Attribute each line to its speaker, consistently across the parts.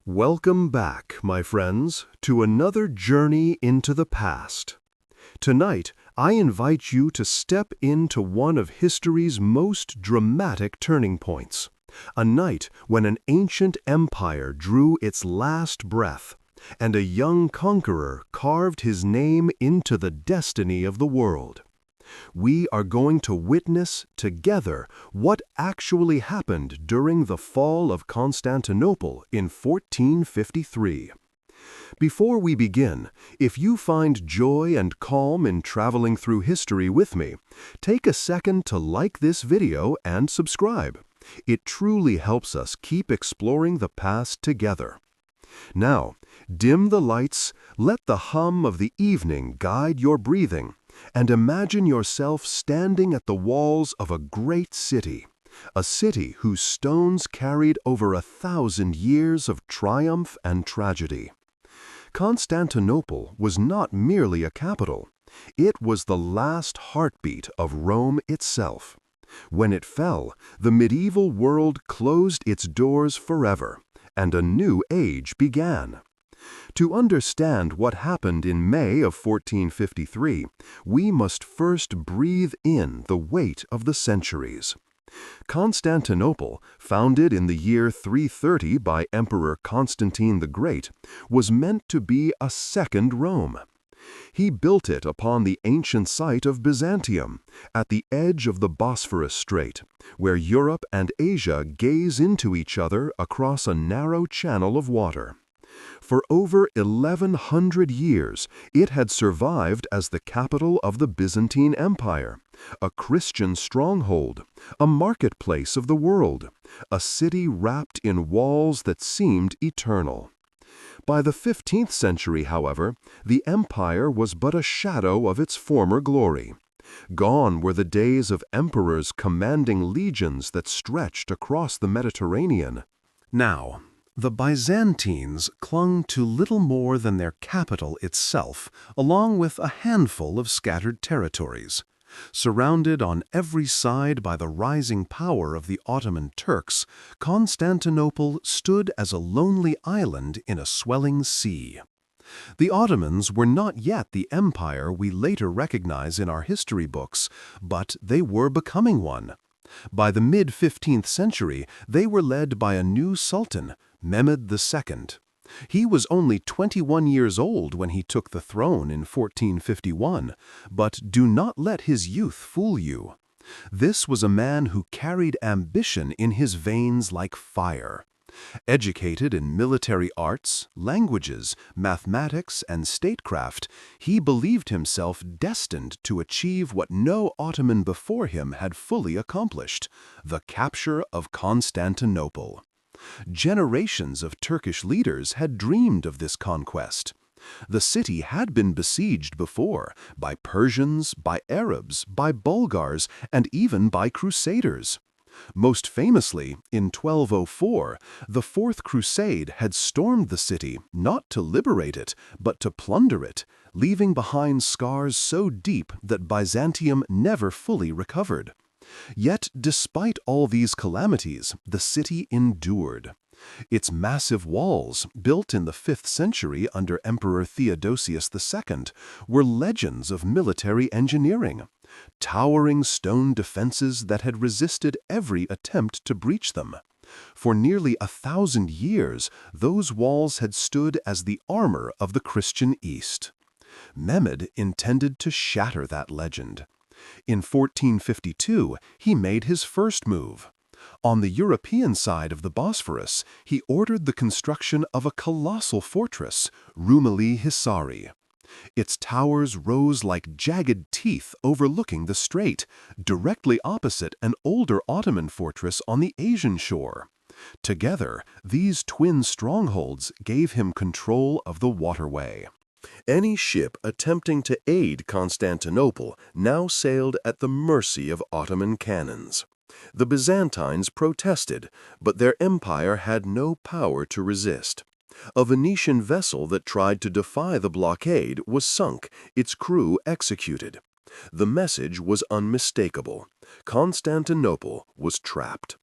Speaker 1: Welcome back, my friends, to another journey into the past. Tonight, I invite you to step into one of history's most dramatic turning points, a night when an ancient empire drew its last breath, and a young conqueror carved his name into the destiny of the world. We are going to witness together what actually happened during the fall of Constantinople in 1453. Before we begin, if you find joy and calm in traveling through history with me, take a second to like this video and subscribe. It truly helps us keep exploring the past together. Now, dim the lights, let the hum of the evening guide your breathing, and imagine yourself standing at the walls of a great city, a city whose stones carried over 1,000 years of triumph and tragedy. Constantinople was not merely a capital, it was the last heartbeat of Rome itself. When it fell, the medieval world closed its doors forever, and a new age began. To understand what happened in May of 1453, we must first breathe in the weight of the centuries. Constantinople, founded in the year 330 by Emperor Constantine the Great, was meant to be a second Rome. He built it upon the ancient site of Byzantium, at the edge of the Bosphorus Strait, where Europe and Asia gaze into each other across a narrow channel of water. For over 1,100 years, it had survived as the capital of the Byzantine Empire, a Christian stronghold, a marketplace of the world, a city wrapped in walls that seemed eternal. By the 15th century, however, the empire was but a shadow of its former glory. Gone were the days of emperors commanding legions that stretched across the Mediterranean. Now, the Byzantines clung to little more than their capital itself, along with a handful of scattered territories. Surrounded on every side by the rising power of the Ottoman Turks, Constantinople stood as a lonely island in a swelling sea. The Ottomans were not yet the empire we later recognize in our history books, but they were becoming one. By the mid-15th century, they were led by a new sultan, Mehmed II. He was only 21 years old when he took the throne in 1451, but do not let his youth fool you. This was a man who carried ambition in his veins like fire. Educated in military arts, languages, mathematics, and statecraft, he believed himself destined to achieve what no Ottoman before him had fully accomplished: the capture of Constantinople. Generations of Turkish leaders had dreamed of this conquest. The city had been besieged before, by Persians, by Arabs, by Bulgars, and even by Crusaders. Most famously, in 1204, the Fourth Crusade had stormed the city not to liberate it, but to plunder it, leaving behind scars so deep that Byzantium never fully recovered. Yet, despite all these calamities, the city endured. Its massive walls, built in the 5th century under Emperor Theodosius II, were legends of military engineering, towering stone defenses that had resisted every attempt to breach them. For nearly 1,000 years, those walls had stood as the armor of the Christian East. Mehmed intended to shatter that legend. In 1452, he made his first move. On the European side of the Bosphorus, he ordered the construction of a colossal fortress, Rumeli Hisari. Its towers rose like jagged teeth overlooking the strait, directly opposite an older Ottoman fortress on the Asian shore. Together, these twin strongholds gave him control of the waterway. Any ship attempting to aid Constantinople now sailed at the mercy of Ottoman cannons. The Byzantines protested, but their empire had no power to resist. A Venetian vessel that tried to defy the blockade was sunk, its crew executed. The message was unmistakable: Constantinople was trapped.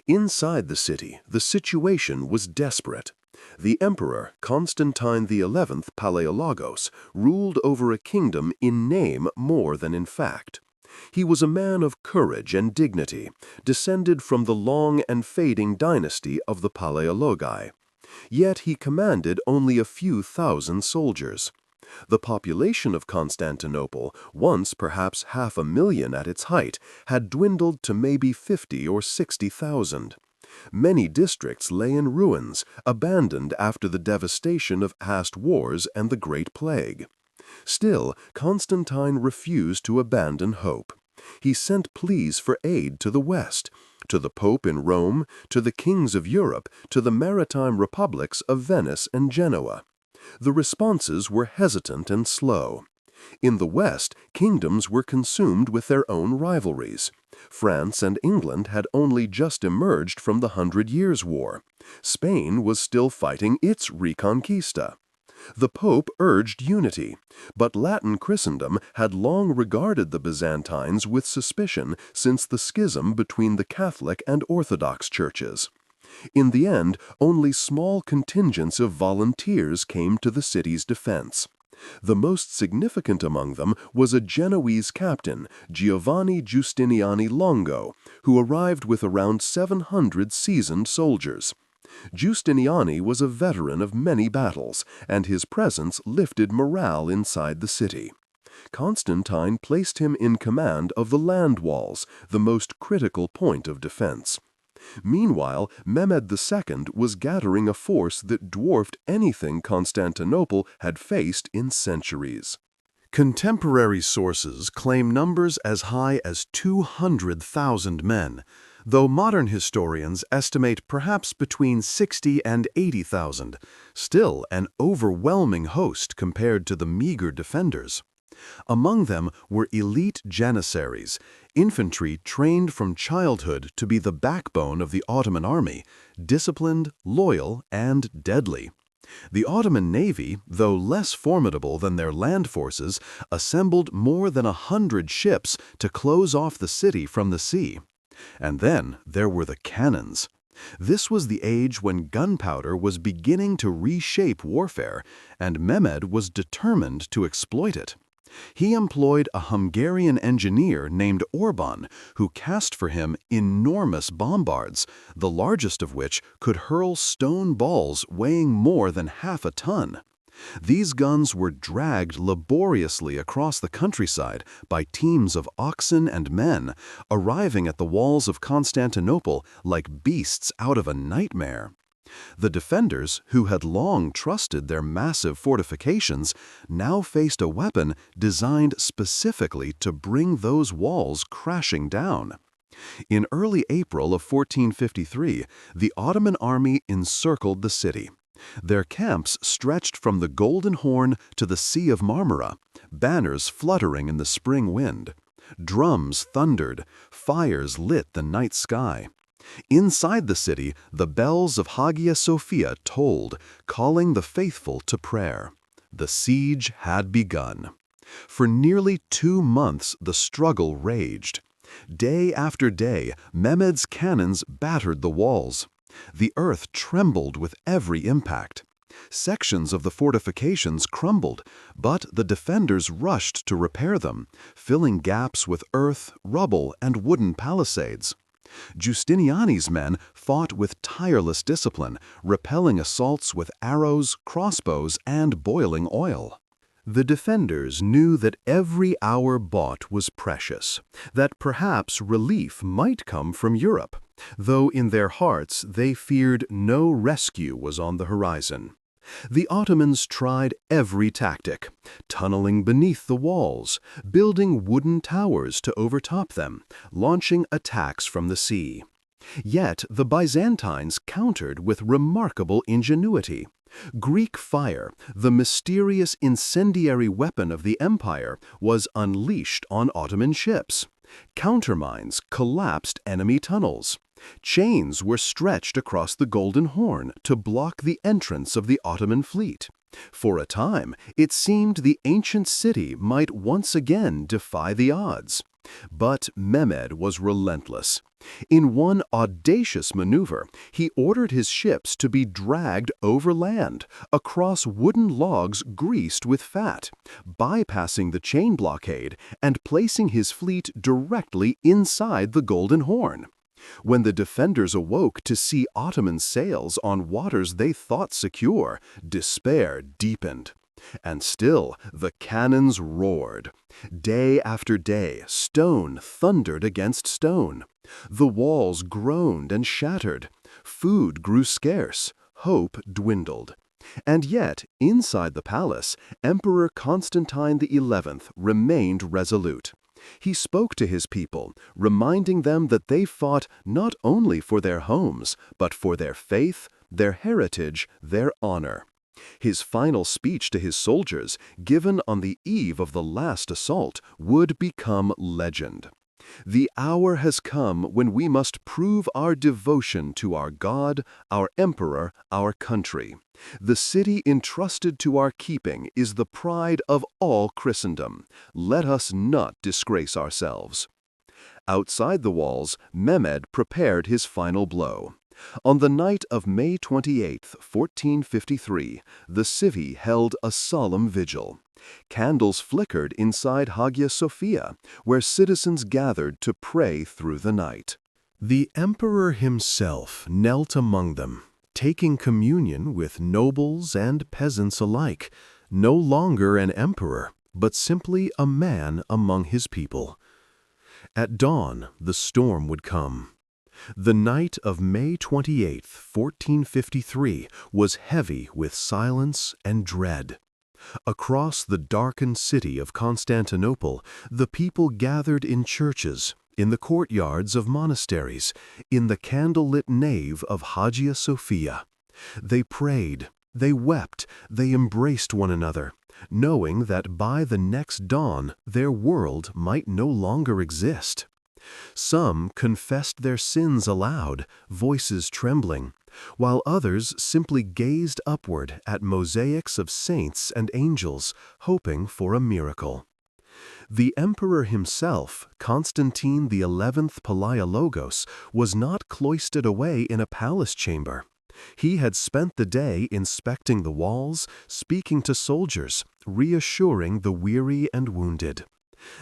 Speaker 1: Inside the city, the situation was desperate. The Emperor Constantine XI Palaiologos ruled over a kingdom in name more than in fact. He was a man of courage and dignity, descended from the long and fading dynasty of the Palaiologi. Yet he commanded only a few thousand soldiers. The population of Constantinople, once perhaps 500,000 at its height, had dwindled to maybe 50 or 60,000. Many districts lay in ruins, abandoned after the devastation of past wars and the Great Plague. Still, Constantine refused to abandon hope. He sent pleas for aid to the West, to the Pope in Rome, to the kings of Europe, to the maritime republics of Venice and Genoa. The responses were hesitant and slow. In the West, kingdoms were consumed with their own rivalries. France and England had only just emerged from the 100 Years' War. Spain was still fighting its Reconquista. The Pope urged unity, but Latin Christendom had long regarded the Byzantines with suspicion since the schism between the Catholic and Orthodox churches. In the end, only small contingents of volunteers came to the city's defense. The most significant among them was a Genoese captain, Giovanni Giustiniani Longo, who arrived with around 700 seasoned soldiers. Giustiniani was a veteran of many battles, and his presence lifted morale inside the city. Constantine placed him in command of the land walls, the most critical point of defense. Meanwhile, Mehmed II was gathering a force that dwarfed anything Constantinople had faced in centuries. Contemporary sources claim numbers as high as 200,000 men, though modern historians estimate perhaps between 60 and 80,000, still an overwhelming host compared to the meager defenders. Among them were elite janissaries, infantry trained from childhood to be the backbone of the Ottoman army, disciplined, loyal, and deadly. The Ottoman navy, though less formidable than their land forces, assembled more than 100 ships to close off the city from the sea. And then there were the cannons. This was the age when gunpowder was beginning to reshape warfare, and Mehmed was determined to exploit it. He employed a Hungarian engineer named Orban, who cast for him enormous bombards, the largest of which could hurl stone balls weighing more than half a ton. These guns were dragged laboriously across the countryside by teams of oxen and men, arriving at the walls of Constantinople like beasts out of a nightmare. The defenders, who had long trusted their massive fortifications, now faced a weapon designed specifically to bring those walls crashing down. In early April of 1453, the Ottoman army encircled the city. Their camps stretched from the Golden Horn to the Sea of Marmara, banners fluttering in the spring wind. Drums thundered, fires lit the night sky. Inside the city, the bells of Hagia Sophia tolled, calling the faithful to prayer. The siege had begun. For nearly 2 months, the struggle raged. Day after day, Mehmed's cannons battered the walls. The earth trembled with every impact. Sections of the fortifications crumbled, but the defenders rushed to repair them, filling gaps with earth, rubble, and wooden palisades. Giustiniani's men fought with tireless discipline, repelling assaults with arrows, crossbows, and boiling oil. The defenders knew that every hour bought was precious, that perhaps relief might come from Europe, though in their hearts they feared no rescue was on the horizon. The Ottomans tried every tactic, tunneling beneath the walls, building wooden towers to overtop them, launching attacks from the sea. Yet the Byzantines countered with remarkable ingenuity. Greek fire, the mysterious incendiary weapon of the empire, was unleashed on Ottoman ships. Countermines collapsed enemy tunnels. Chains were stretched across the Golden Horn to block the entrance of the Ottoman fleet. For a time, it seemed the ancient city might once again defy the odds. But Mehmed was relentless. In one audacious maneuver, he ordered his ships to be dragged over land, across wooden logs greased with fat, bypassing the chain blockade and placing his fleet directly inside the Golden Horn. When the defenders awoke to see Ottoman sails on waters they thought secure, despair deepened. And still the cannons roared. Day after day, stone thundered against stone. The walls groaned and shattered. Food grew scarce. Hope dwindled. And yet, inside the palace, Emperor Constantine XI remained resolute. He spoke to his people, reminding them that they fought not only for their homes, but for their faith, their heritage, their honor. His final speech to his soldiers, given on the eve of the last assault, would become legend. "The hour has come when we must prove our devotion to our God, our emperor, our country. The city entrusted to our keeping is the pride of all Christendom. Let us not disgrace ourselves." Outside the walls, Mehmed prepared his final blow. On the night of May 28, 1453, the city held a solemn vigil. Candles flickered inside Hagia Sophia, where citizens gathered to pray through the night. The emperor himself knelt among them, taking communion with nobles and peasants alike, no longer an emperor, but simply a man among his people. At dawn, the storm would come. The night of May 28, 1453, was heavy with silence and dread. Across the darkened city of Constantinople, the people gathered in churches, in the courtyards of monasteries, in the candlelit nave of Hagia Sophia. They prayed, they wept, they embraced one another, knowing that by the next dawn their world might no longer exist. Some confessed their sins aloud, voices trembling, while others simply gazed upward at mosaics of saints and angels, hoping for a miracle. The emperor himself, Constantine XI Palaiologos, was not cloistered away in a palace chamber. He had spent the day inspecting the walls, speaking to soldiers, reassuring the weary and wounded.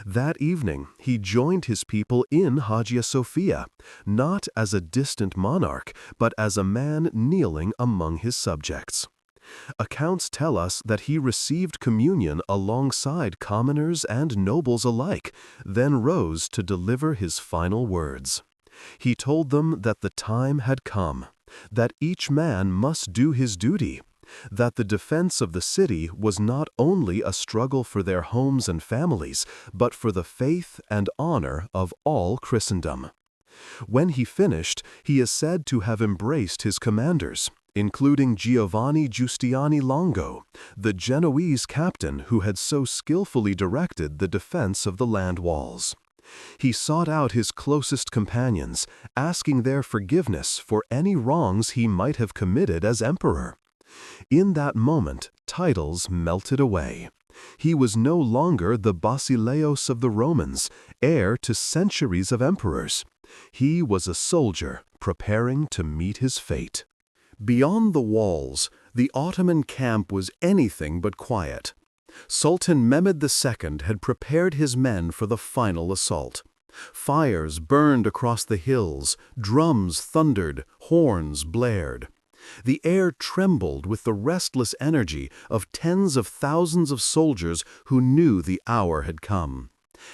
Speaker 1: That evening, he joined his people in Hagia Sophia, not as a distant monarch, but as a man kneeling among his subjects. Accounts tell us that he received communion alongside commoners and nobles alike, then rose to deliver his final words. He told them that the time had come, that each man must do his duty, that the defense of the city was not only a struggle for their homes and families, but for the faith and honor of all Christendom. When he finished, he is said to have embraced his commanders, including Giovanni Giustiniani Longo, the Genoese captain who had so skillfully directed the defense of the land walls. He sought out his closest companions, asking their forgiveness for any wrongs he might have committed as emperor. In that moment, titles melted away. He was no longer the Basileus of the Romans, heir to centuries of emperors. He was a soldier preparing to meet his fate. Beyond the walls, the Ottoman camp was anything but quiet. Sultan Mehmed II had prepared his men for the final assault. Fires burned across the hills, drums thundered, horns blared. The air trembled with the restless energy of tens of thousands of soldiers who knew the hour had come.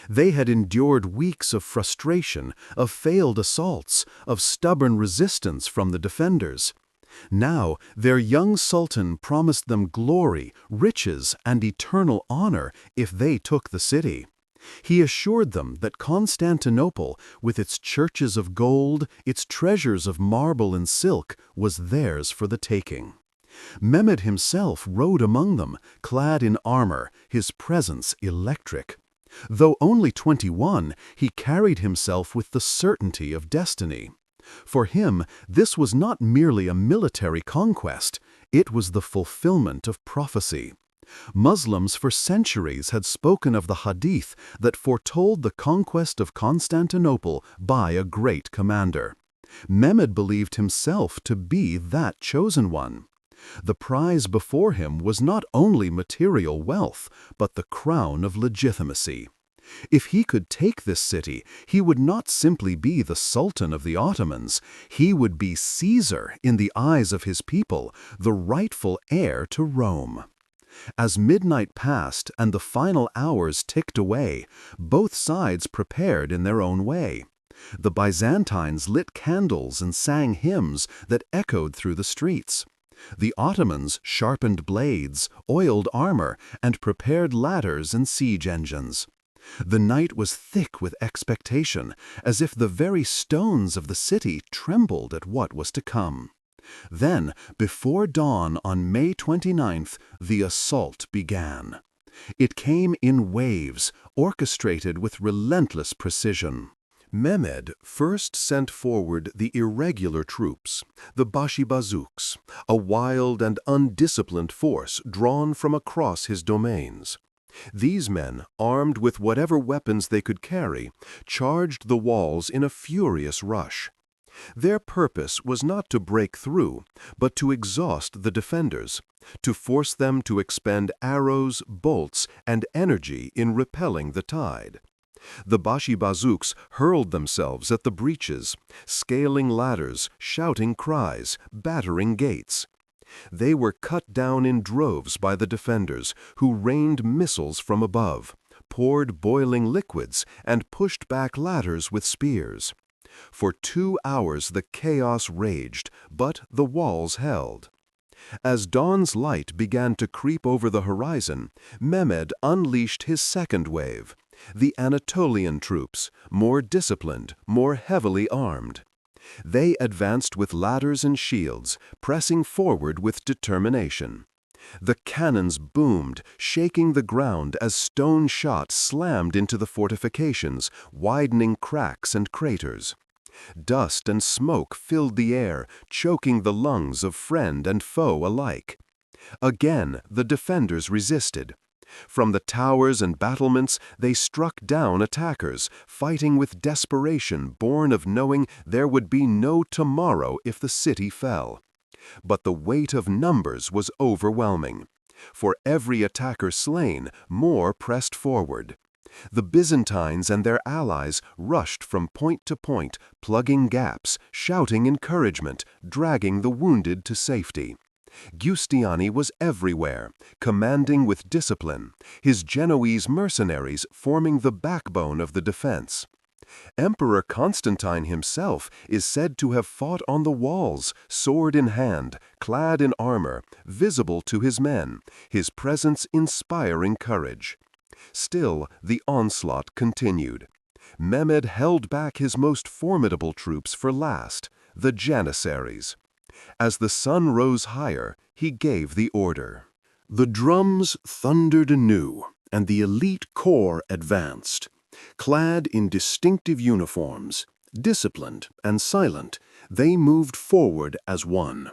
Speaker 1: They had endured weeks of frustration, of failed assaults, of stubborn resistance from the defenders. Now, their young sultan promised them glory, riches, and eternal honor if they took the city. He assured them that Constantinople, with its churches of gold, its treasures of marble and silk, was theirs for the taking. Mehmed himself rode among them, clad in armor, his presence electric. Though only 21, he carried himself with the certainty of destiny. For him, this was not merely a military conquest, it was the fulfillment of prophecy. Muslims for centuries had spoken of the hadith that foretold the conquest of Constantinople by a great commander. Mehmed believed himself to be that chosen one. The prize before him was not only material wealth, but the crown of legitimacy. If he could take this city, he would not simply be the Sultan of the Ottomans, he would be Caesar in the eyes of his people, the rightful heir to Rome. As midnight passed and the final hours ticked away, both sides prepared in their own way. The Byzantines lit candles and sang hymns that echoed through the streets. The Ottomans sharpened blades, oiled armor, and prepared ladders and siege engines. The night was thick with expectation, as if the very stones of the city trembled at what was to come. Then, before dawn on May 29th, the assault began. It came in waves, orchestrated with relentless precision. Mehmed first sent forward the irregular troops, the Bashibazouks, a wild and undisciplined force drawn from across his domains. These men, armed with whatever weapons they could carry, charged the walls in a furious rush. Their purpose was not to break through, but to exhaust the defenders, to force them to expend arrows, bolts, and energy in repelling the tide. The Bashibazouks hurled themselves at the breaches, scaling ladders, shouting cries, battering gates. They were cut down in droves by the defenders, who rained missiles from above, poured boiling liquids, and pushed back ladders with spears. For 2 hours the chaos raged, but the walls held. As dawn's light began to creep over the horizon, Mehmed unleashed his second wave, the Anatolian troops, more disciplined, more heavily armed. They advanced with ladders and shields, pressing forward with determination. The cannons boomed, shaking the ground as stone shot slammed into the fortifications, widening cracks and craters. Dust and smoke filled the air, choking the lungs of friend and foe alike. Again, the defenders resisted. From the towers and battlements, they struck down attackers, fighting with desperation born of knowing there would be no tomorrow if the city fell. But the weight of numbers was overwhelming. For every attacker slain, more pressed forward. The Byzantines and their allies rushed from point to point, plugging gaps, shouting encouragement, dragging the wounded to safety. Giustiniani was everywhere, commanding with discipline, his Genoese mercenaries forming the backbone of the defense. Emperor Constantine himself is said to have fought on the walls, sword in hand, clad in armor, visible to his men, his presence inspiring courage. Still, the onslaught continued. Mehmed held back his most formidable troops for last, the Janissaries. As the sun rose higher, he gave the order. The drums thundered anew, and the elite corps advanced. Clad in distinctive uniforms, disciplined and silent, they moved forward as one.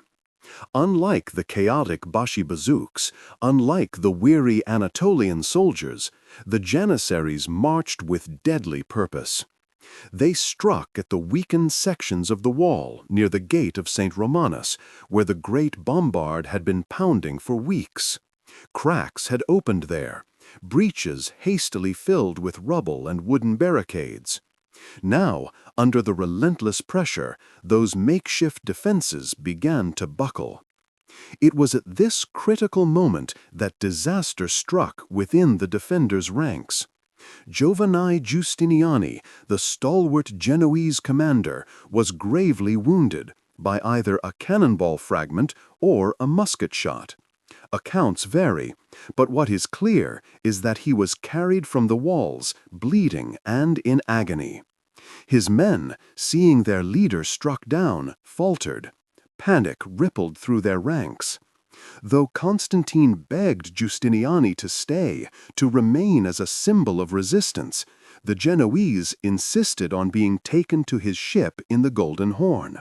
Speaker 1: Unlike the chaotic Bashibazouks, unlike the weary Anatolian soldiers, the Janissaries marched with deadly purpose. They struck at the weakened sections of the wall near the gate of St. Romanus, where the great bombard had been pounding for weeks. Cracks had opened there, breaches hastily filled with rubble and wooden barricades. Now, under the relentless pressure, those makeshift defenses began to buckle. It was at this critical moment that disaster struck within the defenders' ranks. Giovanni Giustiniani, the stalwart Genoese commander, was gravely wounded by either a cannonball fragment or a musket shot. Accounts vary, but what is clear is that he was carried from the walls, bleeding and in agony. His men, seeing their leader struck down, faltered. Panic rippled through their ranks. Though Constantine begged Giustiniani to stay, to remain as a symbol of resistance, the Genoese insisted on being taken to his ship in the Golden Horn.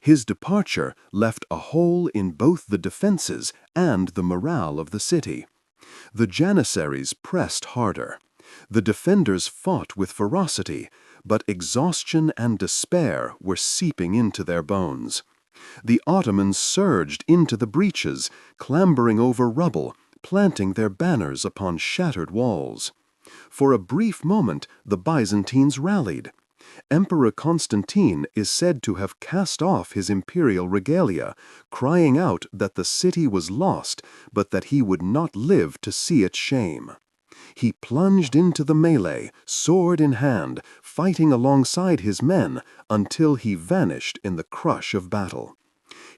Speaker 1: His departure left a hole in both the defenses and the morale of the city. The Janissaries pressed harder. The defenders fought with ferocity, but exhaustion and despair were seeping into their bones. The Ottomans surged into the breaches, clambering over rubble, planting their banners upon shattered walls. For a brief moment, the Byzantines rallied. Emperor Constantine is said to have cast off his imperial regalia, crying out that the city was lost, but that he would not live to see its shame. He plunged into the melee, sword in hand, fighting alongside his men until he vanished in the crush of battle.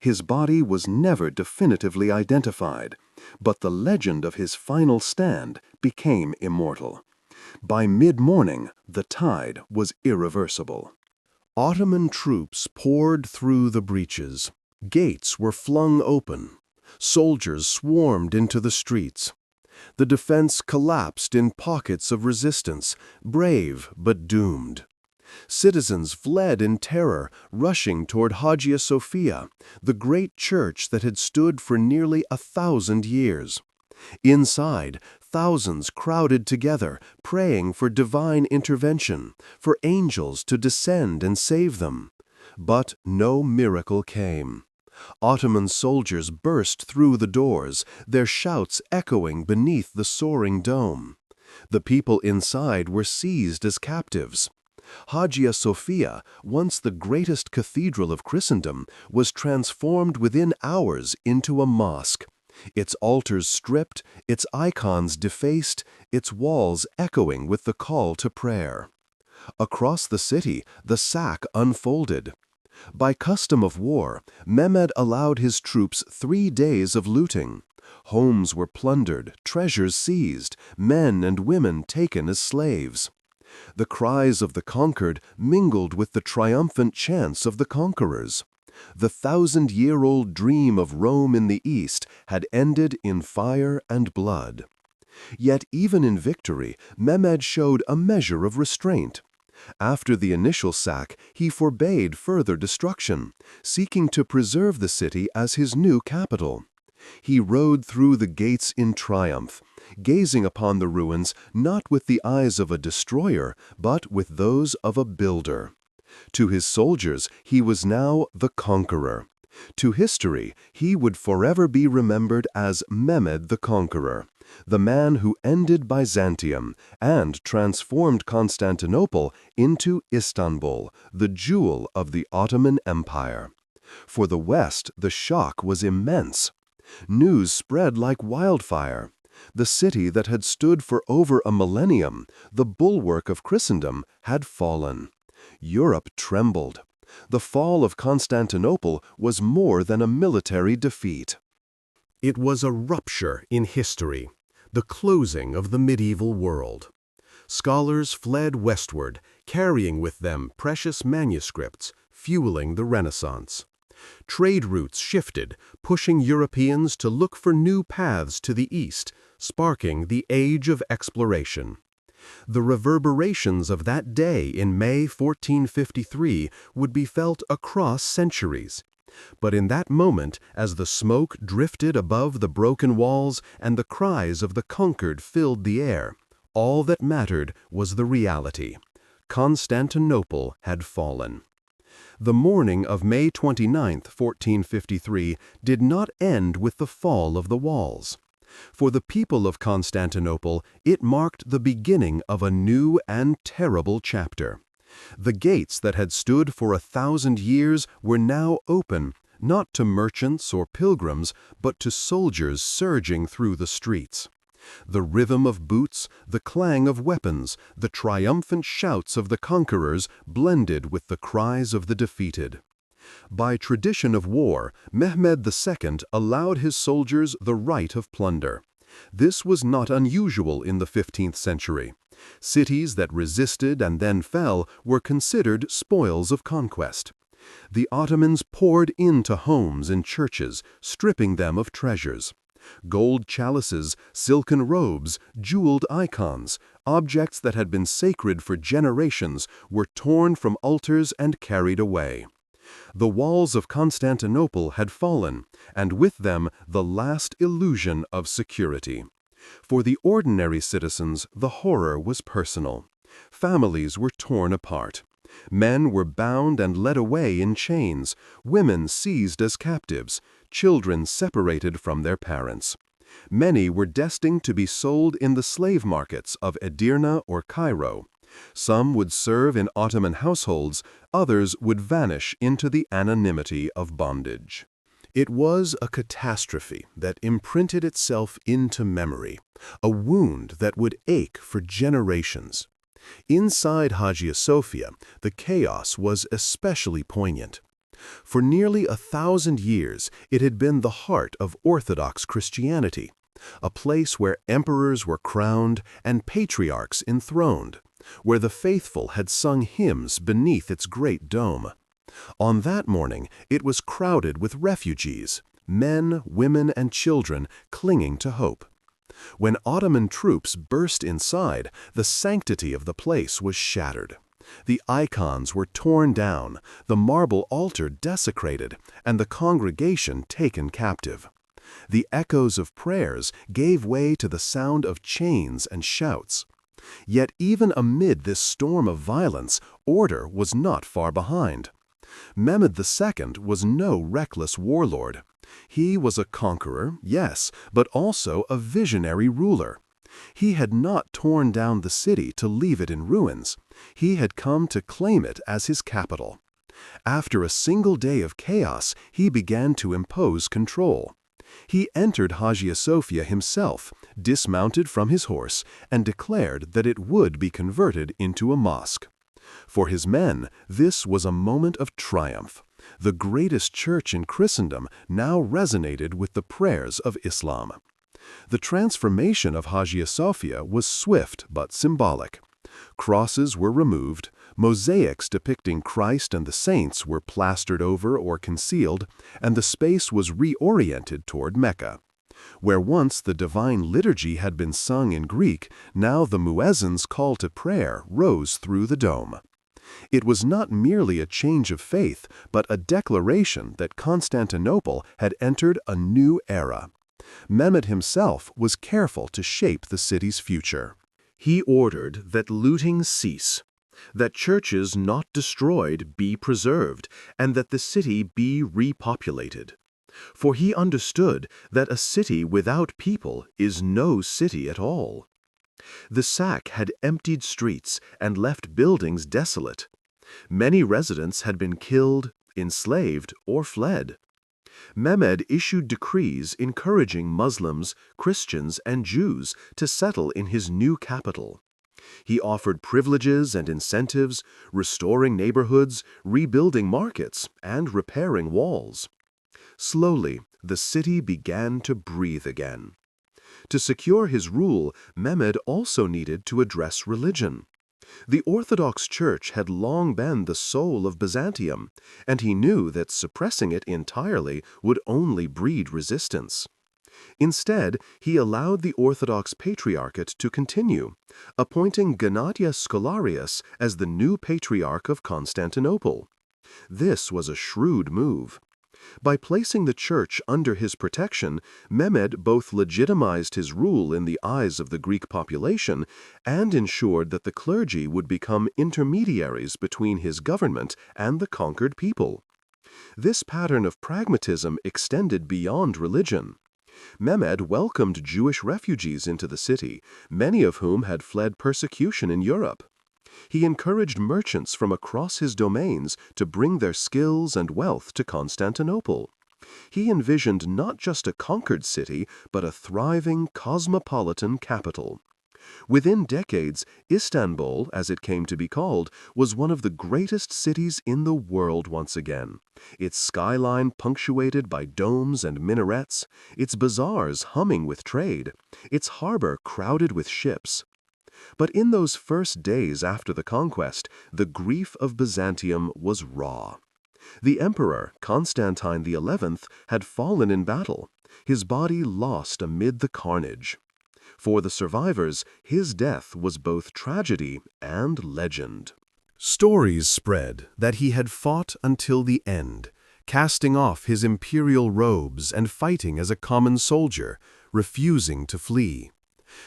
Speaker 1: His body was never definitively identified, but the legend of his final stand became immortal. By mid-morning, the tide was irreversible. Ottoman troops poured through the breaches. Gates were flung open. Soldiers swarmed into the streets. The defense collapsed in pockets of resistance, brave but doomed. Citizens fled in terror, rushing toward Hagia Sophia, the great church that had stood for nearly 1,000 years. Inside, thousands crowded together, praying for divine intervention, for angels to descend and save them. But no miracle came. Ottoman soldiers burst through the doors, their shouts echoing beneath the soaring dome. The people inside were seized as captives. Hagia Sophia, once the greatest cathedral of Christendom, was transformed within hours into a mosque. Its altars stripped, its icons defaced, its walls echoing with the call to prayer. Across the city, the sack unfolded. By custom of war, Mehmed allowed his troops 3 days of looting. Homes were plundered, treasures seized, men and women taken as slaves. The cries of the conquered mingled with the triumphant chants of the conquerors. The 1,000-year-old dream of Rome in the East had ended in fire and blood. Yet even in victory, Mehmed showed a measure of restraint. After the initial sack, he forbade further destruction, seeking to preserve the city as his new capital. He rode through the gates in triumph, gazing upon the ruins not with the eyes of a destroyer, but with those of a builder. To his soldiers, he was now the conqueror. To history, he would forever be remembered as Mehmed the Conqueror, the man who ended Byzantium and transformed Constantinople into Istanbul, the jewel of the Ottoman Empire. For the West, the shock was immense. News spread like wildfire. The city that had stood for over a millennium, the bulwark of Christendom, had fallen. Europe trembled. The fall of Constantinople was more than a military defeat. It was a rupture in history, the closing of the medieval world. Scholars fled westward, carrying with them precious manuscripts, fueling the Renaissance. Trade routes shifted, pushing Europeans to look for new paths to the east, sparking the age of exploration. The reverberations of that day in May 1453 would be felt across centuries. But in that moment, as the smoke drifted above the broken walls and the cries of the conquered filled the air, all that mattered was the reality. Constantinople had fallen. The morning of May 29, 1453, did not end with the fall of the walls. For the people of Constantinople, it marked the beginning of a new and terrible chapter. The gates that had stood for 1,000 years were now open, not to merchants or pilgrims, but to soldiers surging through the streets. The rhythm of boots, the clang of weapons, the triumphant shouts of the conquerors blended with the cries of the defeated. By tradition of war, Mehmed II allowed his soldiers the right of plunder. This was not unusual in the 15th century. Cities that resisted and then fell were considered spoils of conquest. The Ottomans poured into homes and churches, stripping them of treasures. Gold chalices, silken robes, jeweled icons, objects that had been sacred for generations, were torn from altars and carried away. The walls of Constantinople had fallen, and with them the last illusion of security. For the ordinary citizens, the horror was personal. Families were torn apart. Men were bound and led away in chains, women seized as captives, children separated from their parents. Many were destined to be sold in the slave markets of Edirne or Cairo. Some would serve in Ottoman households, others would vanish into the anonymity of bondage. It was a catastrophe that imprinted itself into memory, a wound that would ache for generations. Inside Hagia Sophia, the chaos was especially poignant. For nearly 1,000 years, it had been the heart of Orthodox Christianity, a place where emperors were crowned and patriarchs enthroned, where the faithful had sung hymns beneath its great dome. On that morning, it was crowded with refugees, men, women, and children clinging to hope. When Ottoman troops burst inside, the sanctity of the place was shattered. The icons were torn down, the marble altar desecrated, and the congregation taken captive. The echoes of prayers gave way to the sound of chains and shouts. Yet even amid this storm of violence, order was not far behind. Mehmed II was no reckless warlord. He was a conqueror, yes, but also a visionary ruler. He had not torn down the city to leave it in ruins. He had come to claim it as his capital. After a single day of chaos, he began to impose control. He entered Hagia Sophia himself, dismounted from his horse, and declared that it would be converted into a mosque. For his men, this was a moment of triumph. The greatest church in Christendom now resonated with the prayers of Islam. The transformation of Hagia Sophia was swift but symbolic. Crosses were removed, mosaics depicting Christ and the saints were plastered over or concealed, and the space was reoriented toward Mecca. Where once the divine liturgy had been sung in Greek, now the muezzin's call to prayer rose through the dome. It was not merely a change of faith, but a declaration that Constantinople had entered a new era. Mehmed himself was careful to shape the city's future. He ordered that looting cease, that churches not destroyed be preserved, and that the city be repopulated. For he understood that a city without people is no city at all. The sack had emptied streets and left buildings desolate. Many residents had been killed, enslaved, or fled. Mehmed issued decrees encouraging Muslims, Christians, and Jews to settle in his new capital. He offered privileges and incentives, restoring neighborhoods, rebuilding markets, and repairing walls. Slowly, the city began to breathe again. To secure his rule, Mehmed also needed to address religion. The Orthodox Church had long been the soul of Byzantium, and he knew that suppressing it entirely would only breed resistance. Instead, he allowed the Orthodox Patriarchate to continue, appointing Gennadius Scholarius as the new Patriarch of Constantinople. This was a shrewd move. By placing the Church under his protection, Mehmed both legitimized his rule in the eyes of the Greek population and ensured that the clergy would become intermediaries between his government and the conquered people. This pattern of pragmatism extended beyond religion. Mehmed welcomed Jewish refugees into the city, many of whom had fled persecution in Europe. He encouraged merchants from across his domains to bring their skills and wealth to Constantinople. He envisioned not just a conquered city, but a thriving, cosmopolitan capital. Within decades, Istanbul, as it came to be called, was one of the greatest cities in the world once again. Its skyline punctuated by domes and minarets, its bazaars humming with trade, its harbor crowded with ships. But in those first days after the conquest, the grief of Byzantium was raw. The Emperor, Constantine XI, had fallen in battle, his body lost amid the carnage. For the survivors, his death was both tragedy and legend. Stories spread that he had fought until the end, casting off his imperial robes and fighting as a common soldier, refusing to flee.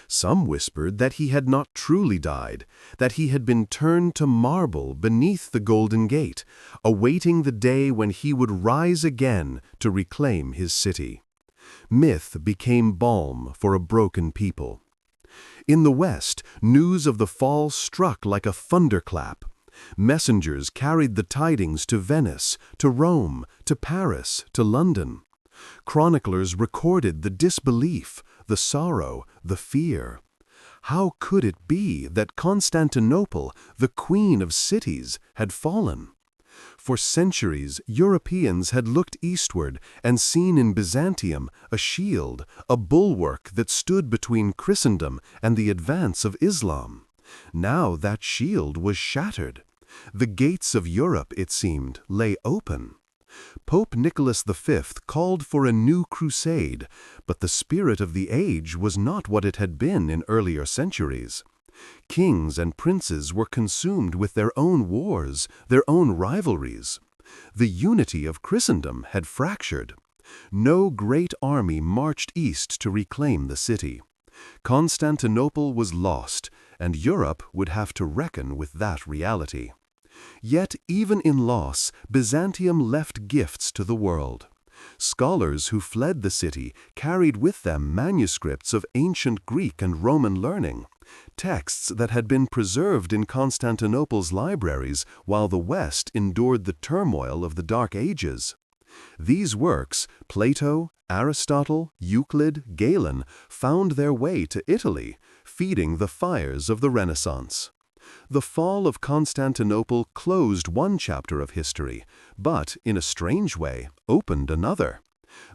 Speaker 1: Some whispered that he had not truly died, that he had been turned to marble beneath the Golden Gate, awaiting the day when he would rise again to reclaim his city. Myth became balm for a broken people. In the West, news of the fall struck like a thunderclap. Messengers carried the tidings to Venice, to Rome, to Paris, to London. Chroniclers recorded the disbelief, the sorrow, the fear. How could it be that Constantinople, the queen of cities, had fallen? For centuries, Europeans had looked eastward and seen in Byzantium a shield, a bulwark that stood between Christendom and the advance of Islam. Now that shield was shattered. The gates of Europe, it seemed, lay open. Pope Nicholas V called for a new crusade, but the spirit of the age was not what it had been in earlier centuries. Kings and princes were consumed with their own wars, their own rivalries. The unity of Christendom had fractured. No great army marched east to reclaim the city. Constantinople was lost, and Europe would have to reckon with that reality. Yet, even in loss, Byzantium left gifts to the world. Scholars who fled the city carried with them manuscripts of ancient Greek and Roman learning, texts that had been preserved in Constantinople's libraries while the West endured the turmoil of the Dark Ages. These works, Plato, Aristotle, Euclid, Galen, found their way to Italy, feeding the fires of the Renaissance. The fall of Constantinople closed one chapter of history, but, in a strange way, opened another.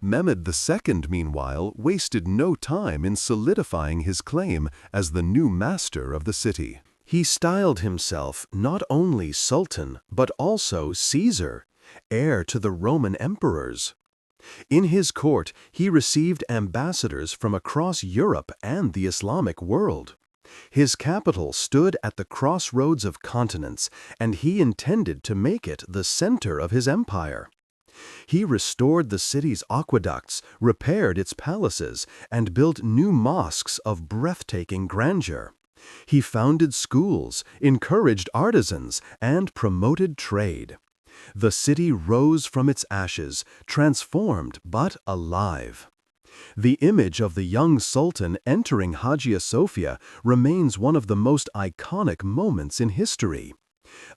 Speaker 1: Mehmed II, meanwhile, wasted no time in solidifying his claim as the new master of the city. He styled himself not only Sultan, but also Caesar, heir to the Roman emperors. In his court, he received ambassadors from across Europe and the Islamic world. His capital stood at the crossroads of continents, and he intended to make it the center of his empire. He restored the city's aqueducts, repaired its palaces, and built new mosques of breathtaking grandeur. He founded schools, encouraged artisans, and promoted trade. The city rose from its ashes, transformed but alive. The image of the young sultan entering Hagia Sophia remains one of the most iconic moments in history.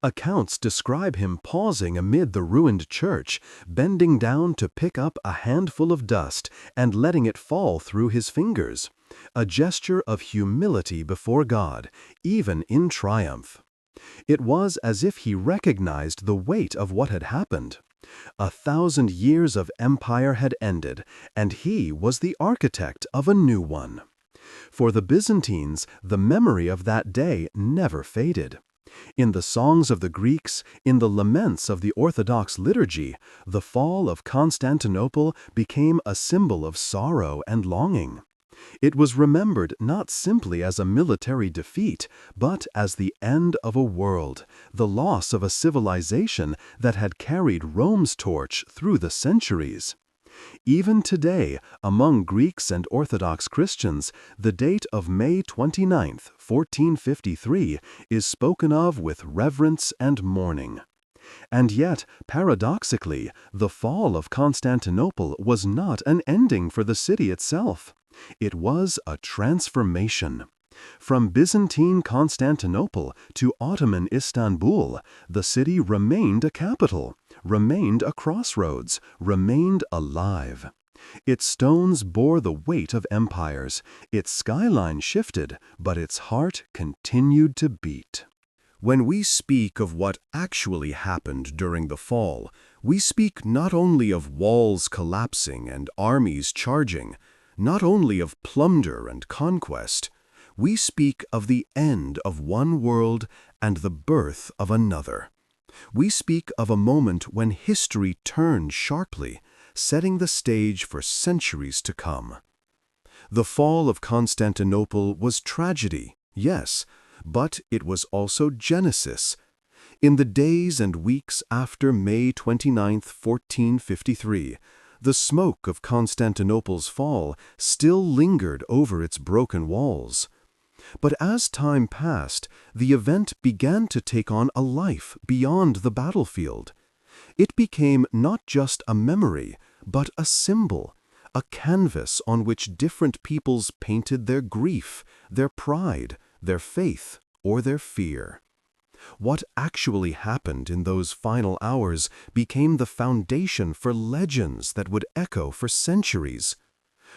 Speaker 1: Accounts describe him pausing amid the ruined church, bending down to pick up a handful of dust and letting it fall through his fingers, a gesture of humility before God, even in triumph. It was as if he recognized the weight of what had happened. 1,000 years of empire had ended, and he was the architect of a new one. For the Byzantines, the memory of that day never faded. In the songs of the Greeks, in the laments of the Orthodox liturgy, the fall of Constantinople became a symbol of sorrow and longing. It was remembered not simply as a military defeat, but as the end of a world, the loss of a civilization that had carried Rome's torch through the centuries. Even today, among Greeks and Orthodox Christians, the date of May 29, 1453, is spoken of with reverence and mourning. And yet, paradoxically, the fall of Constantinople was not an ending for the city itself. It was a transformation. From Byzantine Constantinople to Ottoman Istanbul, the city remained a capital, remained a crossroads, remained alive. Its stones bore the weight of empires, its skyline shifted, but its heart continued to beat. When we speak of what actually happened during the fall, we speak not only of walls collapsing and armies charging, not only of plunder and conquest, we speak of the end of one world and the birth of another. We speak of a moment when history turned sharply, setting the stage for centuries to come. The fall of Constantinople was tragedy, yes, but it was also Genesis. In the days and weeks after May 29, 1453, The smoke of Constantinople's fall still lingered over its broken walls. But as time passed, the event began to take on a life beyond the battlefield. It became not just a memory, but a symbol, a canvas on which different peoples painted their grief, their pride, their faith, or their fear. What actually happened in those final hours became the foundation for legends that would echo for centuries.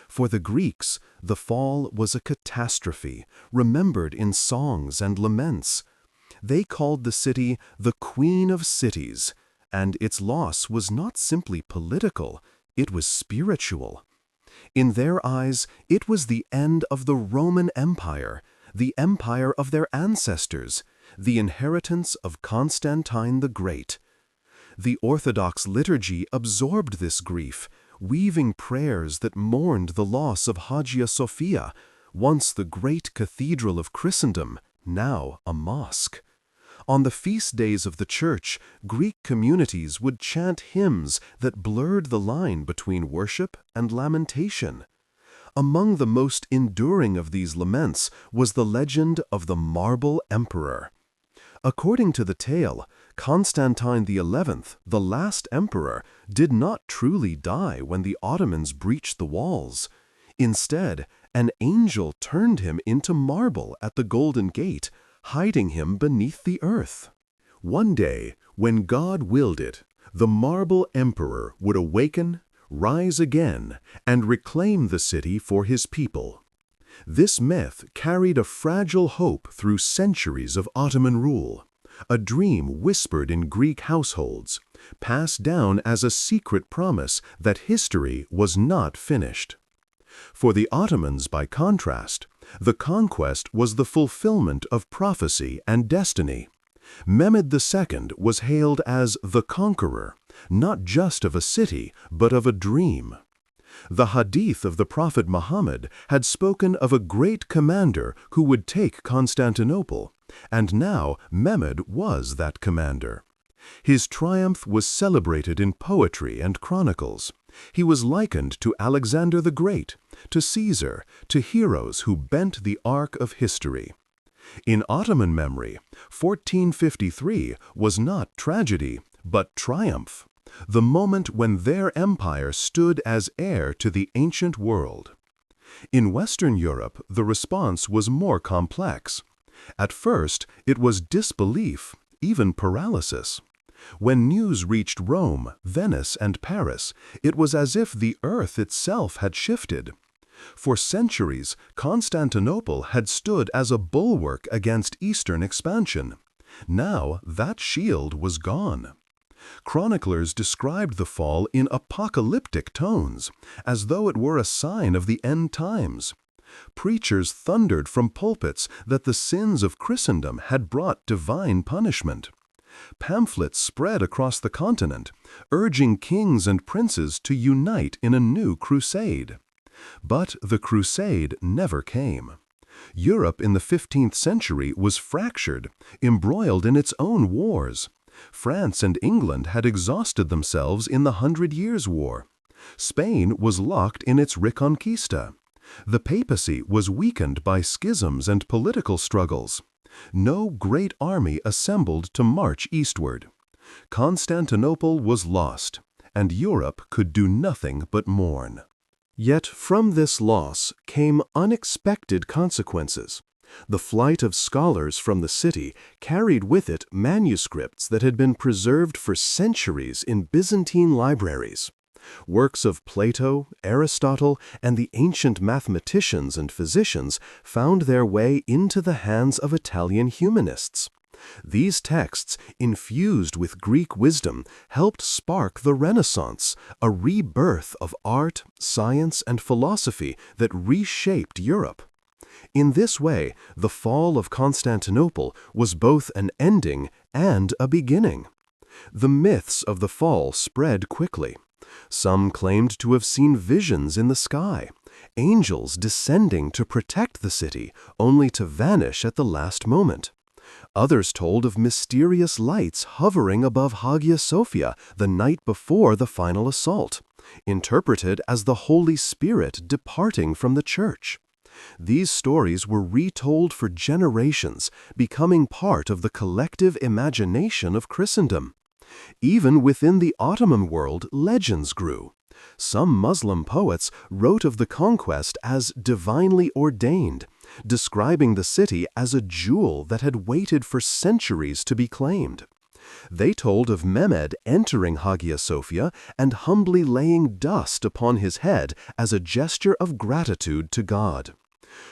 Speaker 1: For the Greeks, the fall was a catastrophe, remembered in songs and laments. They called the city the Queen of Cities, and its loss was not simply political, it was spiritual. In their eyes, it was the end of the Roman Empire, the empire of their ancestors, the inheritance of Constantine the Great. The Orthodox liturgy absorbed this grief, weaving prayers that mourned the loss of Hagia Sophia, once the great cathedral of Christendom, now a mosque. On the feast days of the Church, Greek communities would chant hymns that blurred the line between worship and lamentation. Among the most enduring of these laments was the legend of the Marble Emperor. According to the tale, Constantine XI, the last emperor, did not truly die when the Ottomans breached the walls. Instead, an angel turned him into marble at the Golden Gate, hiding him beneath the earth. One day, when God willed it, the Marble Emperor would awaken, rise again, and reclaim the city for his people. This myth carried a fragile hope through centuries of Ottoman rule, a dream whispered in Greek households, passed down as a secret promise that history was not finished. For the Ottomans, by contrast, the conquest was the fulfillment of prophecy and destiny. Mehmed II was hailed as the conqueror, not just of a city, but of a dream. The hadith of the Prophet Muhammad had spoken of a great commander who would take Constantinople, and now Mehmed was that commander. His triumph was celebrated in poetry and chronicles. He was likened to Alexander the Great, to Caesar, to heroes who bent the arc of history. In Ottoman memory, 1453 was not tragedy, but triumph, the moment when their empire stood as heir to the ancient world. In Western Europe, the response was more complex. At first, it was disbelief, even paralysis. When news reached Rome, Venice, and Paris, it was as if the earth itself had shifted. For centuries, Constantinople had stood as a bulwark against Eastern expansion. Now that shield was gone. Chroniclers described the fall in apocalyptic tones, as though it were a sign of the end times. Preachers thundered from pulpits that the sins of Christendom had brought divine punishment. Pamphlets spread across the continent, urging kings and princes to unite in a new crusade. But the crusade never came. Europe in the 15th century was fractured, embroiled in its own wars. France and England had exhausted themselves in the 100 Years' War. Spain was locked in its Reconquista. The papacy was weakened by schisms and political struggles. No great army assembled to march eastward. Constantinople was lost, and Europe could do nothing but mourn. Yet from this loss came unexpected consequences. The flight of scholars from the city carried with it manuscripts that had been preserved for centuries in Byzantine libraries. Works of Plato, Aristotle, and the ancient mathematicians and physicians found their way into the hands of Italian humanists. These texts, infused with Greek wisdom, helped spark the Renaissance, a rebirth of art, science, and philosophy that reshaped Europe. In this way, the fall of Constantinople was both an ending and a beginning. The myths of the fall spread quickly. Some claimed to have seen visions in the sky, angels descending to protect the city, only to vanish at the last moment. Others told of mysterious lights hovering above Hagia Sophia the night before the final assault, interpreted as the Holy Spirit departing from the Church. These stories were retold for generations, becoming part of the collective imagination of Christendom. Even within the Ottoman world, legends grew. Some Muslim poets wrote of the conquest as divinely ordained, describing the city as a jewel that had waited for centuries to be claimed. They told of Mehmed entering Hagia Sophia and humbly laying dust upon his head as a gesture of gratitude to God.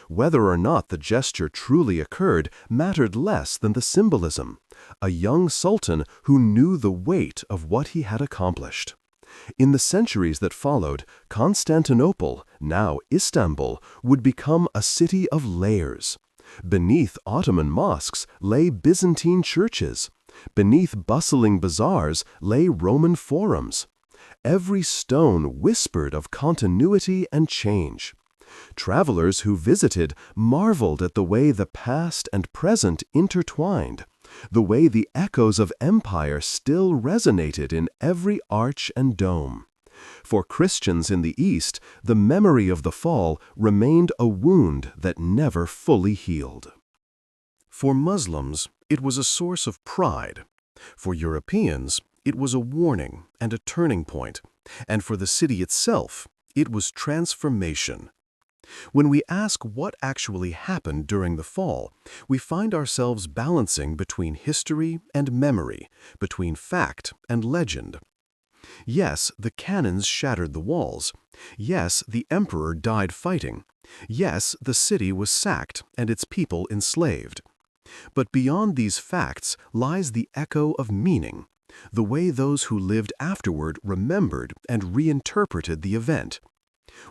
Speaker 1: Whether or not the gesture truly occurred mattered less than the symbolism. A young sultan who knew the weight of what he had accomplished. In the centuries that followed, Constantinople, now Istanbul, would become a city of layers. Beneath Ottoman mosques lay Byzantine churches. Beneath bustling bazaars lay Roman forums. Every stone whispered of continuity and change. Travelers who visited marveled at the way the past and present intertwined, the way the echoes of empire still resonated in every arch and dome. For Christians in the East, the memory of the fall remained a wound that never fully healed. For Muslims, it was a source of pride. For Europeans, it was a warning and a turning point. And for the city itself, it was transformation. When we ask what actually happened during the fall, we find ourselves balancing between history and memory, between fact and legend. Yes, the cannons shattered the walls. Yes, the emperor died fighting. Yes, the city was sacked and its people enslaved. But beyond these facts lies the echo of meaning, the way those who lived afterward remembered and reinterpreted the event.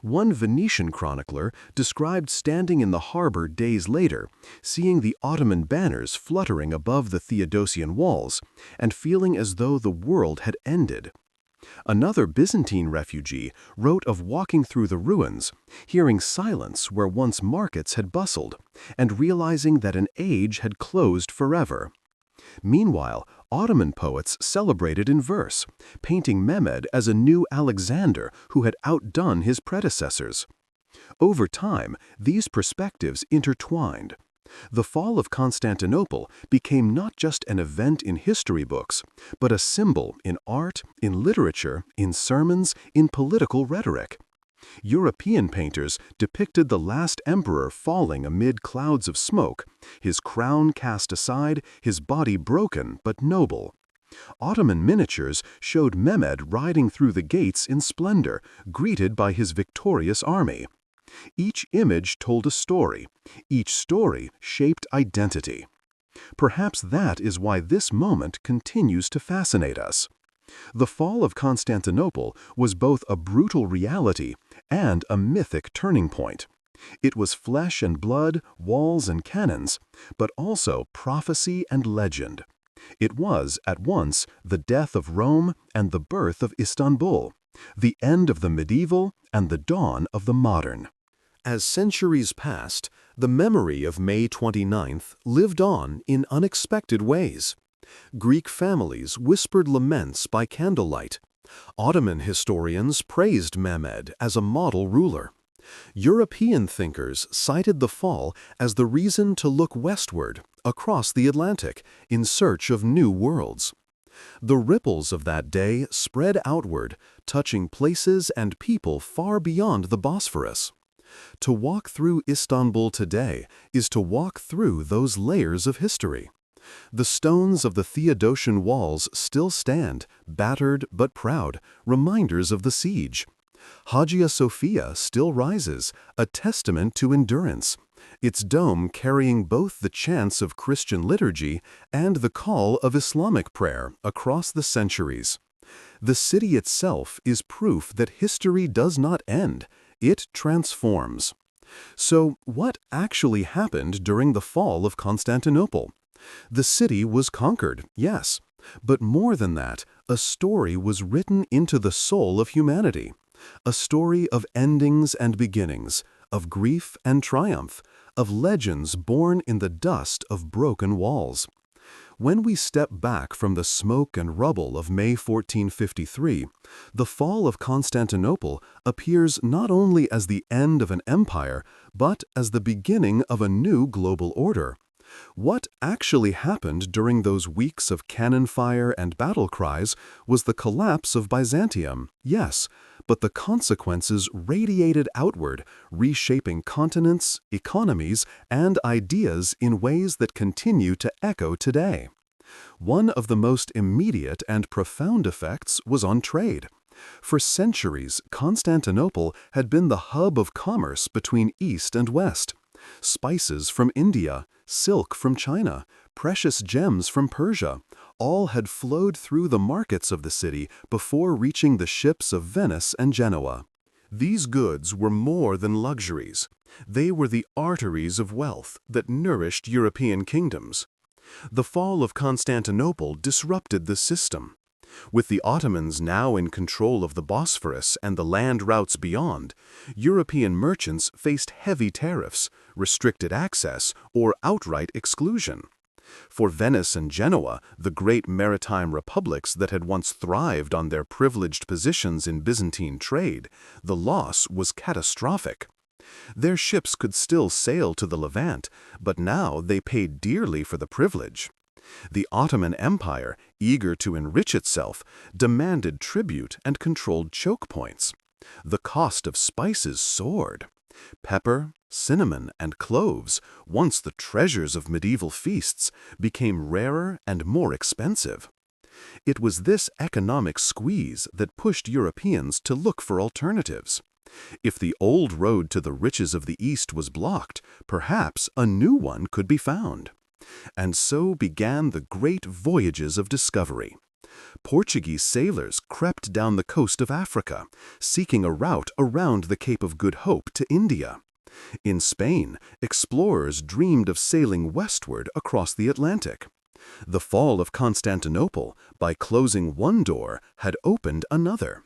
Speaker 1: One Venetian chronicler described standing in the harbor days later, seeing the Ottoman banners fluttering above the Theodosian walls, and feeling as though the world had ended. Another Byzantine refugee wrote of walking through the ruins, hearing silence where once markets had bustled, and realizing that an age had closed forever. Meanwhile, Ottoman poets celebrated in verse, painting Mehmed as a new Alexander who had outdone his predecessors. Over time, these perspectives intertwined. The fall of Constantinople became not just an event in history books, but a symbol in art, in literature, in sermons, in political rhetoric. European painters depicted the last emperor falling amid clouds of smoke, his crown cast aside, his body broken but noble. Ottoman miniatures showed Mehmed riding through the gates in splendor, greeted by his victorious army. Each image told a story. Each story shaped identity. Perhaps that is why this moment continues to fascinate us. The fall of Constantinople was both a brutal reality and a mythic turning point. It was flesh and blood, walls and cannons, but also prophecy and legend. It was, at once, the death of Rome and the birth of Istanbul, the end of the medieval and the dawn of the modern. As centuries passed, the memory of May 29th lived on in unexpected ways. Greek families whispered laments by candlelight. Ottoman historians praised Mehmed as a model ruler. European thinkers cited the fall as the reason to look westward, across the Atlantic, in search of new worlds. The ripples of that day spread outward, touching places and people far beyond the Bosphorus. To walk through Istanbul today is to walk through those layers of history. The stones of the Theodosian walls still stand, battered but proud, reminders of the siege. Hagia Sophia still rises, a testament to endurance, its dome carrying both the chants of Christian liturgy and the call of Islamic prayer across the centuries. The city itself is proof that history does not end, it transforms. So, what actually happened during the fall of Constantinople? The city was conquered, yes, but more than that, a story was written into the soul of humanity. A story of endings and beginnings, of grief and triumph, of legends born in the dust of broken walls. When we step back from the smoke and rubble of May 1453, the fall of Constantinople appears not only as the end of an empire, but as the beginning of a new global order. What actually happened during those weeks of cannon fire and battle cries was the collapse of Byzantium, yes, but the consequences radiated outward, reshaping continents, economies, and ideas in ways that continue to echo today. One of the most immediate and profound effects was on trade. For centuries, Constantinople had been the hub of commerce between East and West. Spices from India, silk from China, precious gems from Persia, all had flowed through the markets of the city before reaching the ships of Venice and Genoa. These goods were more than luxuries. They were the arteries of wealth that nourished European kingdoms. The fall of Constantinople disrupted the system. With the Ottomans now in control of the Bosphorus and the land routes beyond, European merchants faced heavy tariffs, restricted access, or outright exclusion. For Venice and Genoa, the great maritime republics that had once thrived on their privileged positions in Byzantine trade, the loss was catastrophic. Their ships could still sail to the Levant, but now they paid dearly for the privilege. The Ottoman Empire, eager to enrich itself, demanded tribute and controlled choke points. The cost of spices soared. Pepper, cinnamon, and cloves, once the treasures of medieval feasts, became rarer and more expensive. It was this economic squeeze that pushed Europeans to look for alternatives. If the old road to the riches of the East was blocked, perhaps a new one could be found. And so began the great voyages of discovery. Portuguese sailors crept down the coast of Africa, seeking a route around the Cape of Good Hope to India. In Spain, explorers dreamed of sailing westward across the Atlantic. The fall of Constantinople, by closing one door, had opened another.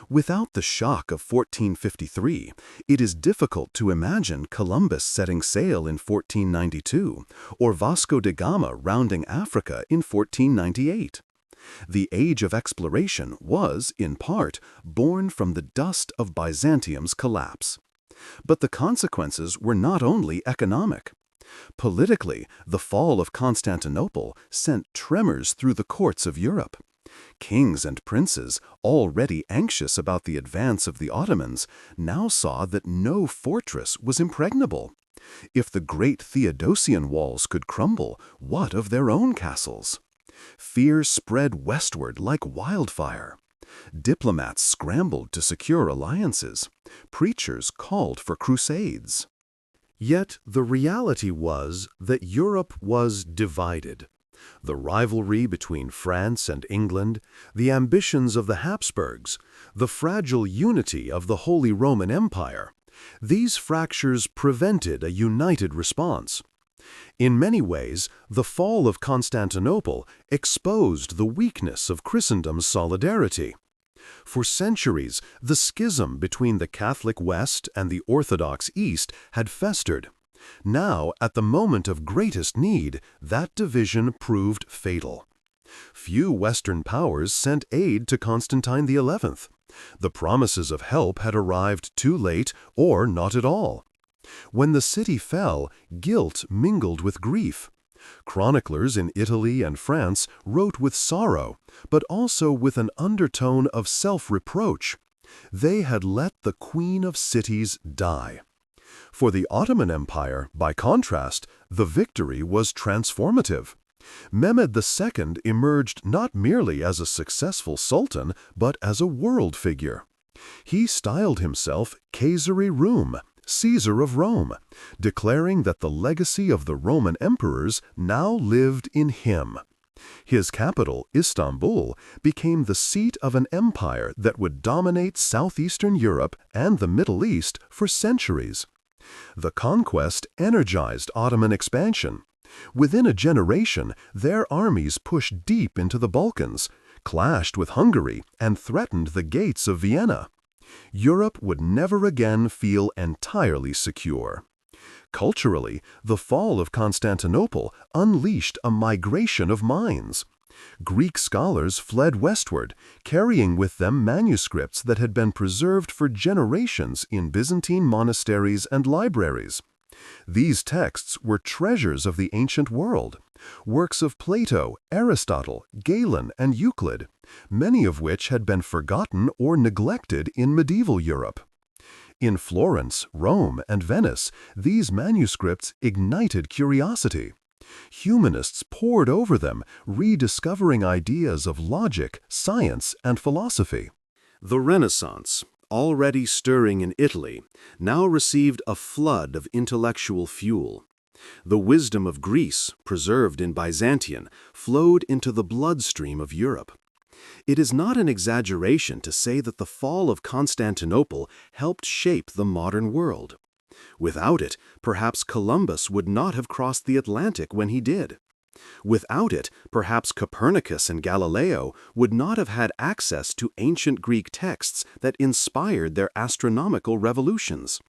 Speaker 1: Without the shock of 1453, it is difficult to imagine Columbus setting sail in 1492, or Vasco da Gama rounding Africa in 1498. The age of exploration was, in part, born from the dust of Byzantium's collapse. But the consequences were not only economic. Politically, the fall of Constantinople sent tremors through the courts of Europe. Kings and princes, already anxious about the advance of the Ottomans, now saw that no fortress was impregnable. If the great Theodosian walls could crumble, what of their own castles? Fear spread westward like wildfire. Diplomats scrambled to secure alliances. Preachers called for crusades. Yet the reality was that Europe was divided. The rivalry between France and England, the ambitions of the Habsburgs, the fragile unity of the Holy Roman Empire, these fractures prevented a united response. In many ways, the fall of Constantinople exposed the weakness of Christendom's solidarity. For centuries, the schism between the Catholic West and the Orthodox East had festered. Now, at the moment of greatest need, that division proved fatal. Few Western powers sent aid to Constantine XI. The promises of help had arrived too late or not at all. When the city fell, guilt mingled with grief. Chroniclers in Italy and France wrote with sorrow, but also with an undertone of self-reproach. They had let the Queen of Cities die. For the Ottoman Empire, by contrast, the victory was transformative. Mehmed II emerged not merely as a successful sultan, but as a world figure. He styled himself Caesari-Rum, Caesar of Rome, declaring that the legacy of the Roman emperors now lived in him. His capital, Istanbul, became the seat of an empire that would dominate southeastern Europe and the Middle East for centuries. The conquest energized Ottoman expansion. Within a generation, their armies pushed deep into the Balkans, clashed with Hungary, and threatened the gates of Vienna. Europe would never again feel entirely secure. Culturally, the fall of Constantinople unleashed a migration of minds. Greek scholars fled westward, carrying with them manuscripts that had been preserved for generations in Byzantine monasteries and libraries. These texts were treasures of the ancient world, works of Plato, Aristotle, Galen, and Euclid, many of which had been forgotten or neglected in medieval Europe. In Florence, Rome, and Venice, these manuscripts ignited curiosity. Humanists pored over them, rediscovering ideas of logic, science, and philosophy.
Speaker 2: The Renaissance, already stirring in Italy, now received a flood of intellectual fuel. The wisdom of Greece, preserved in Byzantium, flowed into the bloodstream of Europe. It is not an exaggeration to say that the fall of Constantinople helped shape the modern world. Without it, perhaps Columbus would not have crossed the Atlantic when he did. Without it, perhaps Copernicus and Galileo would not have had access to ancient Greek texts that inspired their astronomical revolutions.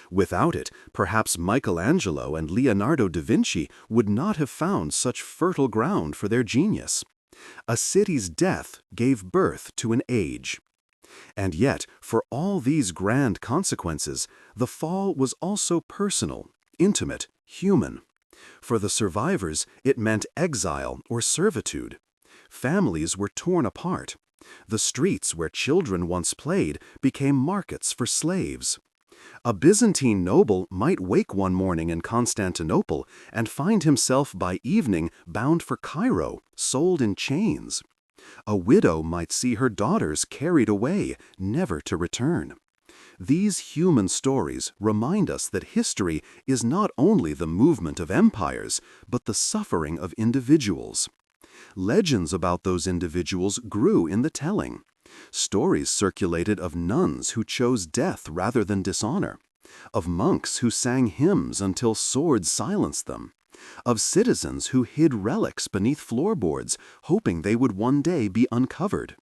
Speaker 2: Without it, perhaps Michelangelo and Leonardo da Vinci would not have found such fertile ground for their genius. A city's death gave birth to an age. And yet, for all these grand consequences, the fall was also personal, intimate, human. For the survivors, it meant exile or servitude. Families were torn apart. The streets where children once played became markets for slaves. A Byzantine noble might wake one morning in Constantinople and find himself by evening bound for Cairo, sold in chains. A widow might see her daughters carried away, never to return. These human stories remind us that history is not only the movement of empires, but the suffering of individuals. Legends about those individuals grew in the telling. Stories circulated of nuns who chose death rather than dishonor, of monks who sang hymns until swords silenced them, of citizens who hid relics beneath floorboards, hoping they would one day be uncovered.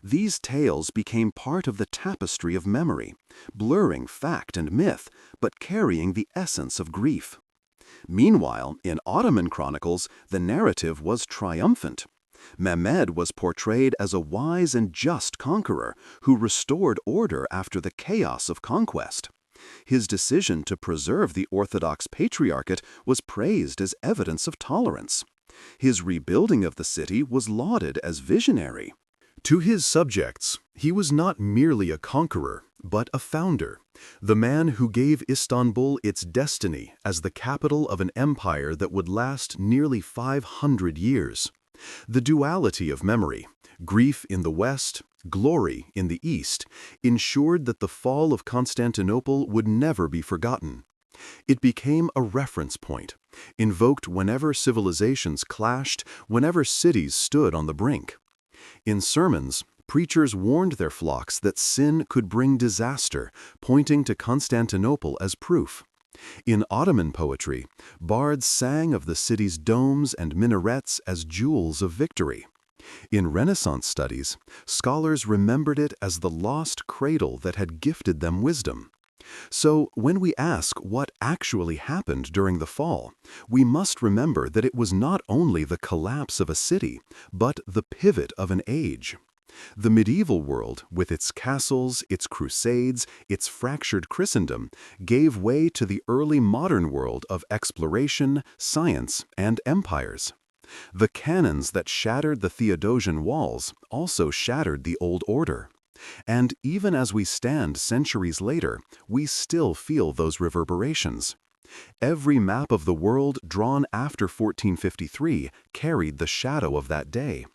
Speaker 2: These tales became part of the tapestry of memory, blurring fact and myth, but carrying the essence of grief. Meanwhile, in Ottoman chronicles, the narrative was triumphant. Mehmed was portrayed as a wise and just conqueror who restored order after the chaos of conquest. His decision to preserve the Orthodox Patriarchate was praised as evidence of tolerance. His rebuilding of the city was lauded as visionary. To his subjects, he was not merely a conqueror, but a founder, the man who gave Istanbul its destiny as the capital of an empire that would last nearly 500 years. The duality of memory, grief in the West, glory in the East, ensured that the fall of Constantinople would never be forgotten. It became a reference point, invoked whenever civilizations clashed, whenever cities stood on the brink. In sermons, preachers warned their flocks that sin could bring disaster, pointing to Constantinople as proof. In Ottoman poetry, bards sang of the city's domes and minarets as jewels of victory. In Renaissance studies, scholars remembered it as the lost cradle that had gifted them wisdom. So, when we ask what actually happened during the fall, we must remember that it was not only the collapse of a city, but the pivot of an age. The medieval world, with its castles, its crusades, its fractured Christendom, gave way to the early modern world of exploration, science, and empires. The cannons that shattered the Theodosian walls also shattered the old order. And even as we stand centuries later, we still feel those reverberations. Every map of the world drawn after 1453 carried the shadow of that day.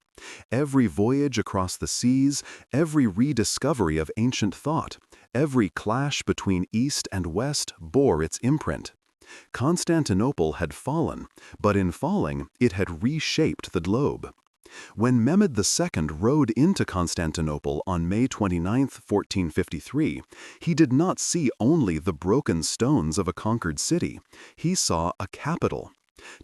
Speaker 2: Every voyage across the seas, every rediscovery of ancient thought, every clash between East and West bore its imprint. Constantinople had fallen, but in falling, it had reshaped the globe. When Mehmed II rode into Constantinople on May 29, 1453, he did not see only the broken stones of a conquered city. He saw a capital.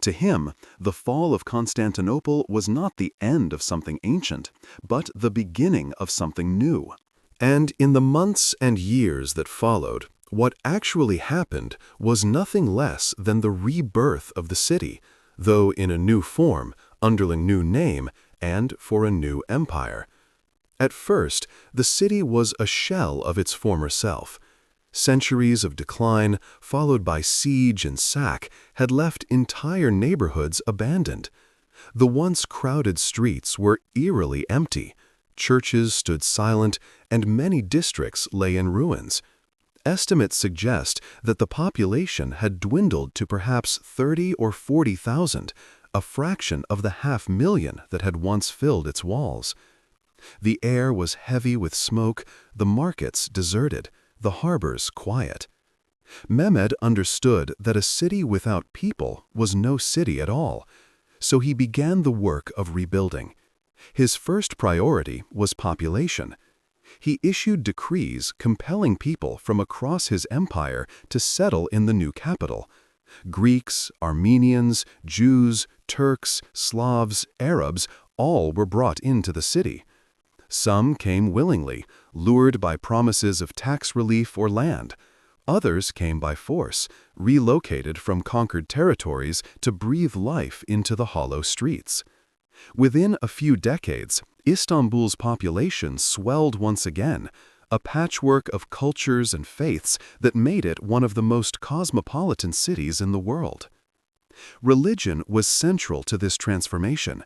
Speaker 2: To him, the fall of Constantinople was not the end of something ancient, but the beginning of something new. And in the months and years that followed,
Speaker 1: What actually happened was nothing less than the rebirth of the city, though in a new form, under a new name, and for a new empire. At first, the city was a shell of its former self. Centuries of decline, followed by siege and sack, had left entire neighborhoods abandoned. The once crowded streets were eerily empty. Churches stood silent, and many districts lay in ruins. Estimates suggest that the population had dwindled to perhaps 30 or 40,000, a fraction of the 500,000 that had once filled its walls. The air was heavy with smoke, the markets deserted, the harbors quiet. Mehmed understood that a city without people was no city at all, so he began the work of rebuilding. His first priority was population. He issued decrees compelling people from across his empire to settle in the new capital. Greeks, Armenians, Jews, Turks, Slavs, Arabs, all were brought into the city. Some came willingly, lured by promises of tax relief or land. Others came by force, relocated from conquered territories to breathe life into the hollow streets. Within a few decades, Istanbul's population swelled once again, a patchwork of cultures and faiths that made it one of the most cosmopolitan cities in the world. Religion was central to this transformation.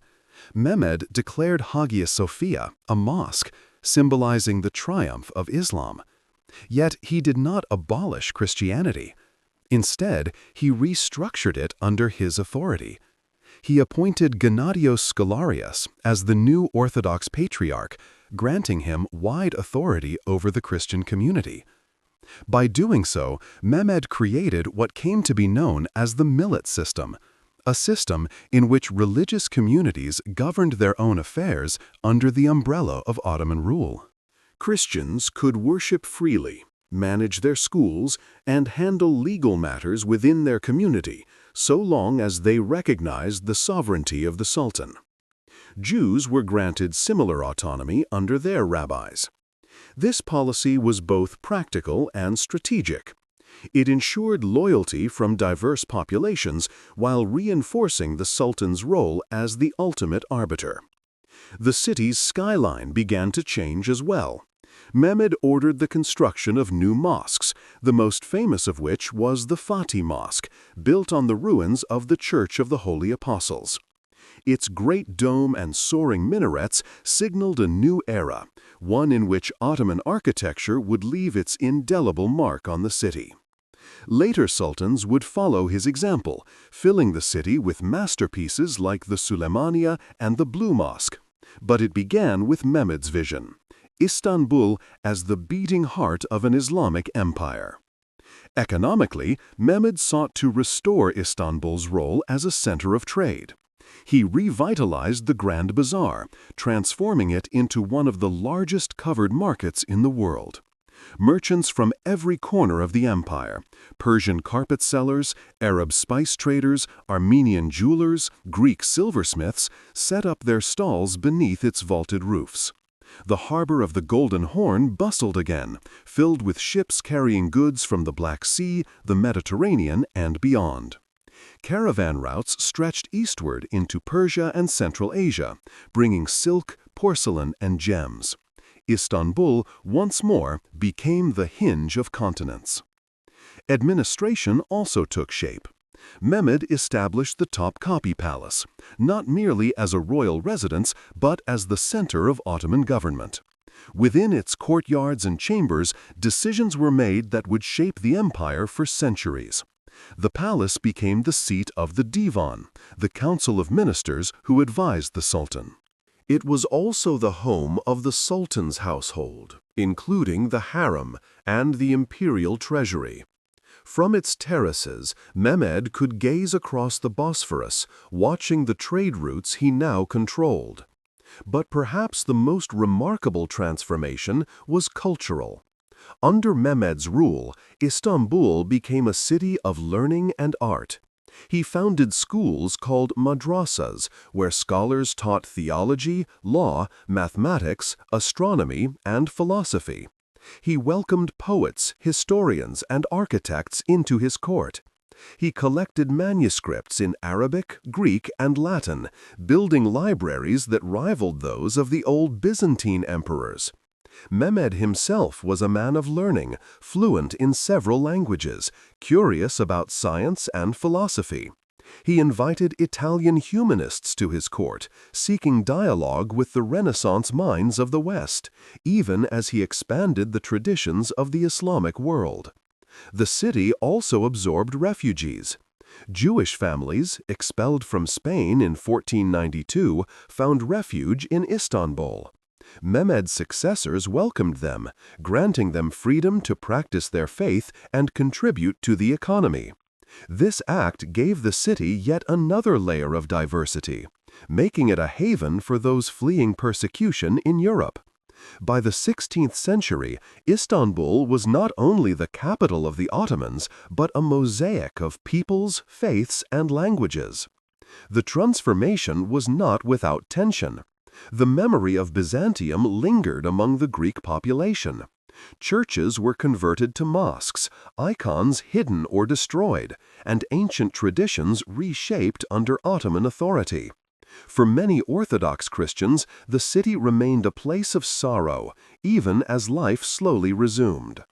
Speaker 1: Mehmed declared Hagia Sophia a mosque, symbolizing the triumph of Islam. Yet he did not abolish Christianity. Instead, he restructured it under his authority. He appointed Gennadios Scholarius as the new Orthodox Patriarch, granting him wide authority over the Christian community. By doing so, Mehmed created what came to be known as the millet system, a system in which religious communities governed their own affairs under the umbrella of Ottoman rule. Christians could worship freely, manage their schools, and handle legal matters within their community, so long as they recognized the sovereignty of the Sultan. Jews were granted similar autonomy under their rabbis. This policy was both practical and strategic. It ensured loyalty from diverse populations while reinforcing the Sultan's role as the ultimate arbiter. The city's skyline began to change as well. Mehmed ordered the construction of new mosques, the most famous of which was the Fatih Mosque, built on the ruins of the Church of the Holy Apostles. Its great dome and soaring minarets signaled a new era, one in which Ottoman architecture would leave its indelible mark on the city. Later sultans would follow his example, filling the city with masterpieces like the Suleymaniye and the Blue Mosque. But it began with Mehmed's vision: Istanbul as the beating heart of an Islamic empire. Economically, Mehmed sought to restore Istanbul's role as a center of trade. He revitalized the Grand Bazaar, transforming it into one of the largest covered markets in the world. Merchants from every corner of the empire, Persian carpet sellers, Arab spice traders, Armenian jewelers, Greek silversmiths, set up their stalls beneath its vaulted roofs. The harbor of the Golden Horn bustled again, filled with ships carrying goods from the Black Sea, the Mediterranean, and beyond. Caravan routes stretched eastward into Persia and Central Asia, bringing silk, porcelain, and gems. Istanbul once more became the hinge of continents. Administration also took shape. Mehmed established the Topkapi Palace, not merely as a royal residence, but as the center of Ottoman government. Within its courtyards and chambers, decisions were made that would shape the empire for centuries. The palace became the seat of the Divan, the council of ministers who advised the Sultan. It was also the home of the Sultan's household, including the harem and the imperial treasury. From its terraces, Mehmed could gaze across the Bosphorus, watching the trade routes he now controlled. But perhaps the most remarkable transformation was cultural. Under Mehmed's rule, Istanbul became a city of learning and art. He founded schools called madrasas, where scholars taught theology, law, mathematics, astronomy, and philosophy. He welcomed poets, historians, and architects into his court. He collected manuscripts in Arabic, Greek, and Latin, building libraries that rivaled those of the old Byzantine emperors. Mehmed himself was a man of learning, fluent in several languages, curious about science and philosophy. He invited Italian humanists to his court, seeking dialogue with the Renaissance minds of the West, even as he expanded the traditions of the Islamic world. The city also absorbed refugees. Jewish families, expelled from Spain in 1492, found refuge in Istanbul. Mehmed's successors welcomed them, granting them freedom to practice their faith and contribute to the economy. This act gave the city yet another layer of diversity, making it a haven for those fleeing persecution in Europe. By the 16th century, Istanbul was not only the capital of the Ottomans, but a mosaic of peoples, faiths, and languages. The transformation was not without tension. The memory of Byzantium lingered among the Greek population. Churches were converted to mosques, icons hidden or destroyed, and ancient traditions reshaped under Ottoman authority. For many Orthodox Christians, the city remained a place of sorrow, even as life slowly resumed.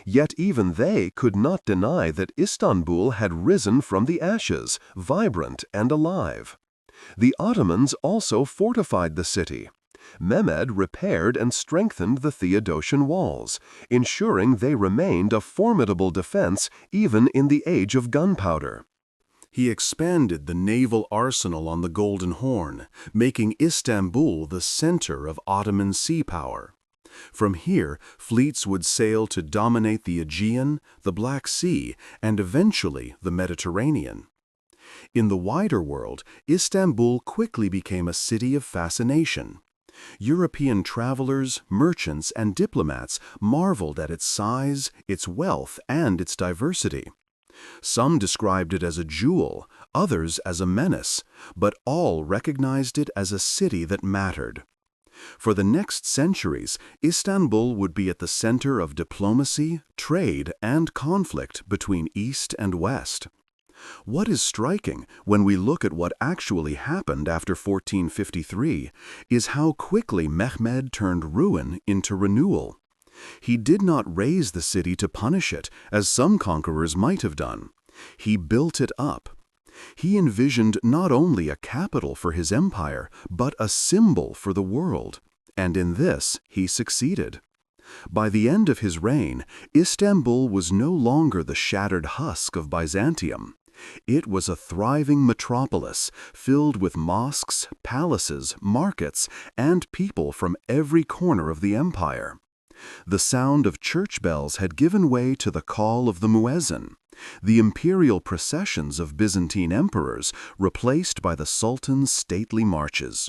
Speaker 1: Yet even they could not deny that Istanbul had risen from the ashes, vibrant and alive. The Ottomans also fortified the city. Mehmed repaired and strengthened the Theodosian walls, ensuring they remained a formidable defense even in the age of gunpowder.
Speaker 2: He expanded the naval arsenal on the Golden Horn, making Istanbul the center of Ottoman sea power. From here, fleets would sail to dominate the Aegean, the Black Sea, and eventually the Mediterranean. In the wider world, Istanbul quickly became a city of fascination. European travelers, merchants, and diplomats marveled at its size, its wealth, and its diversity. Some described it as a jewel, others as a menace, but all recognized it as a city that mattered. For the next centuries, Istanbul would be at the center of diplomacy, trade, and conflict between East and West. What is striking when we look at what actually happened after 1453 is how quickly Mehmed turned ruin into renewal. He did not raze the city to punish it, as some conquerors might have done. He built it up. He envisioned not only a capital for his empire, but a symbol for the world, and in this he succeeded. By the end of his reign, Istanbul was no longer the shattered husk of Byzantium. It was a thriving metropolis filled with mosques, palaces, markets, and people from every corner of the empire. The sound of church bells had given way to the call of the muezzin, the imperial processions of Byzantine emperors replaced by the sultan's stately marches.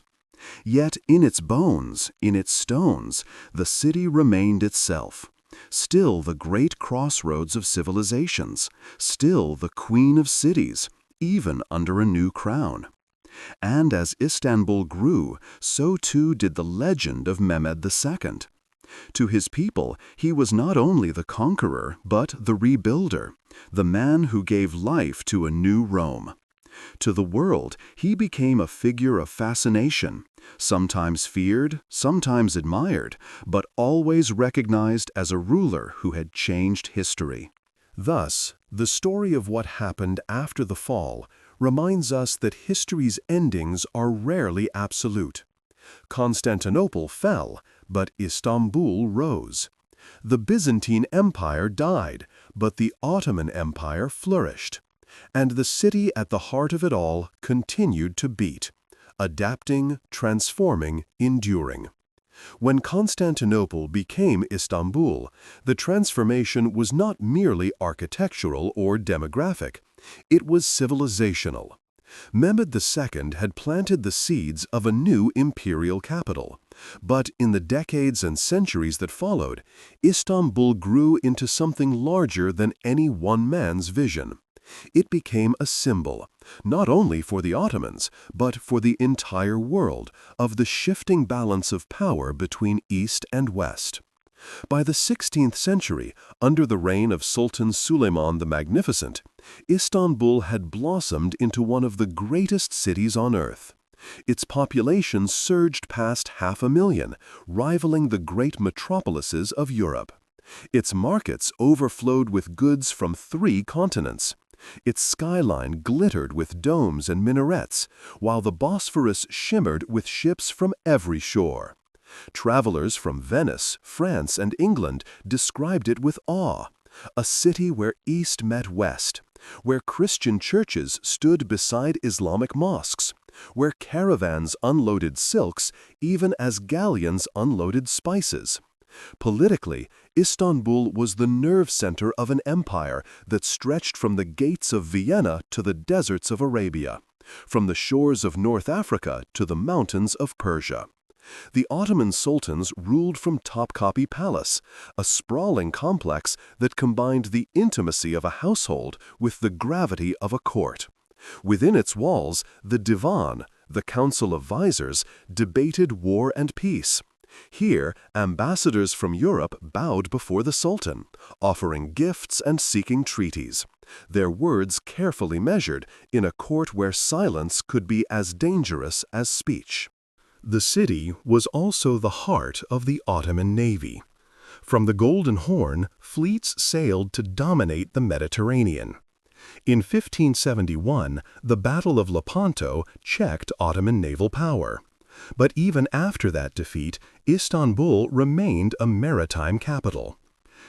Speaker 2: Yet in its bones, in its stones, the city remained itself. Still the great crossroads of civilizations, still the queen of cities, even under a new crown. And as Istanbul grew, so too did the legend of Mehmed II. To his people, he was not only the conqueror, but the rebuilder, the man who gave life to a new Rome. To the world, he became a figure of fascination, sometimes feared, sometimes admired, but always recognized as a ruler who had changed history.
Speaker 1: Thus, the story of what happened after the fall reminds us that history's endings are rarely absolute. Constantinople fell, but Istanbul rose. The Byzantine Empire died, but the Ottoman Empire flourished. And the city at the heart of it all continued to beat, adapting, transforming, enduring. When Constantinople became Istanbul, the transformation was not merely architectural or demographic. It was civilizational. Mehmed II had planted the seeds of a new imperial capital. But in the decades and centuries that followed, Istanbul grew into something larger than any one man's vision. It became a symbol, not only for the Ottomans, but for the entire world, of the shifting balance of power between East and West. By the 16th century, under the reign of Sultan Suleiman the Magnificent, Istanbul had blossomed into one of the greatest cities on earth. Its population surged past 500,000, rivaling the great metropolises of Europe. Its markets overflowed with goods from 3 continents. Its skyline glittered with domes and minarets, while the Bosphorus shimmered with ships from every shore. Travelers from Venice, France, and England described it with awe, a city where East met West, where Christian churches stood beside Islamic mosques, where caravans unloaded silks even as galleons unloaded spices. Politically, Istanbul was the nerve center of an empire that stretched from the gates of Vienna to the deserts of Arabia, from the shores of North Africa to the mountains of Persia. The Ottoman sultans ruled from Topkapi Palace, a sprawling complex that combined the intimacy of a household with the gravity of a court. Within its walls, the Divan, the Council of Viziers, debated war and peace. Here, ambassadors from Europe bowed before the Sultan, offering gifts and seeking treaties, their words carefully measured in a court where silence could be as dangerous as speech. The city was also the heart of the Ottoman navy. From the Golden Horn, fleets sailed to dominate the Mediterranean. In 1571, the Battle of Lepanto checked Ottoman naval power. But even after that defeat, Istanbul remained a maritime capital.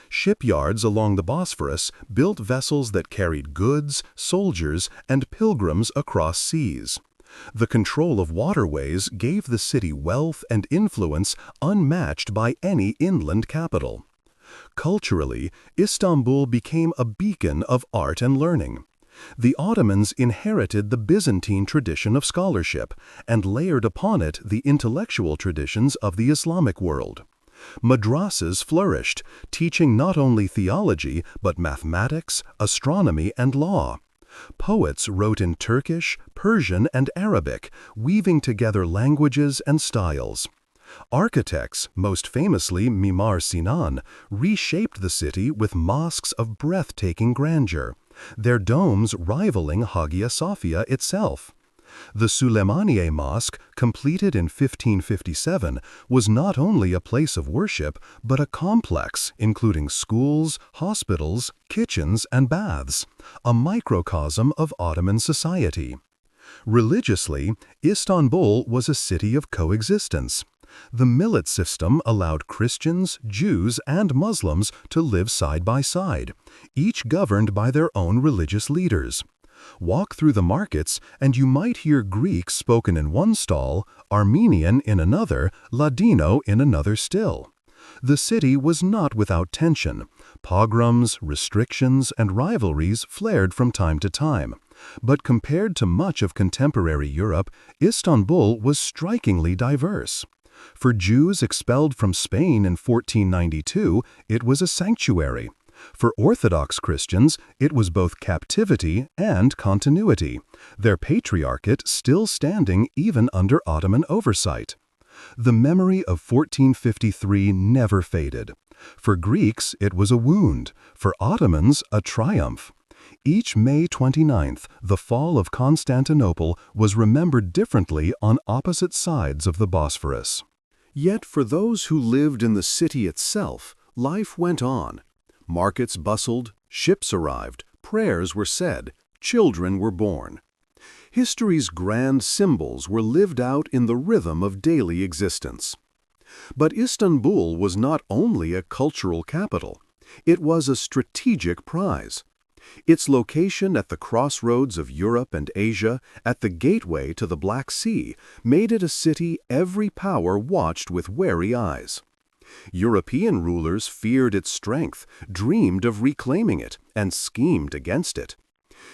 Speaker 1: Shipyards along the Bosphorus built vessels that carried goods, soldiers, and pilgrims across seas. The control of waterways gave the city wealth and influence unmatched by any inland capital. Culturally, Istanbul became a beacon of art and learning. The Ottomans inherited the Byzantine tradition of scholarship and layered upon it the intellectual traditions of the Islamic world. Madrasas flourished, teaching not only theology but mathematics, astronomy, and law. Poets wrote in Turkish, Persian, and Arabic, weaving together languages and styles. Architects, most famously Mimar Sinan, reshaped the city with mosques of breathtaking grandeur, their domes rivaling Hagia Sophia itself. The Süleymaniye Mosque, completed in 1557, was not only a place of worship, but a complex including schools, hospitals, kitchens, and baths, a microcosm of Ottoman society. Religiously, Istanbul was a city of coexistence. The millet system allowed Christians, Jews, and Muslims to live side by side, each governed by their own religious leaders. Walk through the markets and you might hear Greek spoken in one stall, Armenian in another, Ladino in another still. The city was not without tension. Pogroms, restrictions, and rivalries flared from time to time. But compared to much of contemporary Europe, Istanbul was strikingly diverse. For Jews expelled from Spain in 1492, it was a sanctuary. For Orthodox Christians, it was both captivity and continuity, their patriarchate still standing even under Ottoman oversight. The memory of 1453 never faded. For Greeks, it was a wound. For Ottomans, a triumph. Each May 29th, the fall of Constantinople was remembered differently on opposite sides of the Bosphorus. Yet for those who lived in the city itself, life went on. Markets bustled, ships arrived, prayers were said, children were born. History's grand symbols were lived out in the rhythm of daily existence. But Istanbul was not only a cultural capital, it was a strategic prize. Its location at the crossroads of Europe and Asia, at the gateway to the Black Sea, made it a city every power watched with wary eyes. European rulers feared its strength, dreamed of reclaiming it, and schemed against it.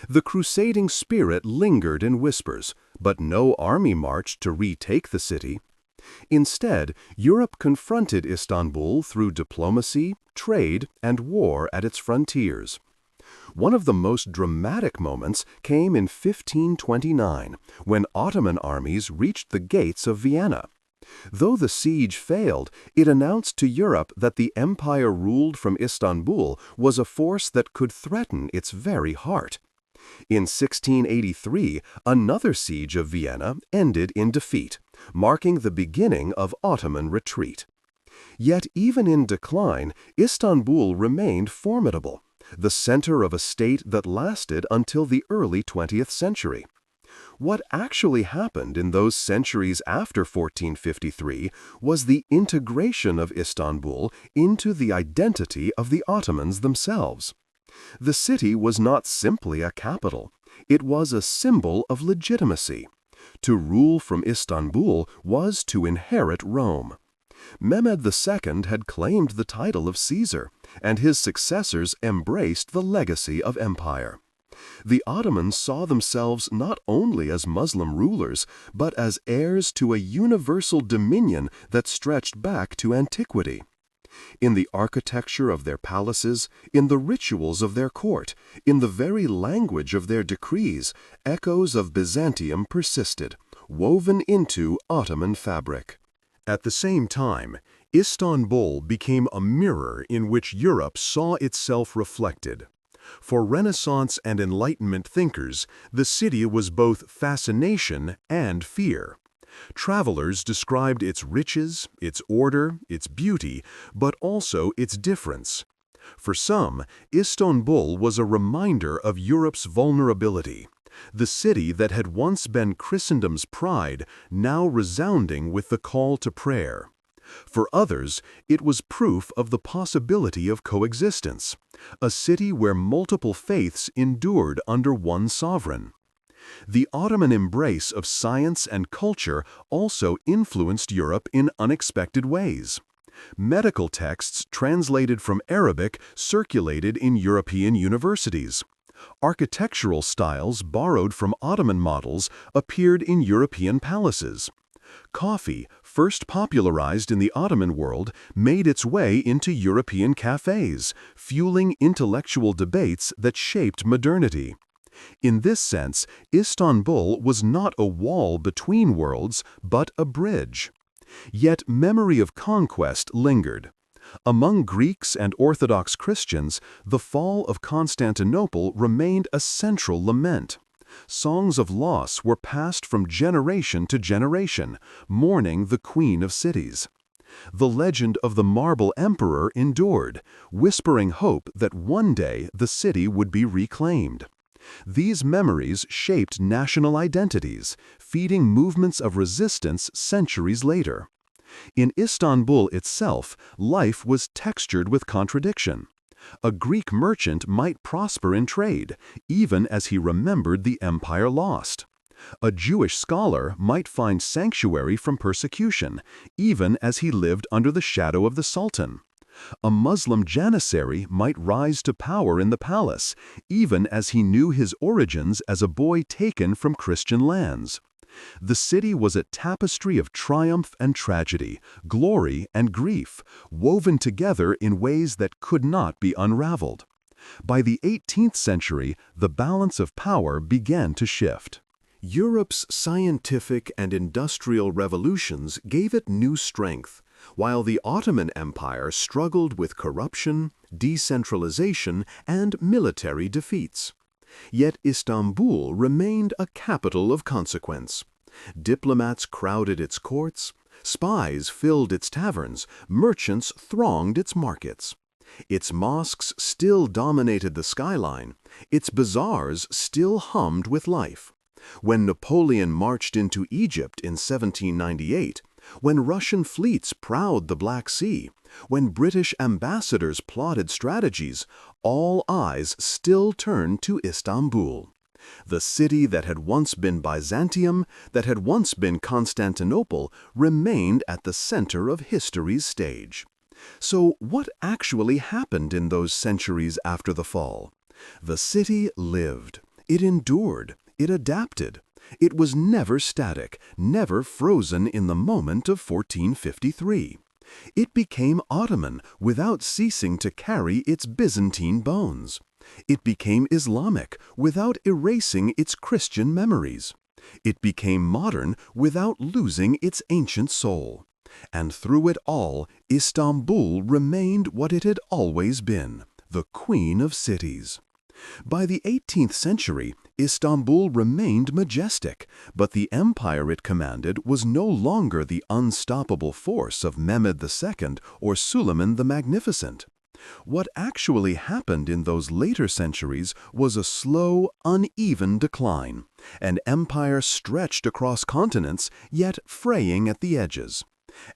Speaker 1: The crusading spirit lingered in whispers, but no army marched to retake the city. Instead, Europe confronted Istanbul through diplomacy, trade, and war at its frontiers. One of the most dramatic moments came in 1529, when Ottoman armies reached the gates of Vienna. Though the siege failed, it announced to Europe that the empire ruled from Istanbul was a force that could threaten its very heart. In 1683, another siege of Vienna ended in defeat, marking the beginning of Ottoman retreat. Yet even in decline, Istanbul remained formidable, the center of a state that lasted until the early 20th century. What actually happened in those centuries after 1453 was the integration of Istanbul into the identity of the Ottomans themselves. The city was not simply a capital, it was a symbol of legitimacy. To rule from Istanbul was to inherit Rome. Mehmed II had claimed the title of Caesar, and his successors embraced the legacy of empire. The Ottomans saw themselves not only as Muslim rulers, but as heirs to a universal dominion that stretched back to antiquity. In the architecture of their palaces, in the rituals of their court, in the very language of their decrees, echoes of Byzantium persisted, woven into Ottoman fabric.
Speaker 2: At the same time, Istanbul became a mirror in which Europe saw itself reflected. For Renaissance and Enlightenment thinkers, the city was both fascination and fear. Travelers described its riches, its order, its beauty, but also its difference. For some, Istanbul was a reminder of Europe's vulnerability. The city that had once been Christendom's pride, now resounding with the call to prayer. For others, it was proof of the possibility of coexistence, a city where multiple faiths endured under one sovereign. The Ottoman embrace of science and culture also influenced Europe in unexpected ways. Medical texts translated from Arabic circulated in European universities. Architectural styles borrowed from Ottoman models appeared in European palaces. Coffee, first popularized in the Ottoman world, made its way into European cafes, fueling intellectual debates that shaped modernity. In this sense, Istanbul was not a wall between worlds, but a bridge. Yet memory of conquest lingered. Among Greeks and Orthodox Christians, the fall of Constantinople remained a central lament. Songs of loss were passed from generation to generation, mourning the Queen of Cities. The legend of the Marble Emperor endured, whispering hope that one day the city would be reclaimed. These memories shaped national identities, feeding movements of resistance centuries later. In Istanbul itself, life was textured with contradiction. A Greek merchant might prosper in trade, even as he remembered the empire lost. A Jewish scholar might find sanctuary from persecution, even as he lived under the shadow of the Sultan. A Muslim janissary might rise to power in the palace, even as he knew his origins as a boy taken from Christian lands. The city was a tapestry of triumph and tragedy, glory and grief, woven together in ways that could not be unraveled. By the 18th century, the balance of power began to shift. Europe's scientific and industrial revolutions gave it new strength, while the Ottoman Empire struggled with corruption, decentralization, and military defeats. Yet Istanbul remained a capital of consequence. Diplomats crowded its courts, spies filled its taverns, merchants thronged its markets. Its mosques still dominated the skyline, its bazaars still hummed with life. When Napoleon marched into Egypt in 1798, when Russian fleets prowled the Black Sea, when British ambassadors plotted strategies, all eyes still turned to Istanbul. The city that had once been Byzantium, that had once been Constantinople, remained at the center of history's stage. So what actually happened in those centuries after the fall? The city lived. It endured. It adapted. It was never static, never frozen in the moment of 1453. It became Ottoman without ceasing to carry its Byzantine bones. It became Islamic without erasing its Christian memories.
Speaker 1: It became modern without losing its ancient soul. And through it all, Istanbul remained what it had always been, the queen of cities. By the 18th century, Istanbul remained majestic, but the empire it commanded was no longer the unstoppable force of Mehmed II or Suleiman the Magnificent. What actually happened in those later centuries was a slow, uneven decline, an empire stretched across continents, yet fraying at the edges.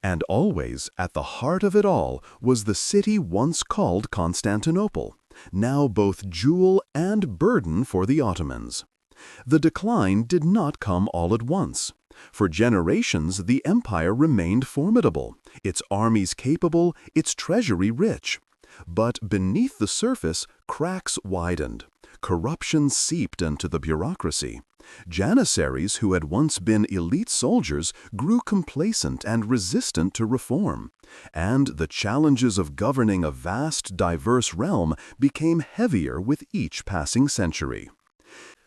Speaker 1: And always, at the heart of it all, was the city once called Constantinople, now both jewel and burden for the Ottomans. The decline did not come all at once. For generations, the empire remained formidable, its armies capable, its treasury rich. But beneath the surface, cracks widened. Corruption seeped into the bureaucracy. Janissaries who had once been elite soldiers grew complacent and resistant to reform. And the challenges of governing a vast, diverse realm became heavier with each passing century.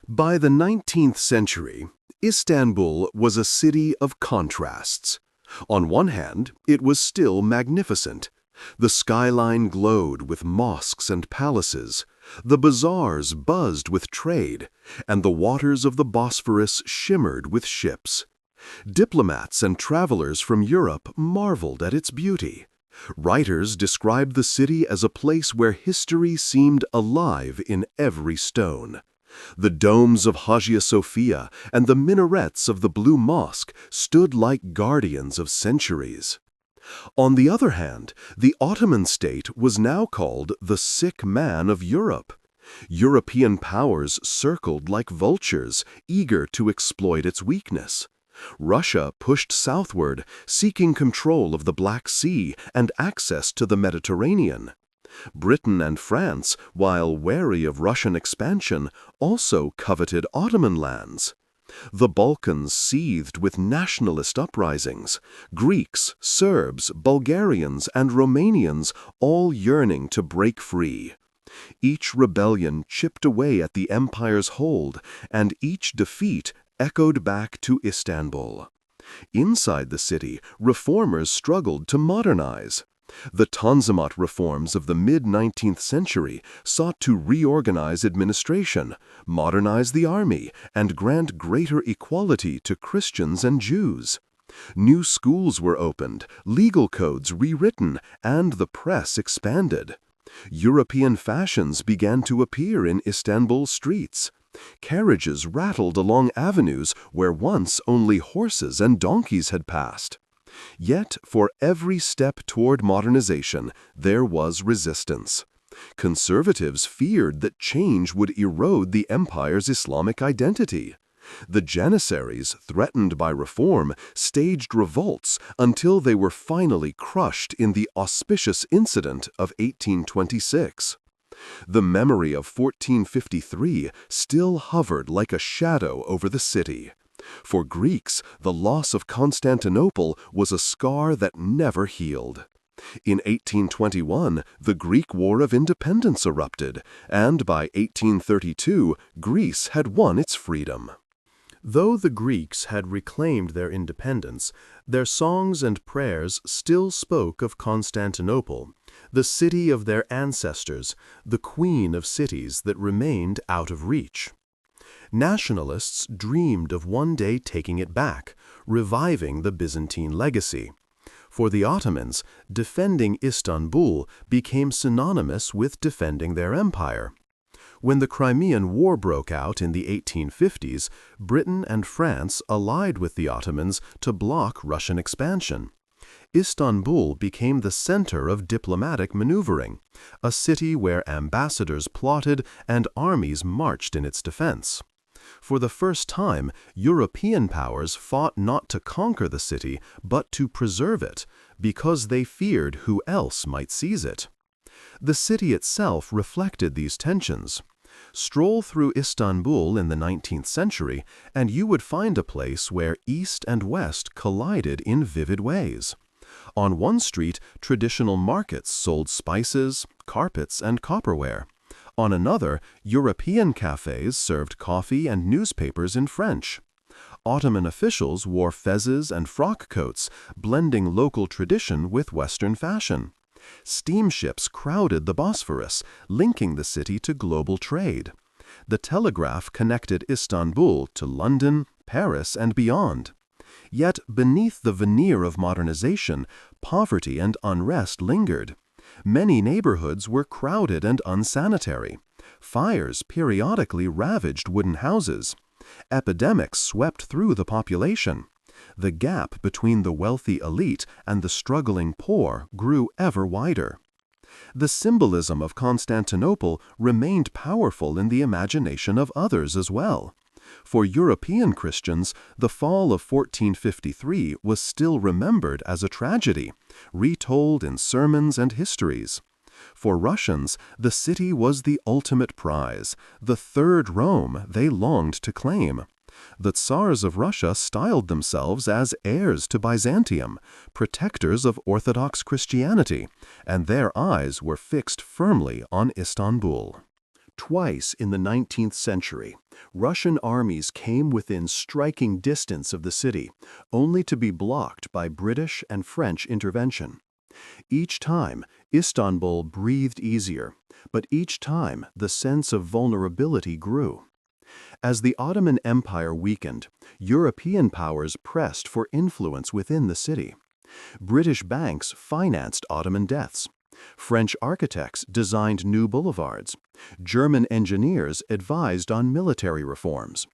Speaker 1: By the 19th century, Istanbul was a city of contrasts. On one hand, it was still magnificent. The skyline glowed with mosques and palaces, the bazaars buzzed with trade, and the waters of the Bosphorus shimmered with ships. Diplomats and travelers from Europe marveled at its beauty. Writers described the city as a place where history seemed alive in every stone. The domes of Hagia Sophia and the minarets of the Blue Mosque stood like guardians of centuries. On the other hand, the Ottoman state was now called the sick man of Europe. European powers circled like vultures, eager to exploit its weakness. Russia pushed southward, seeking control of the Black Sea and access to the Mediterranean. Britain and France, while wary of Russian expansion, also coveted Ottoman lands. The Balkans seethed with nationalist uprisings, Greeks, Serbs, Bulgarians, and Romanians all yearning to break free. Each rebellion chipped away at the empire's hold, and each defeat echoed back to Istanbul. Inside the city, reformers struggled to modernize. The Tanzimat reforms of the mid-19th century sought to reorganize administration, modernize the army, and grant greater equality to Christians and Jews. New schools were opened, legal codes rewritten, and the press expanded. European fashions began to appear in Istanbul's streets. Carriages rattled along avenues where once only horses and donkeys had passed. Yet, for every step toward modernization, there was resistance. Conservatives feared that change would erode the empire's Islamic identity. The Janissaries, threatened by reform, staged revolts until they were finally crushed in the auspicious incident of 1826. The memory of 1453 still hovered like a shadow over the city. For Greeks, the loss of Constantinople was a scar that never healed. In 1821, the Greek War of Independence erupted, and by 1832, Greece had won its freedom. Though the Greeks had reclaimed their independence, their songs and prayers still spoke of Constantinople, the city of their ancestors, the queen of cities that remained out of reach. Nationalists dreamed of one day taking it back, reviving the Byzantine legacy. For the Ottomans, defending Istanbul became synonymous with defending their empire. When the Crimean War broke out in the 1850s, Britain and France allied with the Ottomans to block Russian expansion. Istanbul became the center of diplomatic maneuvering, a city where ambassadors plotted and armies marched in its defense. For the first time, European powers fought not to conquer the city, but to preserve it, because they feared who else might seize it. The city itself reflected these tensions. Stroll through Istanbul in the 19th century, and you would find a place where East and West collided in vivid ways. On one street, traditional markets sold spices, carpets, and copperware. On another, European cafes served coffee and newspapers in French. Ottoman officials wore fezzes and frock coats, blending local tradition with Western fashion. Steamships crowded the Bosphorus, linking the city to global trade. The telegraph connected Istanbul to London, Paris, and beyond. Yet beneath the veneer of modernization, poverty and unrest lingered. Many neighborhoods were crowded and unsanitary. Fires periodically ravaged wooden houses. Epidemics swept through the population. The gap between the wealthy elite and the struggling poor grew ever wider. The symbolism of Constantinople remained powerful in the imagination of others as well. For European Christians, the fall of 1453 was still remembered as a tragedy, retold in sermons and histories. For Russians, the city was the ultimate prize, the third Rome they longed to claim. The Tsars of Russia styled themselves as heirs to Byzantium, protectors of Orthodox Christianity, and their eyes were fixed firmly on Istanbul. Twice in the 19th century, Russian armies came within striking distance of the city, only to be blocked by British and French intervention. Each time, Istanbul breathed easier, but each time the sense of vulnerability grew. As the Ottoman Empire weakened, European powers pressed for influence within the city. British banks financed Ottoman debts. French architects designed new boulevards. German engineers advised on military reforms.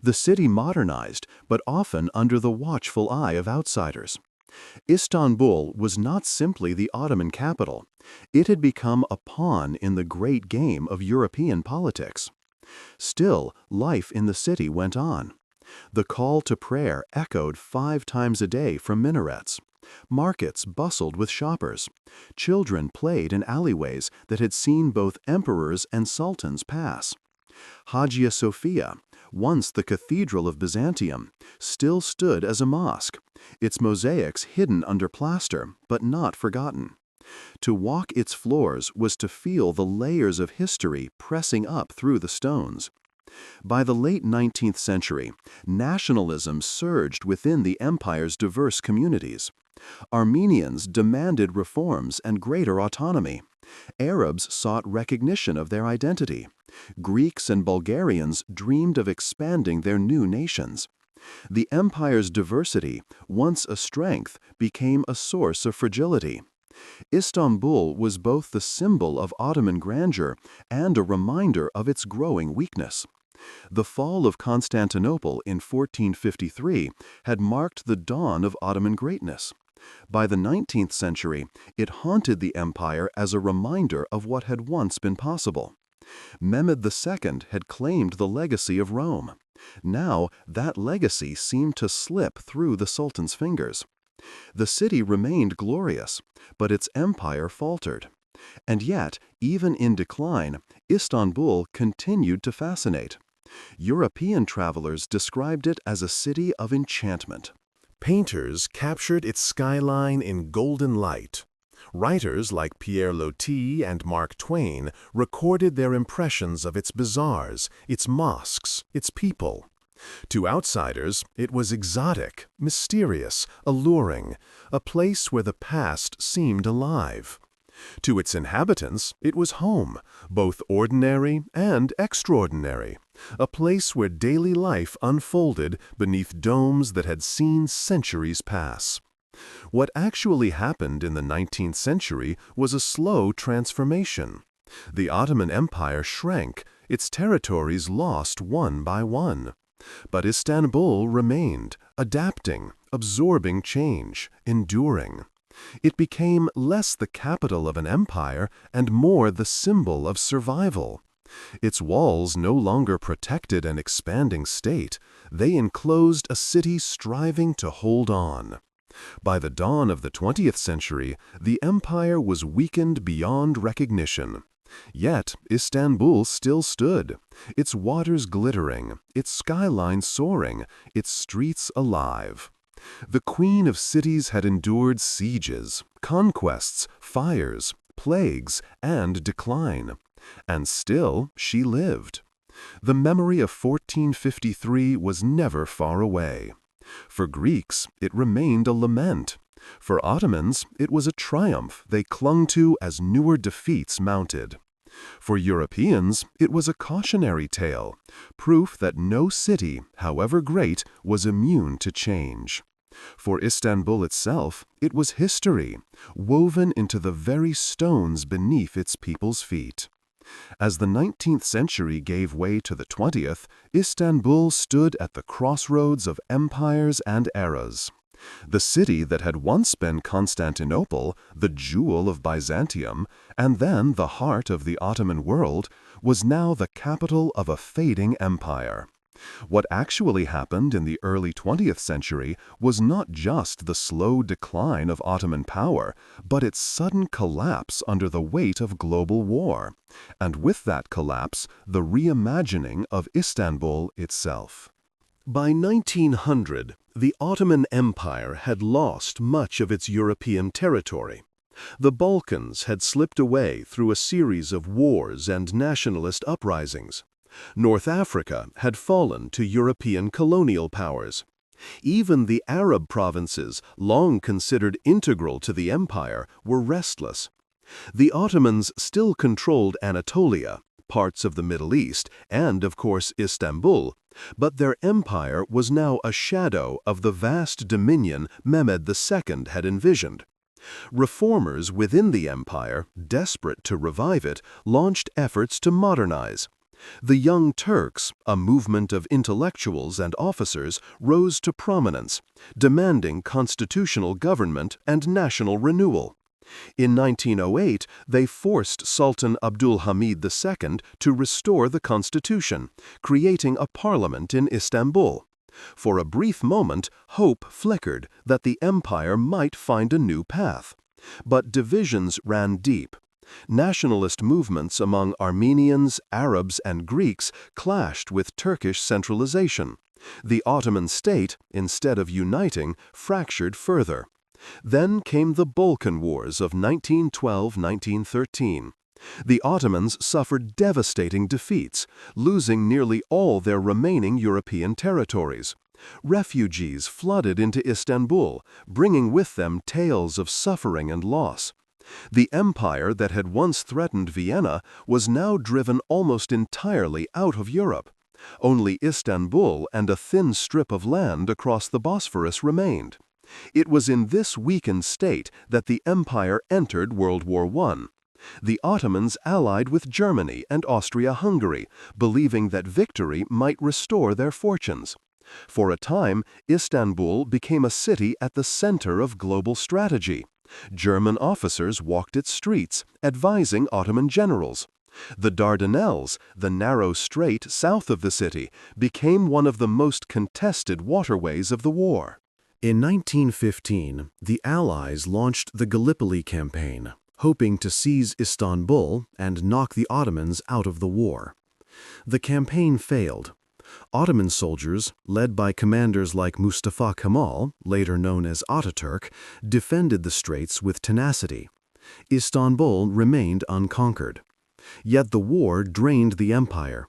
Speaker 1: The city modernized, but often under the watchful eye of outsiders. Istanbul was not simply the Ottoman capital. It had become a pawn in the great game of European politics. Still, life in the city went on. The call to prayer echoed 5 times a day from minarets. Markets bustled with shoppers. Children played in alleyways that had seen both emperors and sultans pass. Hagia Sophia, once the Cathedral of Byzantium, still stood as a mosque, its mosaics hidden under plaster, but not forgotten. To walk its floors was to feel the layers of history pressing up through the stones. By the late 19th century, nationalism surged within the empire's diverse communities. Armenians demanded reforms and greater autonomy. Arabs sought recognition of their identity. Greeks and Bulgarians dreamed of expanding their new nations. The empire's diversity, once a strength, became a source of fragility. Istanbul was both the symbol of Ottoman grandeur and a reminder of its growing weakness. The fall of Constantinople in 1453 had marked the dawn of Ottoman greatness. By the 19th century, it haunted the empire as a reminder of what had once been possible. Mehmed II had claimed the legacy of Rome. Now, that legacy seemed to slip through the Sultan's fingers. The city remained glorious, but its empire faltered. And yet, even in decline, Istanbul continued to fascinate. European travelers described it as a city of enchantment.
Speaker 3: Painters captured its skyline in golden light. Writers like Pierre Loti and Mark Twain recorded their impressions of its bazaars, its mosques, its people. To outsiders, it was exotic, mysterious, alluring, a place where the past seemed alive. To its inhabitants, it was home, both ordinary and extraordinary, a place where daily life unfolded beneath domes that had seen centuries pass. What actually happened in the 19th century was a slow transformation. The Ottoman Empire shrank, its territories lost one by one. But Istanbul remained, adapting, absorbing change, enduring. It became less the capital of an empire and more the symbol of survival. Its walls no longer protected an expanding state. They enclosed a city striving to hold on. By the dawn of the 20th century, the empire was weakened beyond recognition. Yet Istanbul still stood, its waters glittering, its skyline soaring, its streets alive. The Queen of Cities had endured sieges, conquests, fires, plagues, and decline. And still she lived.
Speaker 1: The memory of 1453 was never far away. For Greeks, it remained a lament. For Ottomans, it was a triumph they clung to as newer defeats mounted. For Europeans, it was a cautionary tale, proof that no city, however great, was immune to change. For Istanbul itself, it was history, woven into the very stones beneath its people's feet. As the 19th century gave way to the 20th, Istanbul stood at the crossroads of empires and eras. The city that had once been Constantinople, the jewel of Byzantium, and then the heart of the Ottoman world, was now the capital of a fading empire. What actually happened in the early 20th century was not just the slow decline of Ottoman power, but its sudden collapse under the weight of global war, and with that collapse, the reimagining of Istanbul itself.
Speaker 2: By 1900, the Ottoman Empire had lost much of its European territory. The Balkans had slipped away through a series of wars and nationalist uprisings. North Africa had fallen to European colonial powers. Even the Arab provinces, long considered integral to the empire, were restless. The Ottomans still controlled Anatolia, parts of the Middle East, and, of course, Istanbul, but their empire was now a shadow of the vast dominion Mehmed II had envisioned. Reformers within the empire, desperate to revive it, launched efforts to modernize. The Young Turks, a movement of intellectuals and officers, rose to prominence, demanding constitutional government and national renewal. In 1908, they forced Sultan Abdul Hamid II to restore the constitution, creating a parliament in Istanbul. For a brief moment, hope flickered that the empire might find a new path. But divisions ran deep. Nationalist movements among Armenians, Arabs, and Greeks clashed with Turkish centralization. The Ottoman state, instead of uniting, fractured further. Then came the Balkan Wars of 1912–1913. The Ottomans suffered devastating defeats, losing nearly all their remaining European territories. Refugees flooded into Istanbul, bringing with them tales of suffering and loss. The empire that had once threatened Vienna was now driven almost entirely out of Europe. Only Istanbul and a thin strip of land across the Bosphorus remained. It was in this weakened state that the empire entered World War I. The Ottomans allied with Germany and Austria-Hungary, believing that victory might restore their fortunes. For a time, Istanbul became a city at the center of global strategy. German officers walked its streets, advising Ottoman generals. The Dardanelles, the narrow strait south of the city, became one of the most contested waterways of the war.
Speaker 3: In 1915, the Allies launched the Gallipoli campaign, hoping to seize Istanbul and knock the Ottomans out of the war. The campaign failed. Ottoman soldiers, led by commanders like Mustafa Kemal, later known as Ataturk, defended the straits with tenacity. Istanbul remained unconquered. Yet the war drained the empire.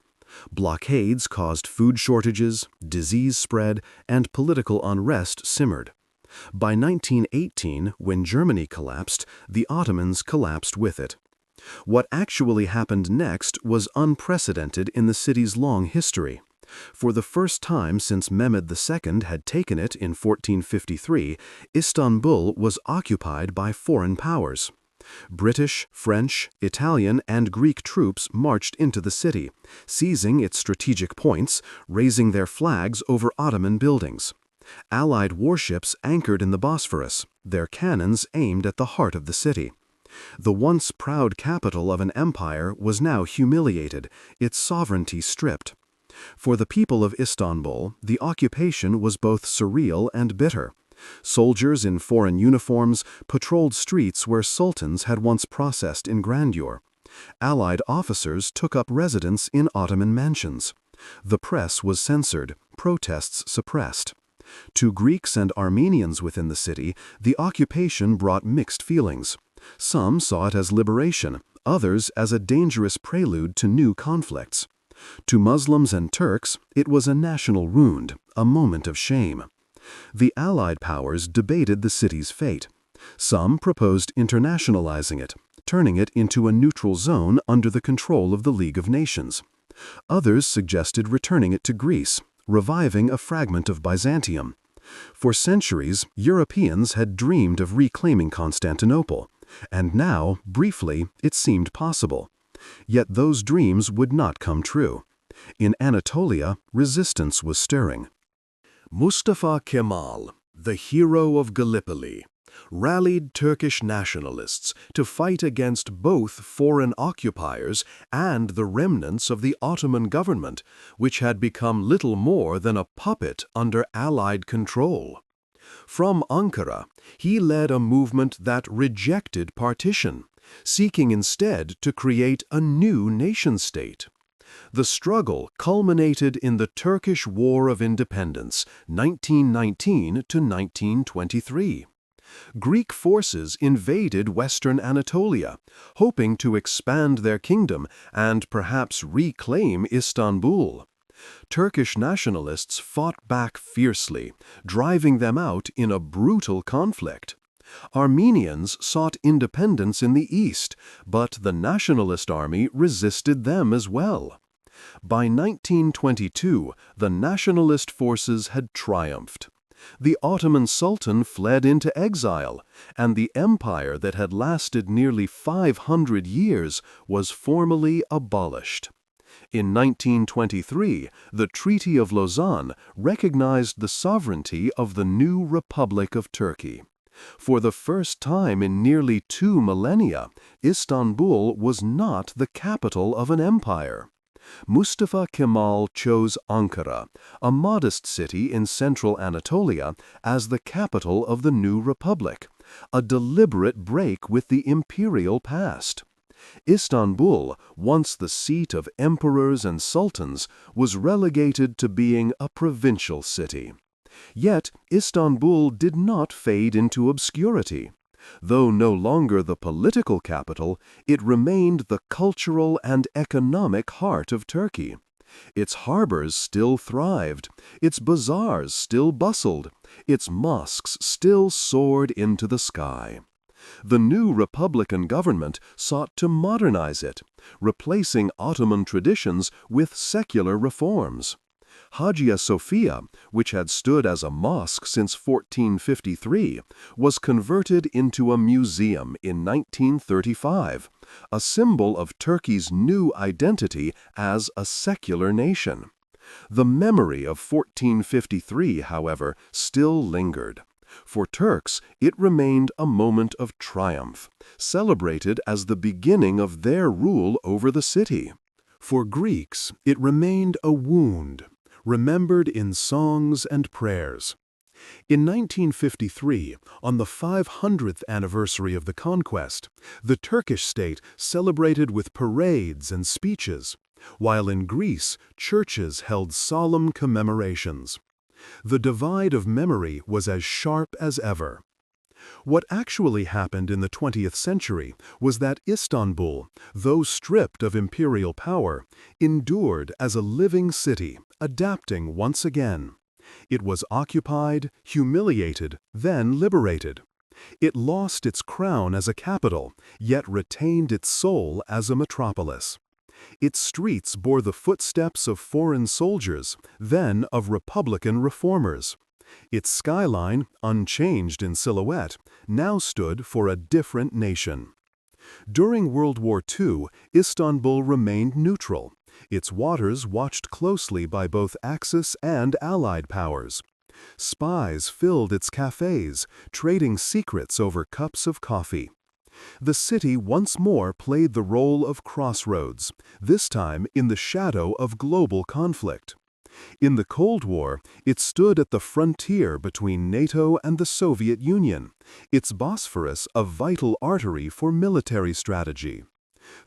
Speaker 3: Blockades caused food shortages, disease spread, and political unrest simmered. By 1918, when Germany collapsed, the Ottomans collapsed with it. What actually happened next was unprecedented in the city's long history. For the first time since Mehmed II had taken it in 1453, Istanbul was occupied by foreign powers. British, French, Italian, and Greek troops marched into the city, seizing its strategic points, raising their flags over Ottoman buildings. Allied warships anchored in the Bosphorus, their cannons aimed at the heart of the city. The once proud capital of an empire was now humiliated, its sovereignty stripped. For the people of Istanbul, the occupation was both surreal and bitter. Soldiers in foreign uniforms patrolled streets where sultans had once processed in grandeur. Allied officers took up residence in Ottoman mansions. The press was censored, protests suppressed. To Greeks and Armenians within the city, the occupation brought mixed feelings. Some saw it as liberation, others as a dangerous prelude to new conflicts.
Speaker 1: To Muslims and Turks, it was a national wound, a moment of shame. The Allied powers debated the city's fate. Some proposed internationalizing it, turning it into a neutral zone under the control of the League of Nations. Others suggested returning it to Greece, reviving a fragment of Byzantium. For centuries, Europeans had dreamed of reclaiming Constantinople, and now, briefly, it seemed possible. Yet those dreams would not come true. In Anatolia, resistance was stirring.
Speaker 2: Mustafa Kemal, the hero of Gallipoli, rallied Turkish nationalists to fight against both foreign occupiers and the remnants of the Ottoman government, which had become little more than a puppet under Allied control. From Ankara, he led a movement that rejected partition, seeking instead to create a new nation-state. The struggle culminated in the Turkish War of Independence, 1919 to 1923. Greek forces invaded western Anatolia, hoping to expand their kingdom and perhaps reclaim Istanbul. Turkish nationalists fought back fiercely, driving them out in a brutal conflict. Armenians sought independence in the east, but the nationalist army resisted them as well. By 1922, the nationalist forces had triumphed. The Ottoman Sultan fled into exile, and the empire that had lasted nearly 500 years was formally abolished. In 1923, the Treaty of Lausanne recognized the sovereignty of the new Republic of Turkey. For the first time in nearly 2 millennia, Istanbul was not the capital of an empire. Mustafa Kemal chose Ankara, a modest city in central Anatolia, as the capital of the new republic, a deliberate break with the imperial past. Istanbul, once the seat of emperors and sultans, was relegated to being a provincial city. Yet Istanbul did not fade into obscurity. Though no longer the political capital, it remained the cultural and economic heart of Turkey. Its harbors still thrived, its bazaars still bustled, its mosques still soared into the sky. The new Republican government sought to modernize it, replacing Ottoman traditions with secular reforms. Hagia Sophia, which had stood as a mosque since 1453, was converted into a museum in 1935, a symbol of Turkey's new identity as a secular nation. The memory of 1453, however, still lingered. For Turks, it remained a moment of triumph, celebrated as the beginning of their rule over the city. For Greeks, it remained a wound, remembered in songs and prayers. In 1953, on the 500th anniversary of the conquest, the Turkish state celebrated with parades and speeches, while in Greece, churches held solemn commemorations. The divide of memory was as sharp as ever. What actually happened in the 20th century was that Istanbul, though stripped of imperial power, endured as a living city, adapting once again. It was occupied, humiliated, then liberated. It lost its crown as a capital, yet retained its soul as a metropolis. Its streets bore the footsteps of foreign soldiers, then of Republican reformers. Its skyline, unchanged in silhouette, now stood for a different nation. During World War II, Istanbul remained neutral, its waters watched closely by both Axis and Allied powers. Spies filled its cafes, trading secrets over cups of coffee. The city once more played the role of crossroads, this time in the shadow of global conflict. In the Cold War, it stood at the frontier between NATO and the Soviet Union, its Bosphorus a vital artery for military strategy.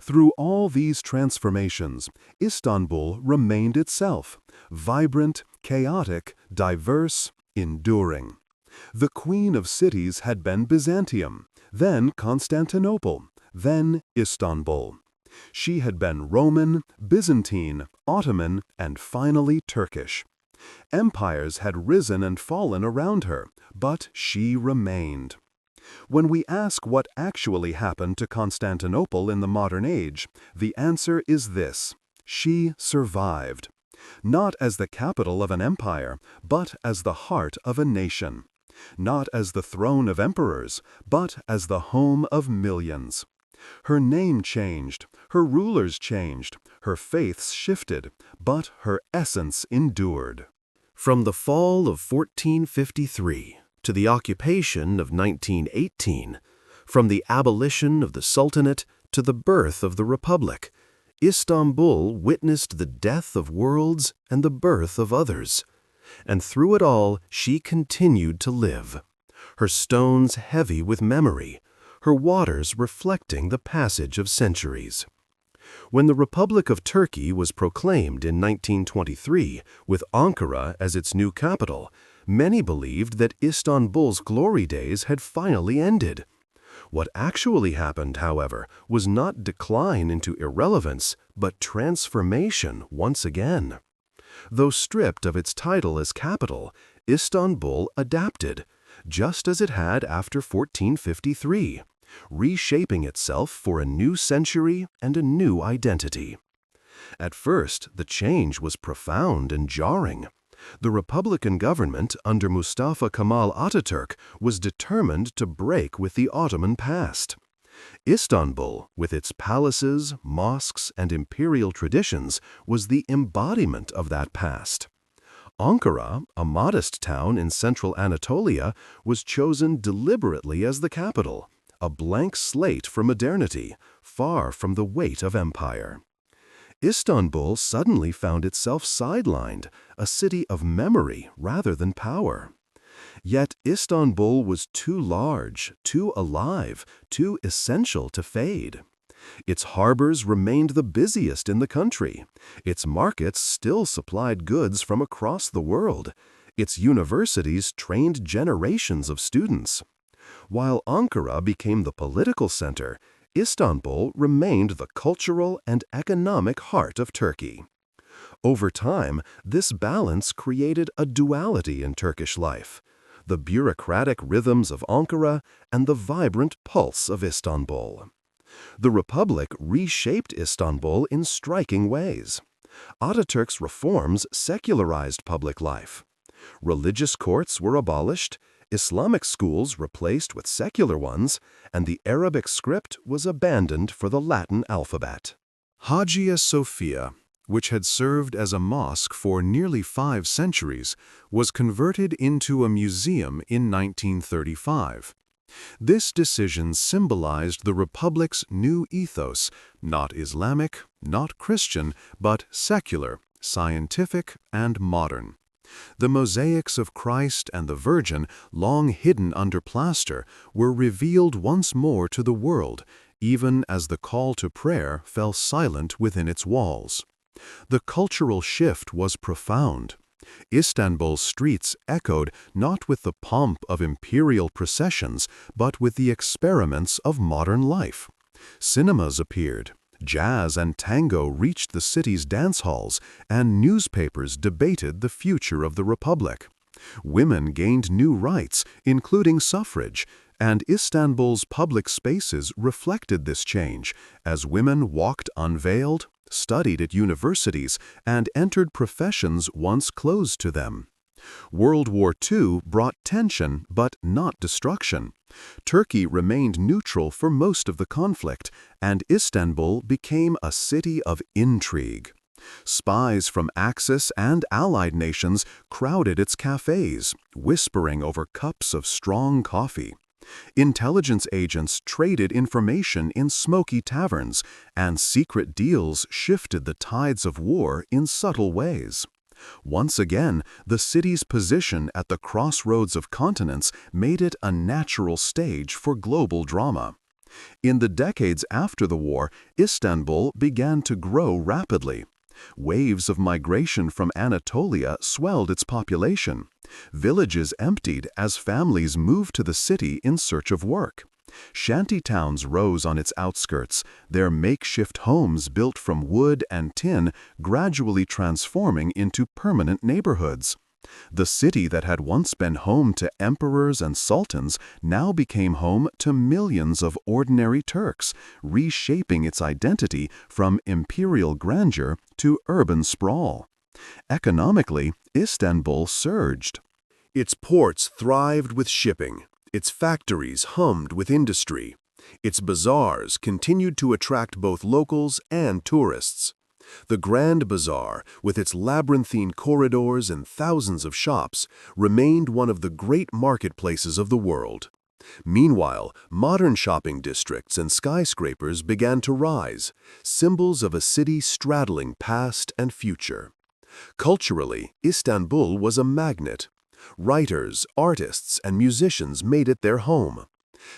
Speaker 2: Through all these transformations, Istanbul remained itself, vibrant, chaotic, diverse, enduring. The queen of cities had been Byzantium, then Constantinople, then Istanbul.
Speaker 1: She had been Roman, Byzantine, Ottoman, and finally Turkish. Empires had risen and fallen around her, but she remained. When we ask what actually happened to Constantinople in the modern age, the answer is this: she survived. Not as the capital of an empire, but as the heart of a nation. Not as the throne of emperors, but as the home of millions. Her name changed, her rulers changed, her faiths shifted, but her essence endured.
Speaker 2: From the fall of 1453 to the occupation of 1918, from the abolition of the Sultanate to the birth of the Republic, Istanbul witnessed the death of worlds and the birth of others. And through it all, she continued to live, her stones heavy with memory, her waters reflecting the passage of centuries. When the Republic of Turkey was proclaimed in 1923, with Ankara as its new capital, many believed that Istanbul's glory days had finally ended. What actually happened, however, was not decline into irrelevance, but transformation once again. Though stripped of its title as capital, Istanbul adapted, just as it had after 1453, reshaping itself for a new century and a new identity. At first, the change was profound and jarring. The Republican government under Mustafa Kemal Ataturk was determined to break with the Ottoman past. Istanbul, with its palaces, mosques, and imperial traditions, was the embodiment of that past. Ankara, a modest town in central Anatolia, was chosen deliberately as the capital, a blank slate for modernity, far from the weight of empire. Istanbul suddenly found itself sidelined, a city of memory rather than power. Yet Istanbul was too large, too alive, too essential to fade. Its harbors remained the busiest in the country. Its markets still supplied goods from across the world. Its universities trained generations of students. While Ankara became the political center, Istanbul remained the cultural and economic heart of Turkey. Over time, this balance created a duality in Turkish life: the bureaucratic rhythms of Ankara and the vibrant pulse of Istanbul. The Republic reshaped Istanbul in striking ways. Ataturk's reforms secularized public life. Religious courts were abolished, Islamic schools replaced with secular ones, and the Arabic script was abandoned for the Latin alphabet.
Speaker 3: Hagia Sophia, which had served as a mosque for nearly 5 centuries, was converted into a museum in 1935. This decision symbolized the Republic's new ethos, not Islamic, not Christian, but secular, scientific, and modern. The mosaics of Christ and the Virgin, long hidden under plaster, were revealed once more to the world, even as the call to prayer fell silent within its walls. The cultural shift was profound. Istanbul's streets echoed not with the pomp of imperial processions, but with the experiments of modern life. Cinemas appeared. Jazz and tango reached the city's dance halls, and newspapers debated the future of the Republic. Women gained new rights, including suffrage, and Istanbul's public spaces reflected this change as women walked unveiled, studied at universities, and entered professions once closed to them. World War II brought tension, but not destruction. Turkey remained neutral for most of the conflict, and Istanbul became a city of intrigue. Spies from Axis and allied nations crowded its cafes, whispering over cups of strong coffee. Intelligence agents traded information in smoky taverns, and secret deals shifted the tides of war in subtle ways. Once again, the city's position at the crossroads of continents made it a natural stage for global drama. In the decades after the war, Istanbul began to grow rapidly. Waves of migration from Anatolia swelled its population. Villages emptied as families moved to the city in search of work.
Speaker 1: Shanty towns rose on its outskirts, their makeshift homes built from wood and tin gradually transforming into permanent neighborhoods. The city that had once been home to emperors and sultans now became home to millions of ordinary Turks, reshaping its identity from imperial grandeur to urban sprawl. Economically, Istanbul surged.
Speaker 3: Its ports thrived with shipping, its factories hummed with industry, its bazaars continued to attract both locals and tourists. The Grand Bazaar, with its labyrinthine corridors and thousands of shops, remained one of the great marketplaces of the world. Meanwhile, modern shopping districts and skyscrapers began to rise, symbols of a city straddling past and future. Culturally, Istanbul was a magnet. Writers, artists, and musicians made it their home.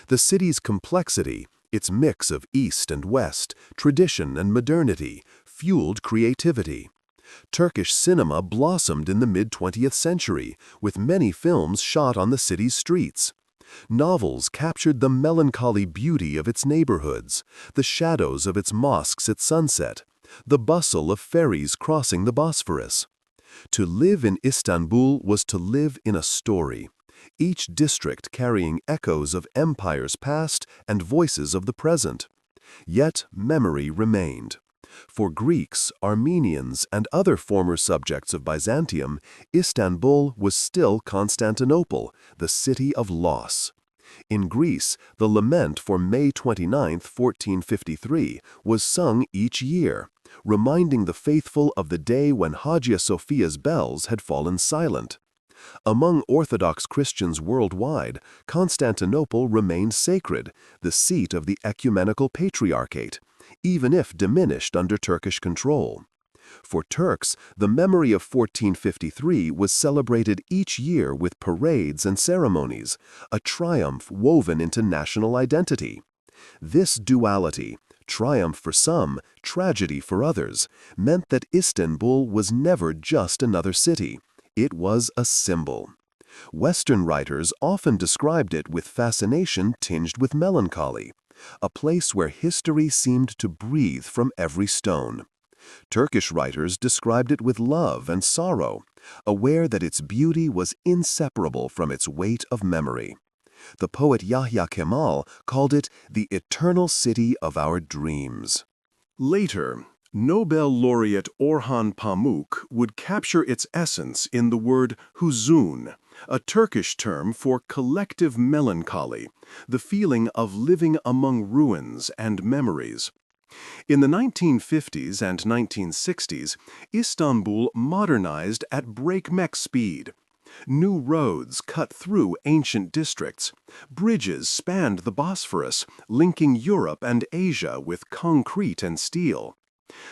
Speaker 3: The city's complexity, its mix of East and West, tradition and modernity, fueled creativity. Turkish cinema blossomed in the mid-20th century, with many films shot on the city's streets. Novels captured the melancholy beauty of its neighborhoods, the shadows of its mosques at sunset, the bustle of ferries crossing the Bosphorus. To live in Istanbul was to live in a story, each district carrying echoes of empires past and voices of the present. Yet memory remained. For Greeks, Armenians, and other former subjects of Byzantium, Istanbul was still Constantinople, the city of loss. In Greece, the lament for May 29, 1453, was sung each year, reminding the faithful of the day when Hagia Sophia's bells had fallen silent. Among Orthodox Christians worldwide, Constantinople remained sacred, the seat of the ecumenical patriarchate, even if diminished under Turkish control. For Turks, the memory of 1453 was celebrated each year with parades and ceremonies, a triumph woven into national identity. This duality, triumph for some, tragedy for others, meant that Istanbul was never just another city. It was a symbol. Western writers often described it with fascination tinged with melancholy, a place where history seemed to breathe from every stone. Turkish writers described it with love and sorrow, aware that its beauty was inseparable from its weight of memory. The poet Yahya Kemal called it the eternal city of our dreams.
Speaker 2: Later, Nobel laureate Orhan Pamuk would capture its essence in the word huzun, a Turkish term for collective melancholy, the feeling of living among ruins and memories. In the 1950s and 1960s, Istanbul modernized at breakneck speed. New roads cut through ancient districts. Bridges spanned the Bosphorus, linking Europe and Asia with concrete and steel.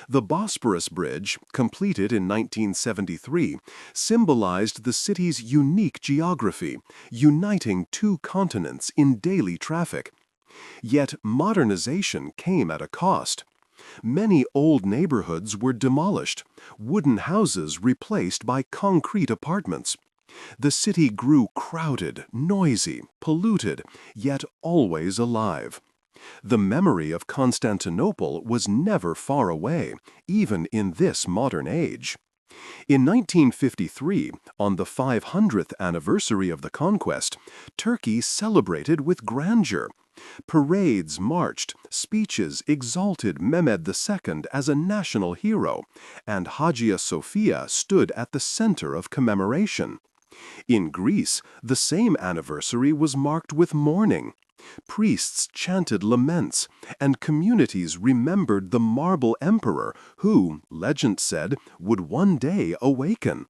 Speaker 2: The Bosporus Bridge, completed in 1973, symbolized the city's unique geography, uniting two continents in daily traffic. Yet modernization came at a cost. Many old neighborhoods were demolished, wooden houses replaced by concrete apartments. The city grew crowded, noisy, polluted, yet always alive. The memory of Constantinople was never far away, even in this modern age. In 1953, on the 500th anniversary of the conquest, Turkey celebrated with grandeur. Parades marched, speeches exalted Mehmed II as a national hero, and Hagia Sophia stood at the center of commemoration. In Greece, the same anniversary was marked with mourning. Priests chanted laments, and communities remembered the marble emperor who, legend said, would one day awaken.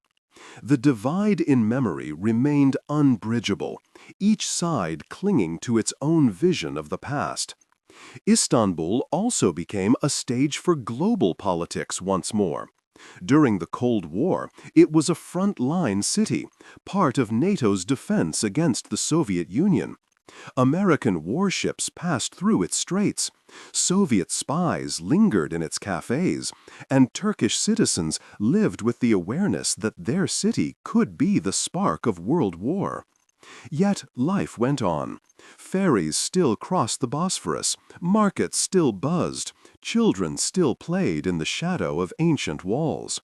Speaker 2: The divide in memory remained unbridgeable, each side clinging to its own vision of the past. Istanbul also became a stage for global politics once more. During the Cold War, it was a front-line city, part of NATO's defense against the Soviet Union. American warships passed through its straits, Soviet spies lingered in its cafes, and Turkish citizens lived with the awareness that their city could be the spark of world war.
Speaker 1: Yet life went on. Ferries still crossed the Bosphorus, markets still buzzed, children still played in the shadow of ancient walls.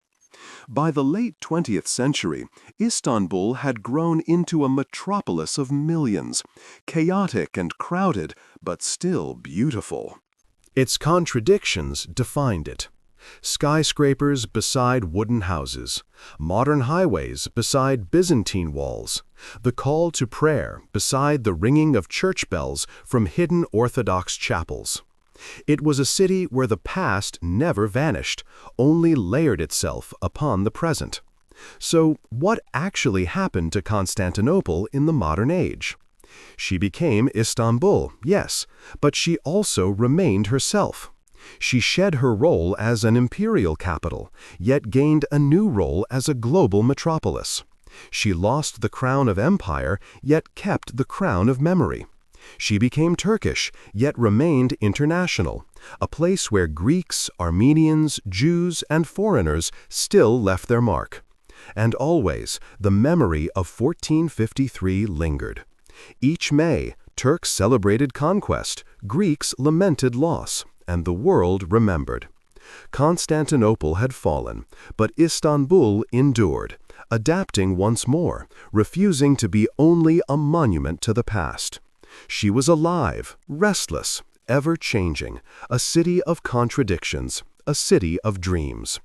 Speaker 1: By the late 20th century, Istanbul had grown into a metropolis of millions, chaotic and crowded, but still beautiful.
Speaker 2: Its contradictions defined it. Skyscrapers beside wooden houses, modern highways beside Byzantine walls, the call to prayer beside the ringing of church bells from hidden Orthodox chapels. It was a city where the past never vanished, only layered itself upon the present. So, what actually happened to Constantinople in the modern age? She became Istanbul, yes, but she also remained herself. She shed her role as an imperial capital, yet gained a new role as a global metropolis. She lost the crown of empire, yet kept the crown of memory. She became Turkish, yet remained international, a place where Greeks, Armenians, Jews, and foreigners still left their mark. And always, the memory of 1453 lingered. Each May, Turks celebrated conquest, Greeks lamented loss, and the world remembered. Constantinople had fallen, but Istanbul endured, adapting once more, refusing to be only a monument to the past. She was alive, restless, ever-changing, a city of contradictions, a city of dreams.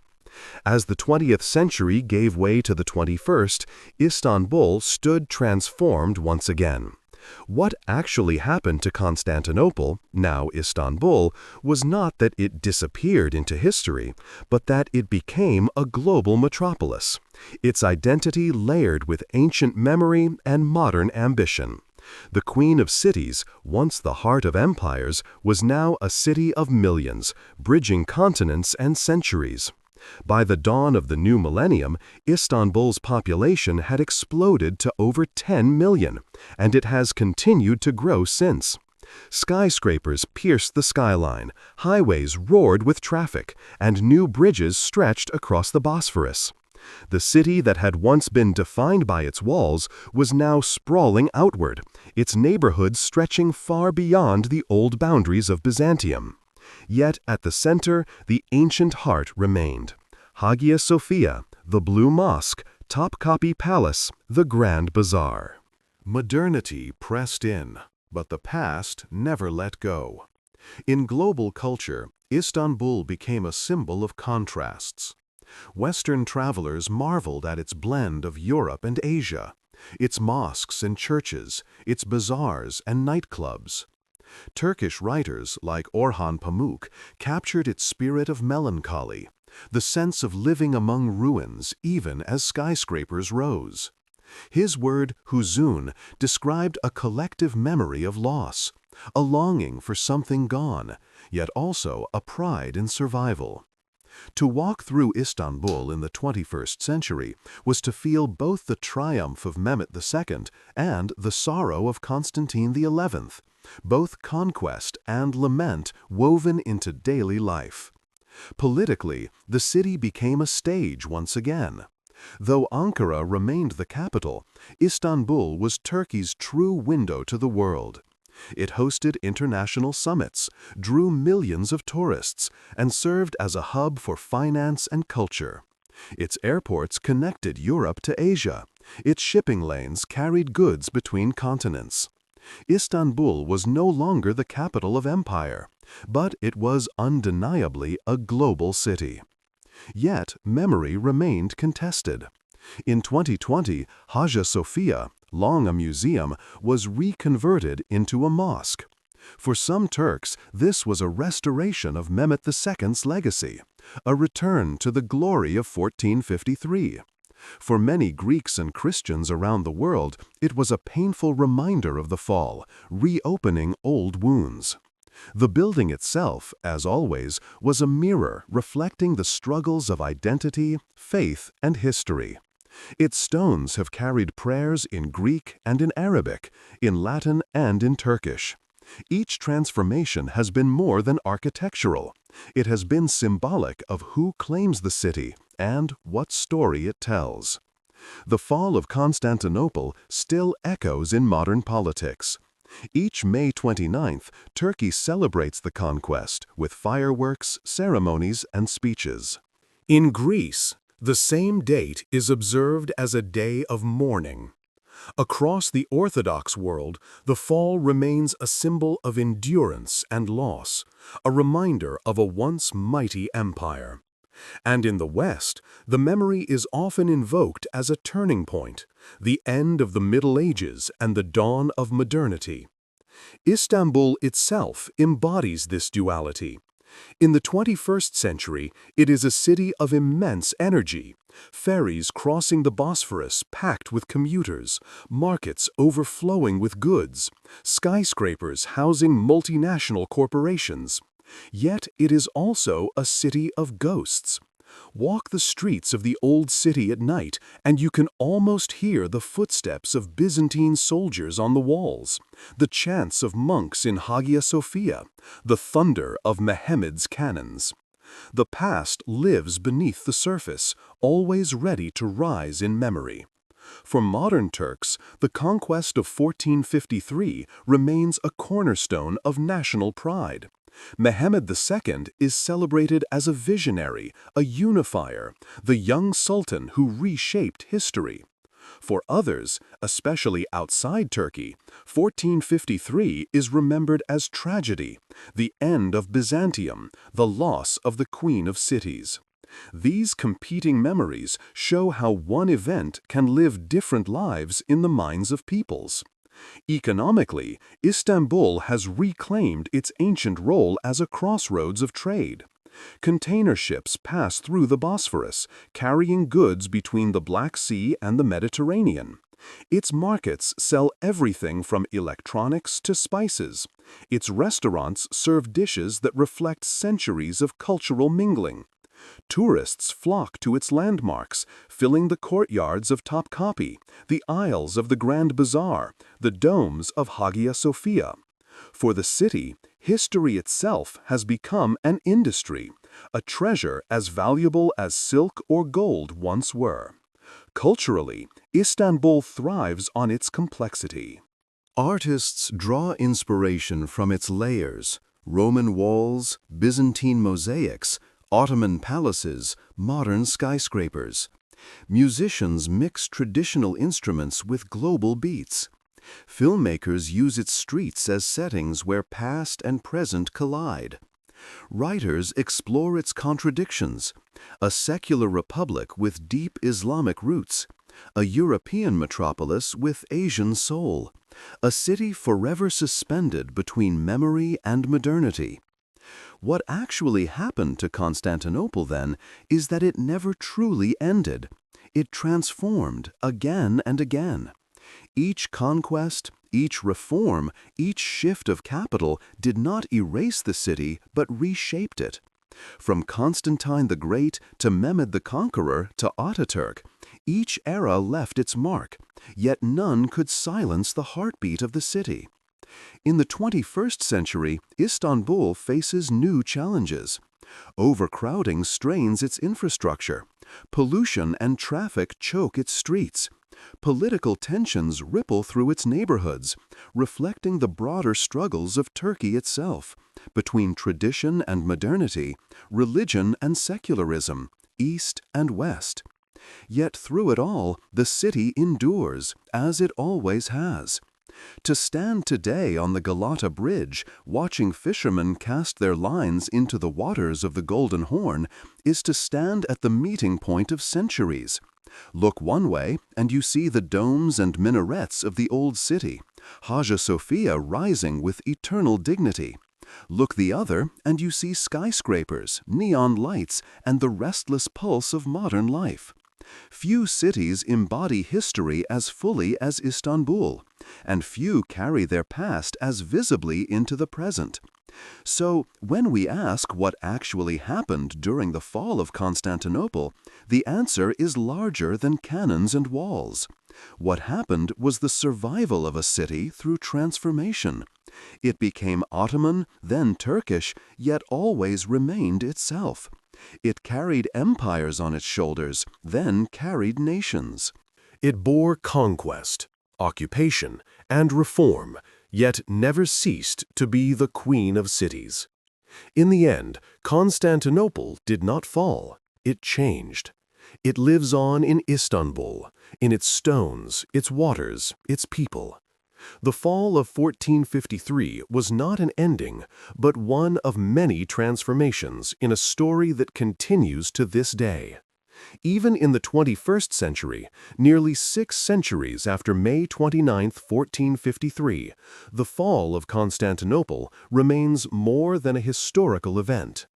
Speaker 2: As the 20th century gave way to the 21st, Istanbul stood transformed once again. What actually happened to Constantinople, now Istanbul, was not that it disappeared into history, but that it became a global metropolis, its identity layered with ancient memory and modern ambition. The Queen of Cities, once the heart of empires, was now a city of millions, bridging continents and centuries. By the dawn of the new millennium, Istanbul's population had exploded to over 10 million, and it has continued to grow since. Skyscrapers pierced the skyline, highways roared with traffic, and new bridges stretched across the Bosphorus. The city that had once been defined by its walls was now sprawling outward, its neighborhoods stretching far beyond the old boundaries of Byzantium. Yet at the center, the ancient heart remained. Hagia Sophia, the Blue Mosque, Topkapi Palace, the Grand Bazaar.
Speaker 3: Modernity pressed in, but the past never let go. In global culture, Istanbul became a symbol of contrasts. Western travelers marveled at its blend of Europe and Asia, its mosques and churches, its bazaars and nightclubs. Turkish writers like Orhan Pamuk captured its spirit of melancholy, the sense of living among ruins even as skyscrapers rose. His word, huzun, described a collective memory of loss, a longing for something gone, yet also a pride in survival. To walk through Istanbul in the 21st century was to feel both the triumph of Mehmed II and the sorrow of Constantine XI, both conquest and lament woven into daily life. Politically, the city became a stage once again. Though Ankara remained the capital, Istanbul was Turkey's true window to the world. It hosted international summits, drew millions of tourists, and served as a hub for finance and culture. Its airports connected Europe to Asia. Its shipping lanes carried goods between continents. Istanbul was no longer the capital of empire, but it was undeniably a global city. Yet memory remained contested. In 2020, Hagia Sophia, long a museum, was reconverted into a mosque. For some Turks, this was a restoration of Mehmed II's legacy, a return to the glory of 1453. For many Greeks and Christians around the world, it was a painful reminder of the fall, reopening old wounds. The building itself, as always, was a mirror reflecting the struggles of identity, faith, and history. Its stones have carried prayers in Greek and in Arabic, in Latin and in Turkish. Each transformation has been more than architectural. It has been symbolic of who claims the city and what story it tells.
Speaker 1: The fall of Constantinople still echoes in modern politics. Each May 29th, Turkey celebrates the conquest with fireworks, ceremonies, and speeches.
Speaker 3: In Greece, the same date is observed as a day of mourning. Across the Orthodox world, the fall remains a symbol of endurance and loss, a reminder of a once mighty empire. And in the West, the memory is often invoked as a turning point, the end of the Middle Ages and the dawn of modernity. Istanbul itself embodies this duality. In the 21st century, it is a city of immense energy. Ferries crossing the Bosphorus packed with commuters, markets overflowing with goods, skyscrapers housing multinational corporations. Yet it is also a city of ghosts. Walk the streets of the old city at night, and you can almost hear the footsteps of Byzantine soldiers on the walls, the chants of monks in Hagia Sophia, the thunder of Mehmed's cannons. The past lives beneath the surface, always ready to rise in memory. For modern Turks, the conquest of 1453 remains a cornerstone of national pride. Mehmed II is celebrated as a visionary, a unifier, the young sultan who reshaped history. For others, especially outside Turkey, 1453 is remembered as tragedy, the end of Byzantium, the loss of the Queen of Cities. These competing memories show how one event can live different lives in the minds of peoples. Economically, Istanbul has reclaimed its ancient role as a crossroads of trade. Container ships pass through the Bosphorus, carrying goods between the Black Sea and the Mediterranean. Its markets sell everything from electronics to spices. Its restaurants serve dishes that reflect centuries of cultural mingling. Tourists flock to its landmarks, filling the courtyards of Topkapi, the aisles of the Grand Bazaar, the domes of Hagia Sophia. For the city, history itself has become an industry, a treasure as valuable as silk or gold once were. Culturally, Istanbul thrives on its complexity.
Speaker 1: Artists draw inspiration from its layers: Roman walls, Byzantine mosaics, Ottoman palaces, modern skyscrapers. Musicians mix traditional instruments with global beats. Filmmakers use its streets as settings where past and present collide. Writers explore its contradictions: a secular republic with deep Islamic roots, a European metropolis with Asian soul, a city forever suspended between memory and modernity. What actually happened to Constantinople, then, is that it never truly ended. It transformed again and again. Each conquest, each reform, each shift of capital did not erase the city but reshaped it. From Constantine the Great to Mehmed the Conqueror to Ataturk, each era left its mark, yet none could silence the heartbeat of the city. In the 21st century, Istanbul faces new challenges. Overcrowding strains its infrastructure. Pollution and traffic choke its streets. Political tensions ripple through its neighborhoods, reflecting the broader struggles of Turkey itself, between tradition and modernity, religion and secularism, East and West. Yet through it all, the city endures, as it always has. To stand today on the Galata Bridge, watching fishermen cast their lines into the waters of the Golden Horn, is to stand at the meeting point of centuries. Look one way, and you see the domes and minarets of the old city, Hagia Sophia rising with eternal dignity. Look the other, and you see skyscrapers, neon lights, and the restless pulse of modern life. Few cities embody history as fully as Istanbul, and few carry their past as visibly into the present. So, when we ask what actually happened during the fall of Constantinople, the answer is larger than cannons and walls. What happened was the survival of a city through transformation. It became Ottoman, then Turkish, yet always remained itself. It carried empires on its shoulders, then carried nations.
Speaker 3: It bore conquest, occupation, and reform, yet never ceased to be the queen of cities. In the end, Constantinople did not fall, it changed. It lives on in Istanbul, in its stones, its waters, its people. The fall of 1453 was not an ending, but one of many transformations in a story that continues to this day. Even in the 21st century, nearly 6 centuries after May 29, 1453, the fall of Constantinople remains more than a historical event.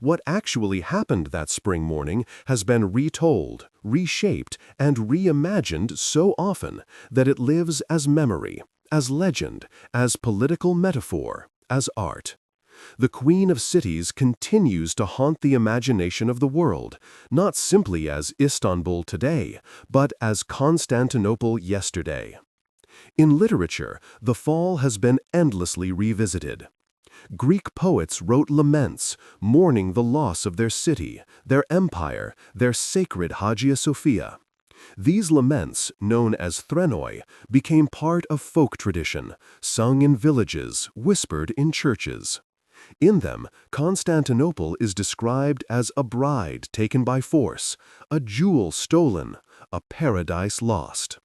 Speaker 3: What actually happened that spring morning has been retold, reshaped, and reimagined so often that it lives as memory, as legend, as political metaphor, as art. The Queen of Cities continues to haunt the imagination of the world, not simply as Istanbul today, but as Constantinople yesterday. In literature, the fall has been endlessly revisited. Greek poets wrote laments, mourning the loss of their city, their empire, their sacred Hagia Sophia. These laments, known as threnoi, became part of folk tradition, sung in villages, whispered in churches. In them, Constantinople is described as a bride taken by force, a jewel stolen, a paradise lost.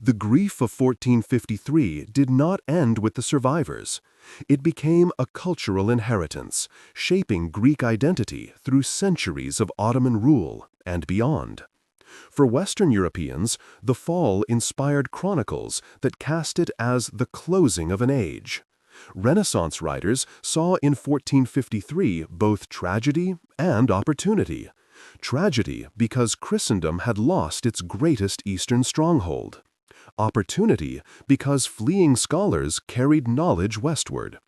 Speaker 3: The grief of 1453 did not end with the survivors. It became a cultural inheritance, shaping Greek identity through centuries of Ottoman rule and beyond. For Western Europeans, the fall inspired chronicles that cast it as the closing of an age. Renaissance writers saw in 1453 both tragedy and opportunity. Tragedy because Christendom had lost its greatest Eastern stronghold. Opportunity because fleeing scholars carried knowledge westward.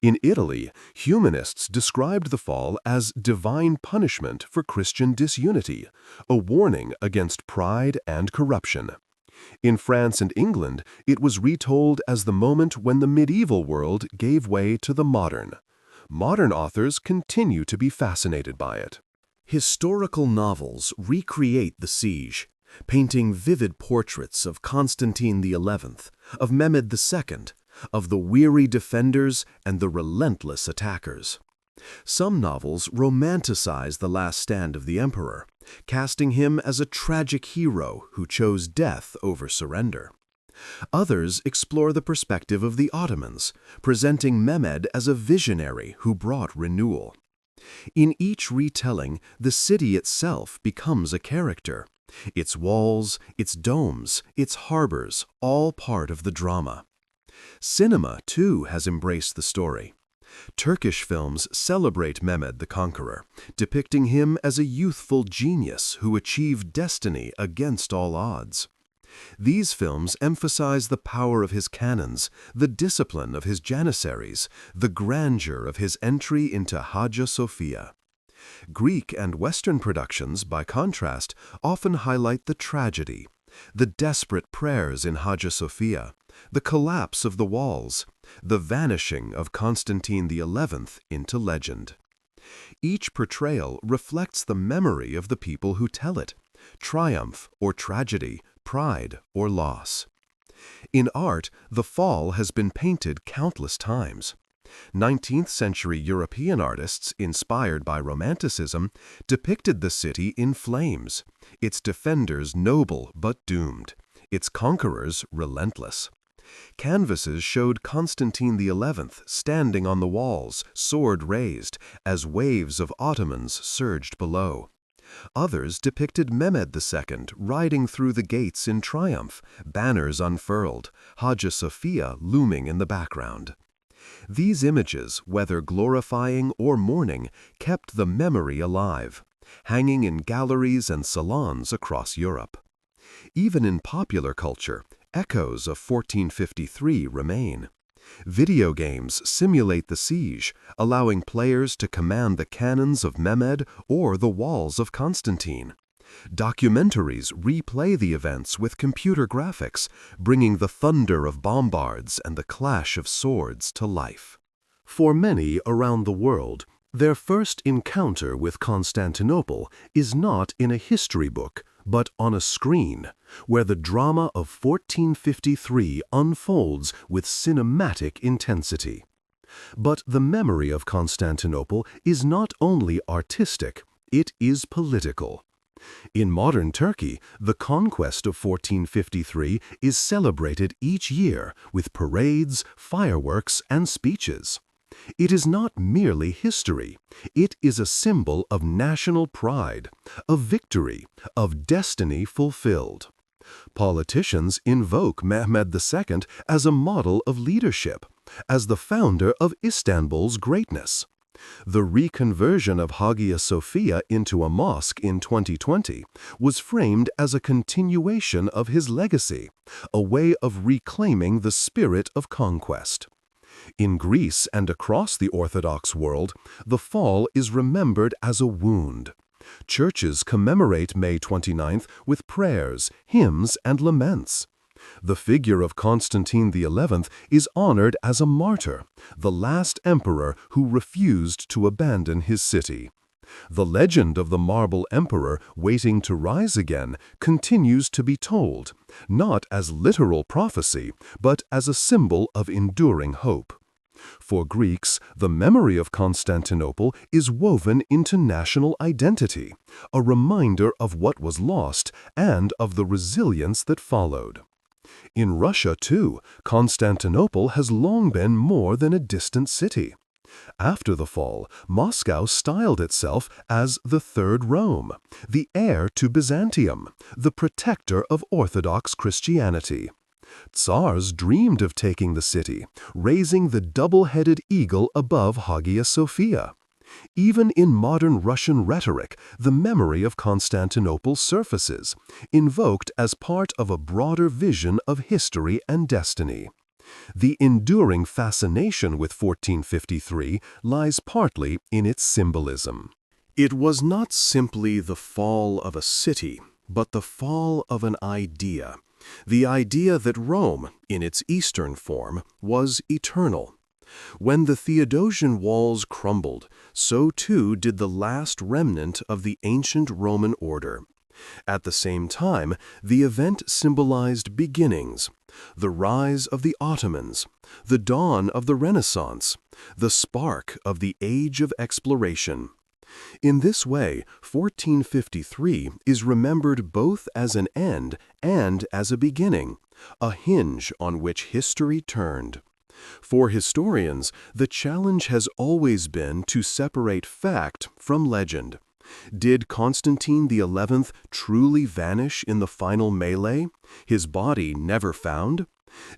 Speaker 3: In Italy, humanists described the fall as divine punishment for Christian disunity, a warning against pride and corruption. In France and England, it was retold as the moment when the medieval world gave way to the modern. Modern authors continue to be fascinated by it. Historical novels recreate the siege, painting vivid portraits of Constantine XI, of Mehmed II, of the weary defenders and the relentless attackers. Some novels romanticize the last stand of the emperor, casting him as a tragic hero who chose death over surrender. Others explore the perspective of the Ottomans, presenting Mehmed as a visionary who brought renewal. In each retelling, the city itself becomes a character. Its walls, its domes, its harbors, all part of the drama. Cinema, too, has embraced the story. Turkish films celebrate Mehmed the Conqueror, depicting him as a youthful genius who achieved destiny against all odds. These films emphasize the power of his cannons, the discipline of his janissaries, the grandeur of his entry into Hagia Sophia. Greek and Western productions, by contrast, often highlight the tragedy, the desperate prayers in Hagia Sophia, the collapse of the walls, the vanishing of Constantine XI into legend. Each portrayal reflects the memory of the people who tell it, triumph or tragedy, pride or loss. In art, the fall has been painted countless times. 19th century European artists, inspired by Romanticism, depicted the city in flames, its defenders noble but doomed, its conquerors relentless. Canvases showed Constantine XI standing on the walls, sword raised, as waves of Ottomans surged below. Others depicted Mehmed II riding through the gates in triumph, banners unfurled, Hagia Sophia looming in the background. These images, whether glorifying or mourning, kept the memory alive, hanging in galleries and salons across Europe. Even in popular culture, echoes of 1453 remain. Video games simulate the siege, allowing players to command the cannons of Mehmed or the walls of Constantine. Documentaries replay the events with computer graphics, bringing the thunder of bombards and the clash of swords to life. For many around the world,
Speaker 1: Their first encounter with Constantinople is not in a history book, but on a screen, where the drama of 1453 unfolds with cinematic intensity. But the memory of Constantinople is not only artistic, it is political. In modern Turkey, the conquest of 1453 is celebrated each year with parades, fireworks, and speeches. It is not merely history, it is a symbol of national pride, of victory, of destiny fulfilled. Politicians invoke Mehmed II as a model of leadership, as the founder of Istanbul's greatness. The reconversion of Hagia Sophia into a mosque in 2020 was framed as a continuation of his legacy, a way of reclaiming the spirit of conquest. In Greece and across the Orthodox world, the fall is remembered as a wound. Churches commemorate May 29th with prayers, hymns, and laments. The figure of Constantine XI is honored as a martyr, the last emperor who refused to abandon his city. The legend of the marble emperor waiting to rise again continues to be told, not as literal prophecy, but as a symbol of enduring hope. For Greeks, the memory of Constantinople is woven into national identity, a reminder of what was lost and of the resilience that followed. In Russia, too, Constantinople has long been more than a distant city. After the fall, Moscow styled itself as the Third Rome, the heir to Byzantium, the protector of Orthodox Christianity. Tsars dreamed of taking the city, raising the double-headed eagle above Hagia Sophia. Even in modern Russian rhetoric, the memory of Constantinople surfaces, invoked as part of a broader vision of history and destiny. The enduring fascination with 1453 lies partly in its symbolism.
Speaker 2: It was not simply the fall of a city, but the fall of an idea. The idea that Rome, in its Eastern form, was eternal. When the Theodosian walls crumbled, so too did the last remnant of the ancient Roman order. At the same time, the event symbolized beginnings, the rise of the Ottomans, the dawn of the Renaissance, the spark of the age of exploration. In this way, 1453 is remembered both as an end and as a beginning, a hinge on which history turned. For historians, the challenge has always been to separate fact from legend. Did Constantine XI truly vanish in the final melee, his body never found?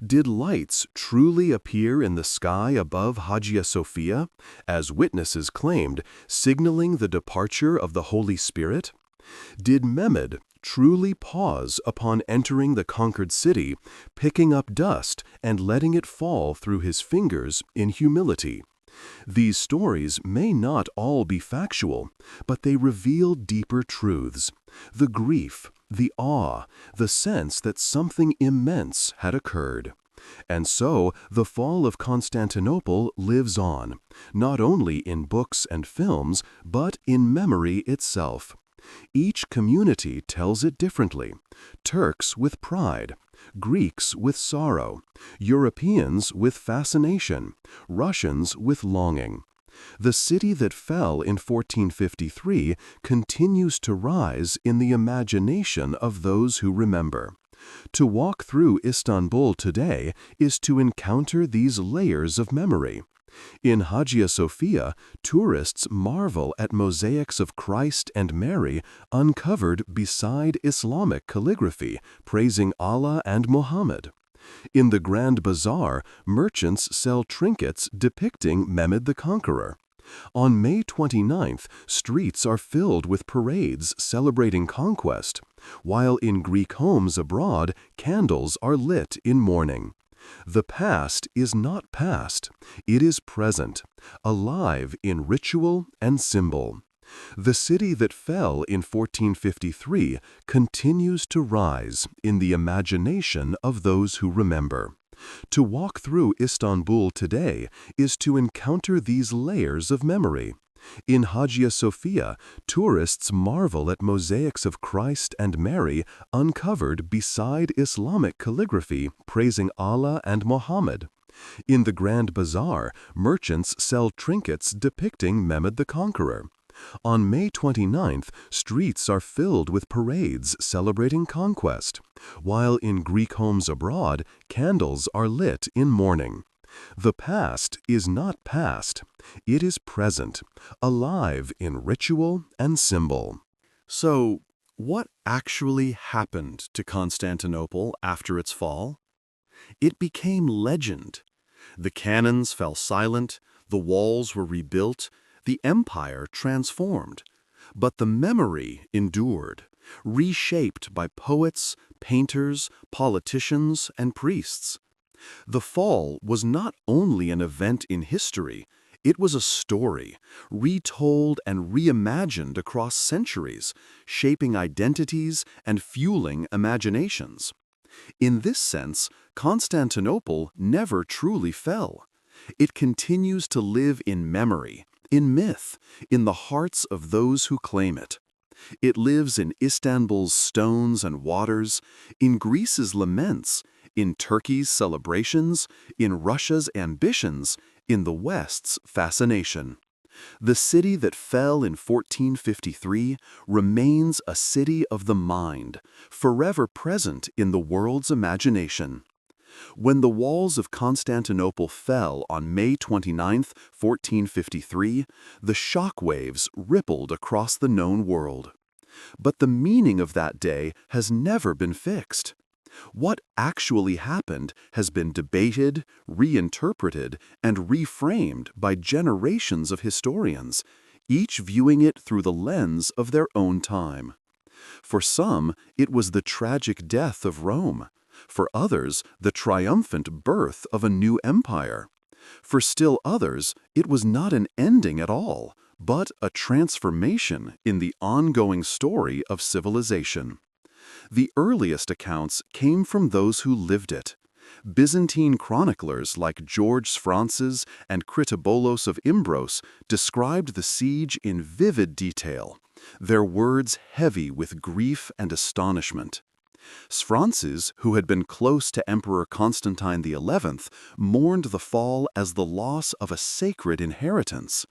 Speaker 2: Did lights truly appear in the sky above Hagia Sophia, as witnesses claimed, signaling the departure of the Holy Spirit? Did Mehmed truly pause upon entering the conquered city, picking up dust and letting it fall through his fingers in humility? These stories may not all be factual, but they reveal deeper truths: the grief, the awe, the sense that something immense had occurred. And so the fall of Constantinople lives on, not only in books and films, but in memory itself. Each community tells it differently: Turks with pride, Greeks with sorrow, Europeans with fascination, Russians with longing. The city that fell in 1453 continues to rise in the imagination of those who remember. To walk through Istanbul today is to encounter these layers of memory. In Hagia Sophia, tourists marvel at mosaics of Christ and Mary uncovered beside Islamic calligraphy, praising Allah and Muhammad. In the Grand Bazaar, merchants sell trinkets depicting Mehmed the Conqueror. On May 29th, streets are filled with parades celebrating conquest, while in Greek homes abroad, candles are lit in mourning. The past is not past, it is present, alive in ritual and symbol. The city that fell in 1453 continues to rise in the imagination of those who remember. To walk through Istanbul today is to encounter these layers of memory.
Speaker 1: In Hagia Sophia, tourists marvel at mosaics of Christ and Mary uncovered beside Islamic calligraphy praising Allah and Muhammad. In the Grand Bazaar, merchants sell trinkets depicting Mehmed the Conqueror. On May 29th, streets are filled with parades celebrating conquest, while in Greek homes abroad, candles are lit in mourning. The past is not past, it is present, alive in ritual and symbol.
Speaker 2: So, what actually happened to Constantinople after its fall? It became legend. The cannons fell silent, the walls were rebuilt, the empire transformed. But the memory endured, reshaped by poets, painters, politicians, and priests. The fall was not only an event in history, it was a story, retold and reimagined across centuries, shaping identities and fueling imaginations. In this sense, Constantinople never truly fell. It continues to live in memory, in myth, in the hearts of those who claim it. It lives in Istanbul's stones and waters, in Greece's laments, in Turkey's celebrations, in Russia's ambitions, in the West's fascination. The city that fell in 1453 remains a city of the mind, forever present in the world's imagination. When the walls of Constantinople fell on May 29, 1453, the shockwaves rippled across the known world. But the meaning of that day has never been fixed. What actually happened has been debated, reinterpreted, and reframed by generations of historians, each viewing it through the lens of their own time. For some, it was the tragic death of Rome. For others, the triumphant birth of a new empire. For still others, it was not an ending at all, but a transformation in the ongoing story of civilization. The earliest accounts came from those who lived it. Byzantine chroniclers like George Francis and Critoboulos of Imbros described the siege in vivid detail, their words heavy with grief and astonishment. Francis, who had been close to Emperor Constantine XI, mourned the fall as the loss of a sacred inheritance.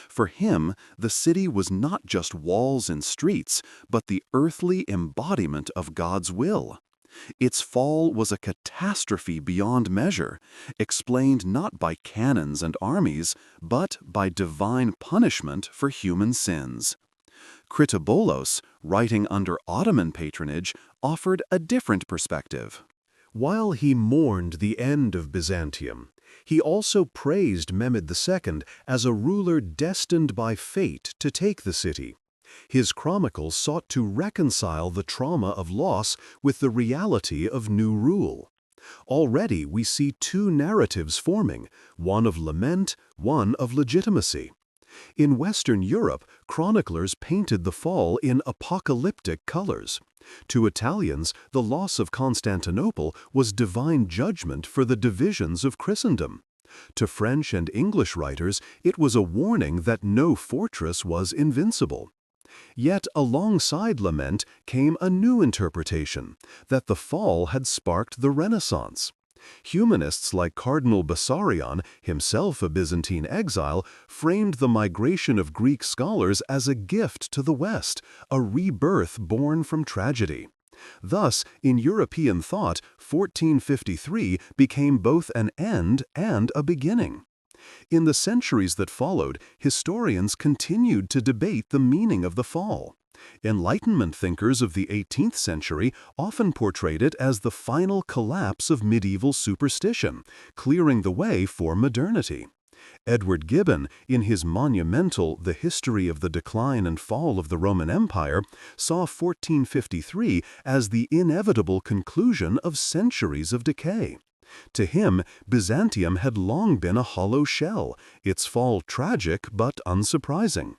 Speaker 2: For him, the city was not just walls and streets, but the earthly embodiment of God's will. Its fall was a catastrophe beyond measure, explained not by cannons and armies, but by divine punishment for human sins. Critoboulos, writing under Ottoman patronage, offered a different perspective.
Speaker 3: While he mourned the end of Byzantium, he also praised Mehmed II as a ruler destined by fate to take the city. His chronicles sought to reconcile the trauma of loss with the reality of new rule. Already we see two narratives forming, one of lament, one of legitimacy. In Western Europe, chroniclers painted the fall in apocalyptic colors. To Italians, the loss of Constantinople was divine judgment for the divisions of Christendom. To French and English writers, it was a warning that no fortress was invincible. Yet alongside lament came a new interpretation, that the fall had sparked the Renaissance. Humanists like Cardinal Bessarion, himself a Byzantine exile, framed the migration of Greek scholars as a gift to the West, a rebirth born from tragedy. Thus, in European thought, 1453 became both an end and a beginning. In the centuries that followed, historians continued to debate the meaning of the fall. Enlightenment thinkers of the 18th century often portrayed it as the final collapse of medieval superstition, clearing the way for modernity. Edward Gibbon, in his monumental The History of the Decline and Fall of the Roman Empire, saw 1453 as the inevitable conclusion of centuries of decay. To him, Byzantium had long been a hollow shell, its fall tragic but unsurprising.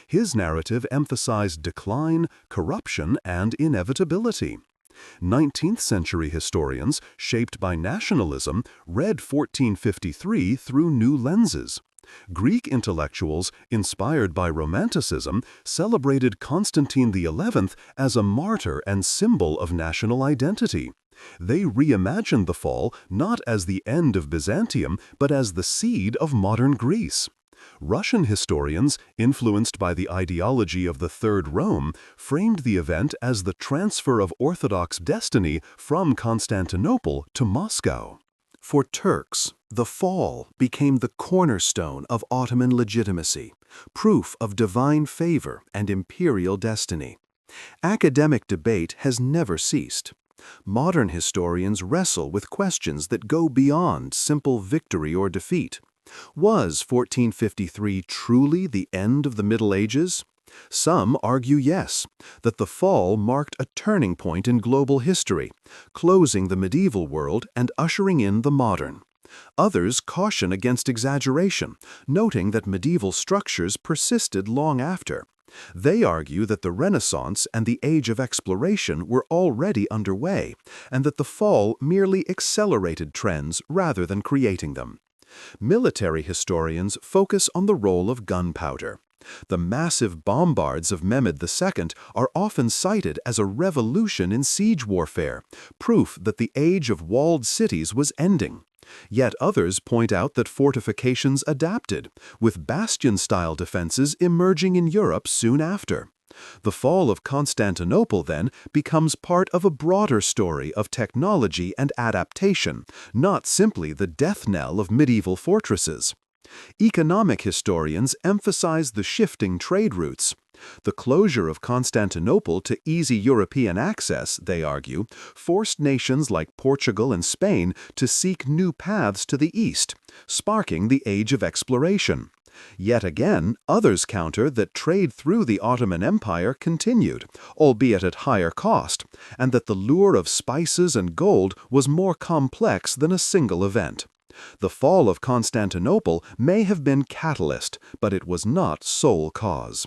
Speaker 3: His narrative emphasized decline, corruption, and inevitability. 19th-century historians, shaped by nationalism, read 1453 through new lenses.
Speaker 1: Greek intellectuals, inspired by Romanticism, celebrated Constantine XI as a martyr and symbol of national identity. They reimagined the fall not as the end of Byzantium, but as the seed of modern Greece. Russian historians, influenced by the ideology of the Third Rome, framed the event as the transfer of Orthodox destiny from Constantinople to Moscow.
Speaker 2: For Turks, the fall became the cornerstone of Ottoman legitimacy, proof of divine favor and imperial destiny. Academic debate has never ceased. Modern historians wrestle with questions that go beyond simple victory or defeat. Was 1453 truly the end of the Middle Ages? Some argue yes, that the fall marked a turning point in global history, closing the medieval world and ushering in the modern. Others caution against exaggeration, noting that medieval structures persisted long after. They argue that the Renaissance and the Age of Exploration were already underway, and that the fall merely accelerated trends rather than creating them. Military historians focus on the role of gunpowder. The massive bombards of Mehmed II are often cited as a revolution in siege warfare, proof that the age of walled cities was ending. Yet others point out that fortifications adapted, with bastion-style defenses emerging in Europe soon after. The fall of Constantinople, then, becomes part of a broader story of technology and adaptation, not simply the death knell of medieval fortresses. Economic historians emphasize the shifting trade routes. The closure of Constantinople to easy European access, they argue, forced nations like Portugal and Spain to seek new paths to the east, sparking the Age of Exploration. Yet again, others counter that trade through the Ottoman Empire continued, albeit at higher cost, and that the lure of spices and gold was more complex than a single event. The fall of Constantinople may have been catalyst, but it was not sole cause.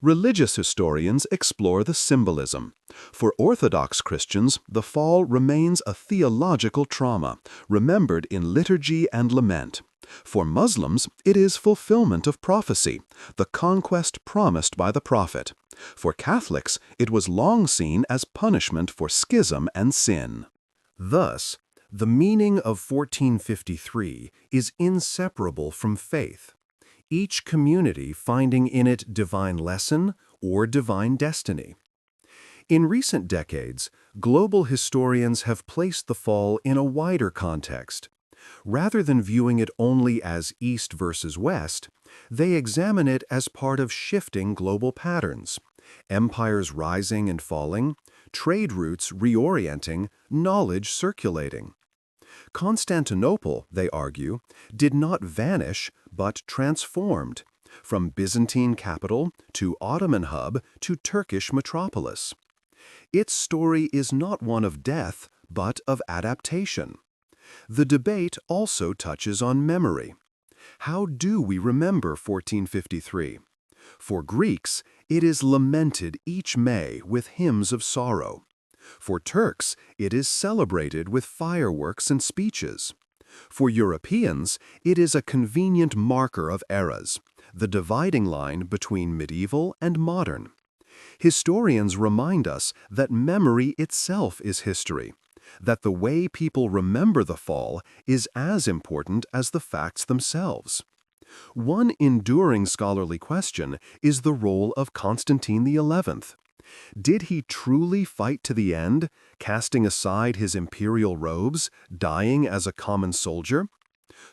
Speaker 2: Religious historians explore the symbolism. For Orthodox Christians, the fall remains a theological trauma, remembered in liturgy and lament. For Muslims, it is fulfillment of prophecy, the conquest promised by the prophet. For Catholics, it was long seen as punishment for schism and sin. Thus, the meaning of 1453 is inseparable from faith, each community finding in it divine lesson or divine destiny. In recent decades, global historians have placed the fall in a wider context. Rather than viewing it only as East versus West, they examine it as part of shifting global patterns, empires rising and falling, trade routes reorienting, knowledge circulating. Constantinople, they argue, did not vanish but transformed, from Byzantine capital to Ottoman hub to Turkish metropolis. Its story is not one of death, but of adaptation. The debate also touches on memory. How do we remember 1453? For Greeks, it is lamented each May with hymns of sorrow. For Turks, it is celebrated with fireworks and speeches. For Europeans, it is a convenient marker of eras, the dividing line between medieval and modern. Historians remind us that memory itself is history, that the way people remember the fall is as important as the facts themselves. One enduring scholarly question is the role of Constantine XI. Did he truly fight to the end, casting aside his imperial robes, dying as a common soldier?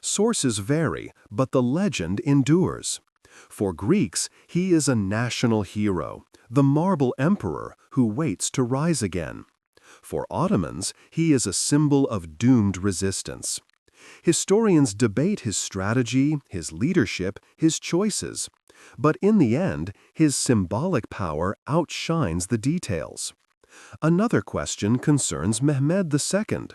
Speaker 2: Sources vary, but the legend endures. For Greeks, he is a national hero, the marble emperor who waits to rise again. For Ottomans, he is a symbol of doomed resistance. Historians debate his strategy, his leadership, his choices. But in the end, his symbolic power outshines the details. Another question concerns Mehmed II.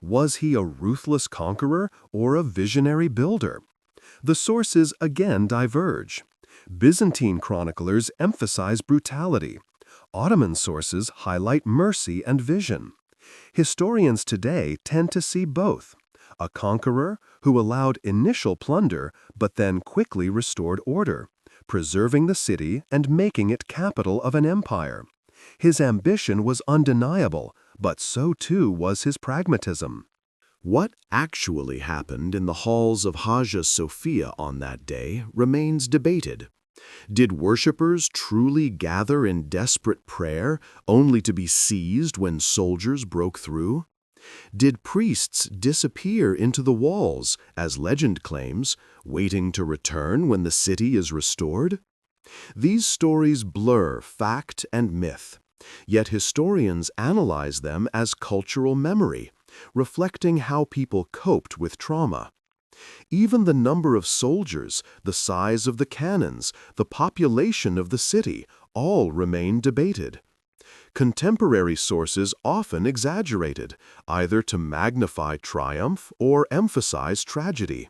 Speaker 2: Was he a ruthless conqueror or a visionary builder? The sources again diverge. Byzantine chroniclers emphasize brutality. Ottoman sources highlight mercy and vision. Historians today tend to see both,
Speaker 1: a conqueror who allowed initial plunder but then quickly restored order, preserving the city and making it capital of an empire. His ambition was undeniable, but so too was his pragmatism.
Speaker 2: What actually happened in the halls of Hagia Sophia on that day remains debated. Did worshippers truly gather in desperate prayer, only to be seized when soldiers broke through? Did priests disappear into the walls, as legend claims, waiting to return when the city is restored? These stories blur fact and myth, yet historians analyze them as cultural memory, reflecting how people coped with trauma. Even the number of soldiers, the size of the cannons, the population of the city, all remain debated. Contemporary sources often exaggerated, either to magnify triumph or emphasize tragedy.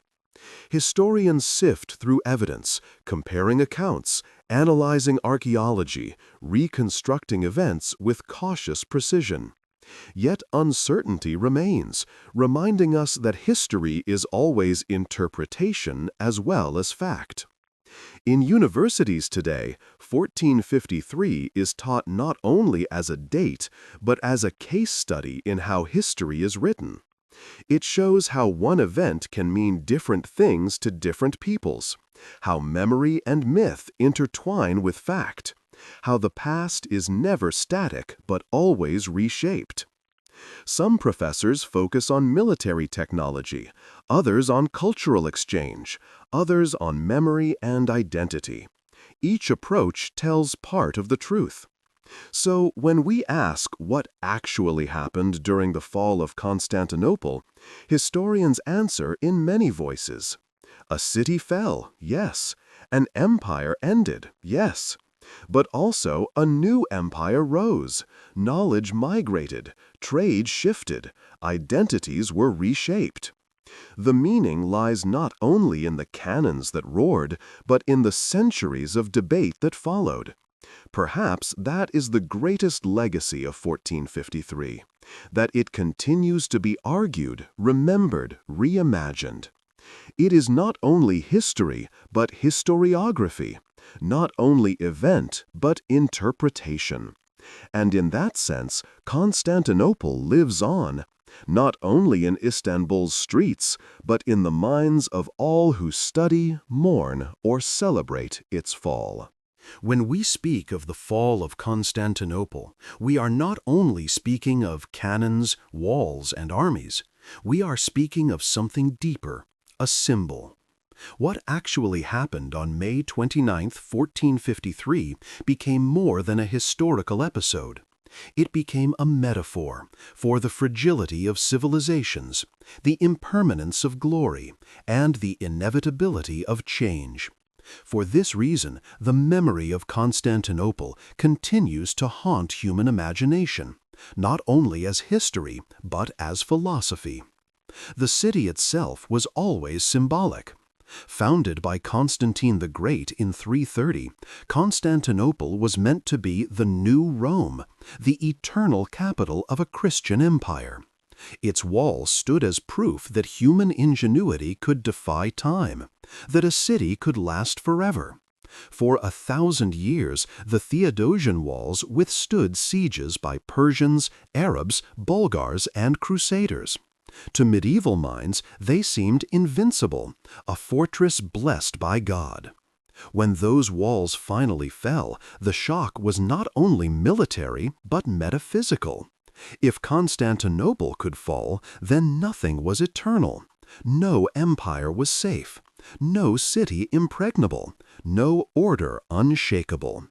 Speaker 2: Historians sift through evidence, comparing accounts, analyzing archaeology, reconstructing events with cautious precision. Yet uncertainty remains, reminding us that history is always interpretation as well as fact. In universities today, 1453 is taught not only as a date, but as a case study in how history is written. It shows how one event can mean different things to different peoples, how memory and myth intertwine with fact, how the past is never static but always reshaped. Some professors focus on military technology, others on cultural exchange, others on memory and identity. Each approach tells part of the truth. So when we ask what actually happened during the fall of Constantinople, historians answer in many voices. A city fell, yes. An empire ended, yes. But also a new empire rose, knowledge migrated, trade shifted, identities were reshaped. The meaning lies not only in the cannons that roared, but in the centuries of debate that followed. Perhaps that is the greatest legacy of 1453, that it continues to be argued, remembered, reimagined. It is not only history, but historiography, not only event, but interpretation. And in that sense, Constantinople lives on, not only in Istanbul's streets, but in the minds of all who study, mourn, or celebrate its fall. When we speak of the fall of Constantinople, we are not only speaking of cannons, walls, and armies. We are speaking of something deeper, a symbol. What actually happened on May 29, 1453, became more than a historical episode. It became a metaphor for the fragility of civilizations, the impermanence of glory, and the inevitability of change. For this reason, the memory of Constantinople continues to haunt human imagination, not only as history, but as philosophy. The city itself was always symbolic. Founded by Constantine the Great in 330, Constantinople was meant to be the new Rome, the eternal capital of a Christian empire. Its walls stood as proof that human ingenuity could defy time, that a city could last forever. For 1,000 years, the Theodosian walls withstood sieges by Persians, Arabs, Bulgars, and Crusaders. To medieval minds, they seemed invincible, a fortress blessed by God. When those walls finally fell, the shock was not only military, but metaphysical. If Constantinople could fall, then nothing was eternal. No empire was safe, no city impregnable, no order unshakable.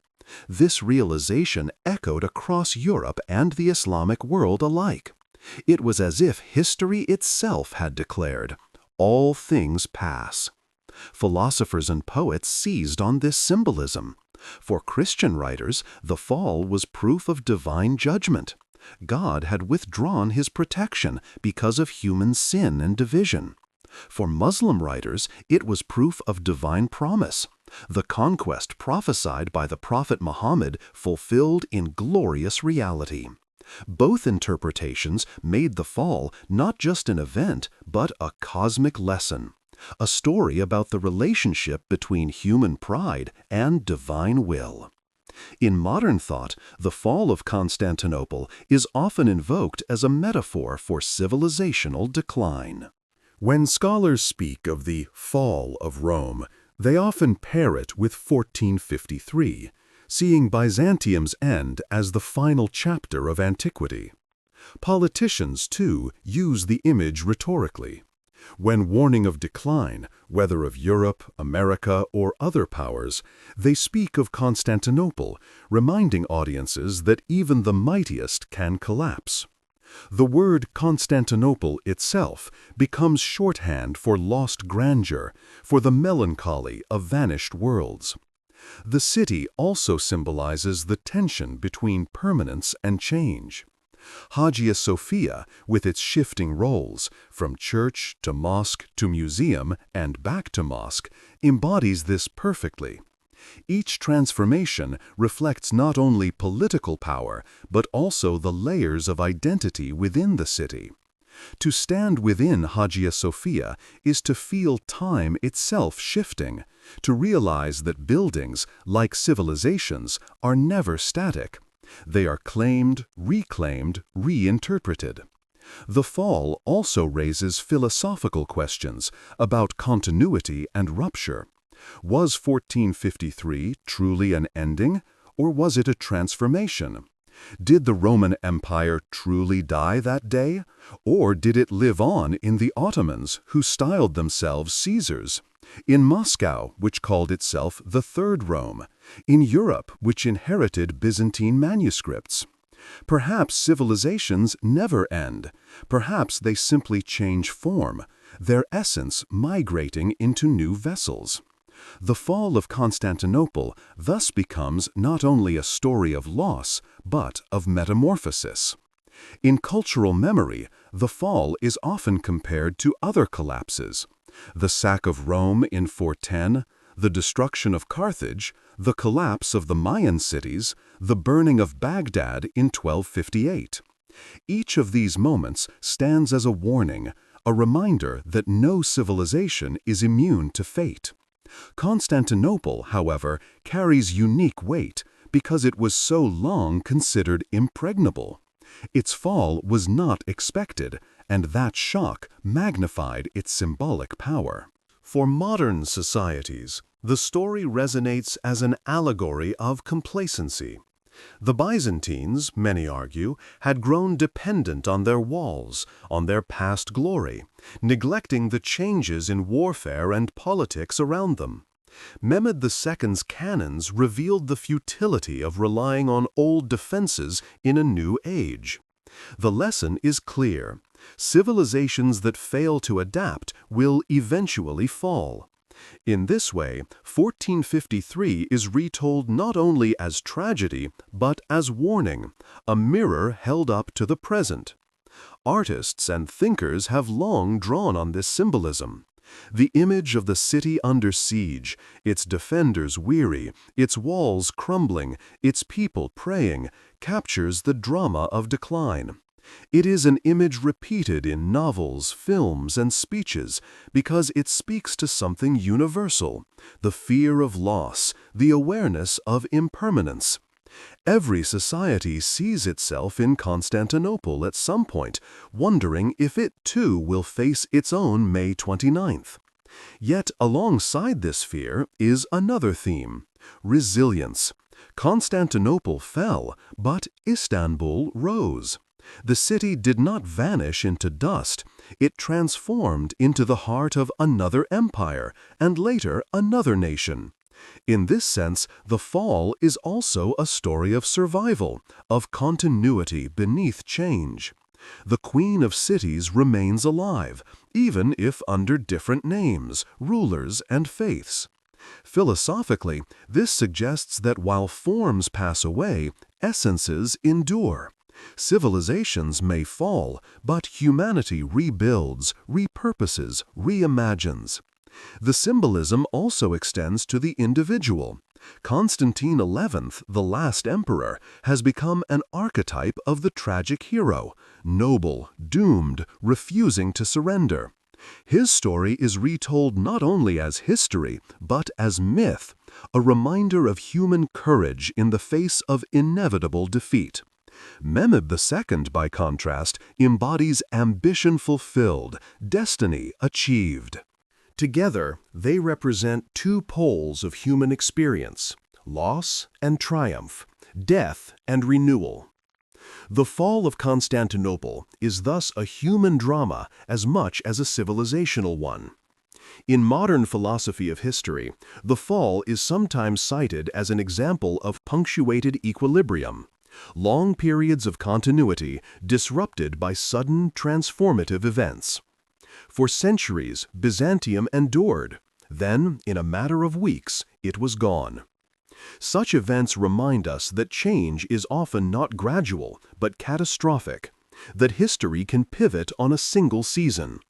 Speaker 2: This realization echoed across Europe and the Islamic world alike. It was as if history itself had declared, "All things pass." Philosophers and poets seized on this symbolism. For Christian writers, the fall was proof of divine judgment. God had withdrawn his protection because of human sin and division. For Muslim writers, it was proof of divine promise, the conquest prophesied by the Prophet Muhammad fulfilled in glorious reality.
Speaker 1: Both interpretations made the fall not just an event, but a cosmic lesson, a story about the relationship between human pride and divine will. In modern thought, the fall of Constantinople is often invoked as a metaphor for civilizational decline.
Speaker 3: When scholars speak of the fall of Rome, they often pair it with 1453, seeing Byzantium's end as the final chapter of antiquity. Politicians, too, use the image rhetorically. When warning of decline, whether of Europe, America, or other powers, they speak of Constantinople, reminding audiences that even the mightiest can collapse. The word Constantinople itself becomes shorthand for lost grandeur, for the melancholy of vanished worlds. The city also symbolizes the tension between permanence and change. Hagia Sophia, with its shifting roles, from church to mosque to museum and back to mosque, embodies this perfectly. Each transformation reflects not only political power, but also the layers of identity within the city. To stand within Hagia Sophia is to feel time itself shifting, to realize that buildings, like civilizations, are never static. They are claimed, reclaimed, reinterpreted. The fall also raises philosophical questions about continuity and rupture. Was 1453 truly an ending, or was it a transformation? Did the Roman Empire truly die that day, or did it live on in the Ottomans, who styled themselves Caesars? In Moscow, which called itself the Third Rome? In Europe, which inherited Byzantine manuscripts? Perhaps civilizations never end. Perhaps they simply change form, their essence migrating into new vessels. The fall of Constantinople thus becomes not only a story of loss, but of metamorphosis. In cultural memory, the fall is often compared to other collapses. The sack of Rome in 410, the destruction of Carthage, the collapse of the Mayan cities, the burning of Baghdad in 1258. Each of these moments stands as a warning, a reminder that no civilization is immune to fate. Constantinople, however, carries unique weight because it was so long considered impregnable. Its fall was not expected, and that shock magnified its symbolic power. For modern societies, the story resonates as an allegory of complacency. The Byzantines, many argue, had grown dependent on their walls, on their past glory, neglecting the changes in warfare and politics around them. Mehmed II's cannons revealed the futility of relying on old defenses in a new age. The lesson is clear. Civilizations that fail to adapt will eventually fall. In this way, 1453 is retold not only as tragedy, but as warning, a mirror held up to the present. Artists and thinkers have long drawn on this symbolism. The image of the city under siege, its defenders weary, its walls crumbling, its people praying, captures the drama of decline. It is an image repeated in novels, films, and speeches because it speaks to something universal, the fear of loss, the awareness of impermanence. Every society sees itself in Constantinople at some point, wondering if it too will face its own May 29th. Yet alongside this fear is another theme: resilience. Constantinople fell, but Istanbul rose. The city did not vanish into dust. It transformed into the heart of another empire, and later another nation. In this sense, the fall is also a story of survival, of continuity beneath change. The Queen of Cities remains alive, even if under different names, rulers, and faiths. Philosophically, this suggests that while forms pass away, essences endure. Civilizations may fall, but humanity rebuilds, repurposes, reimagines. The symbolism also extends to the individual.
Speaker 1: Constantine XI, the last emperor, has become an archetype of the tragic hero, noble, doomed, refusing to surrender. His story is retold not only as history, but as myth, a reminder of human courage in the face of inevitable defeat. Mehmed II, by contrast, embodies ambition fulfilled, destiny achieved.
Speaker 3: Together, they represent two poles of human experience: loss and triumph, death and renewal. The Fall of Constantinople is thus a human drama as much as a civilizational one. In modern philosophy of history, the fall is sometimes cited as an example of punctuated equilibrium, long periods of continuity disrupted by sudden transformative events. For centuries, Byzantium endured. Then, in a matter of weeks, it was gone. Such events remind us that change is often not gradual, but catastrophic, that history can pivot on a single season.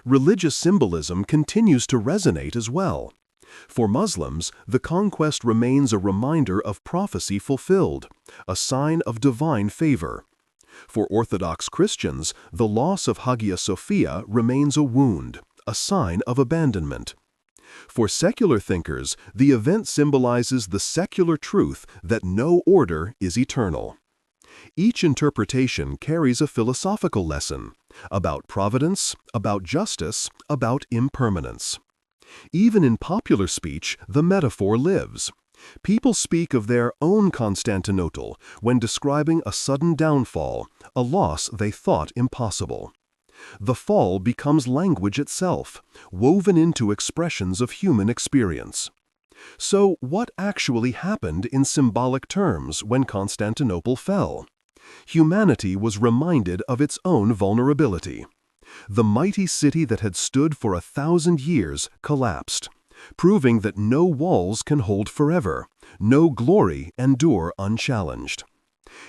Speaker 3: Religious symbolism continues to resonate as well. For Muslims, the conquest remains a reminder of prophecy fulfilled, a sign of divine favor. For Orthodox Christians, the loss of Hagia Sophia remains a wound, a sign of abandonment. For secular thinkers, the event symbolizes the secular truth that no order is eternal. Each interpretation carries a philosophical lesson about providence, about justice, about impermanence. Even in popular speech, the metaphor lives. People speak of their own Constantinople when describing a sudden downfall, a loss they thought impossible. The fall becomes language itself, woven into expressions of human experience. So, what actually happened in symbolic terms when Constantinople fell? Humanity was reminded of its own vulnerability. The mighty city that had stood for 1,000 years collapsed, proving that no walls can hold forever, no glory endure unchallenged.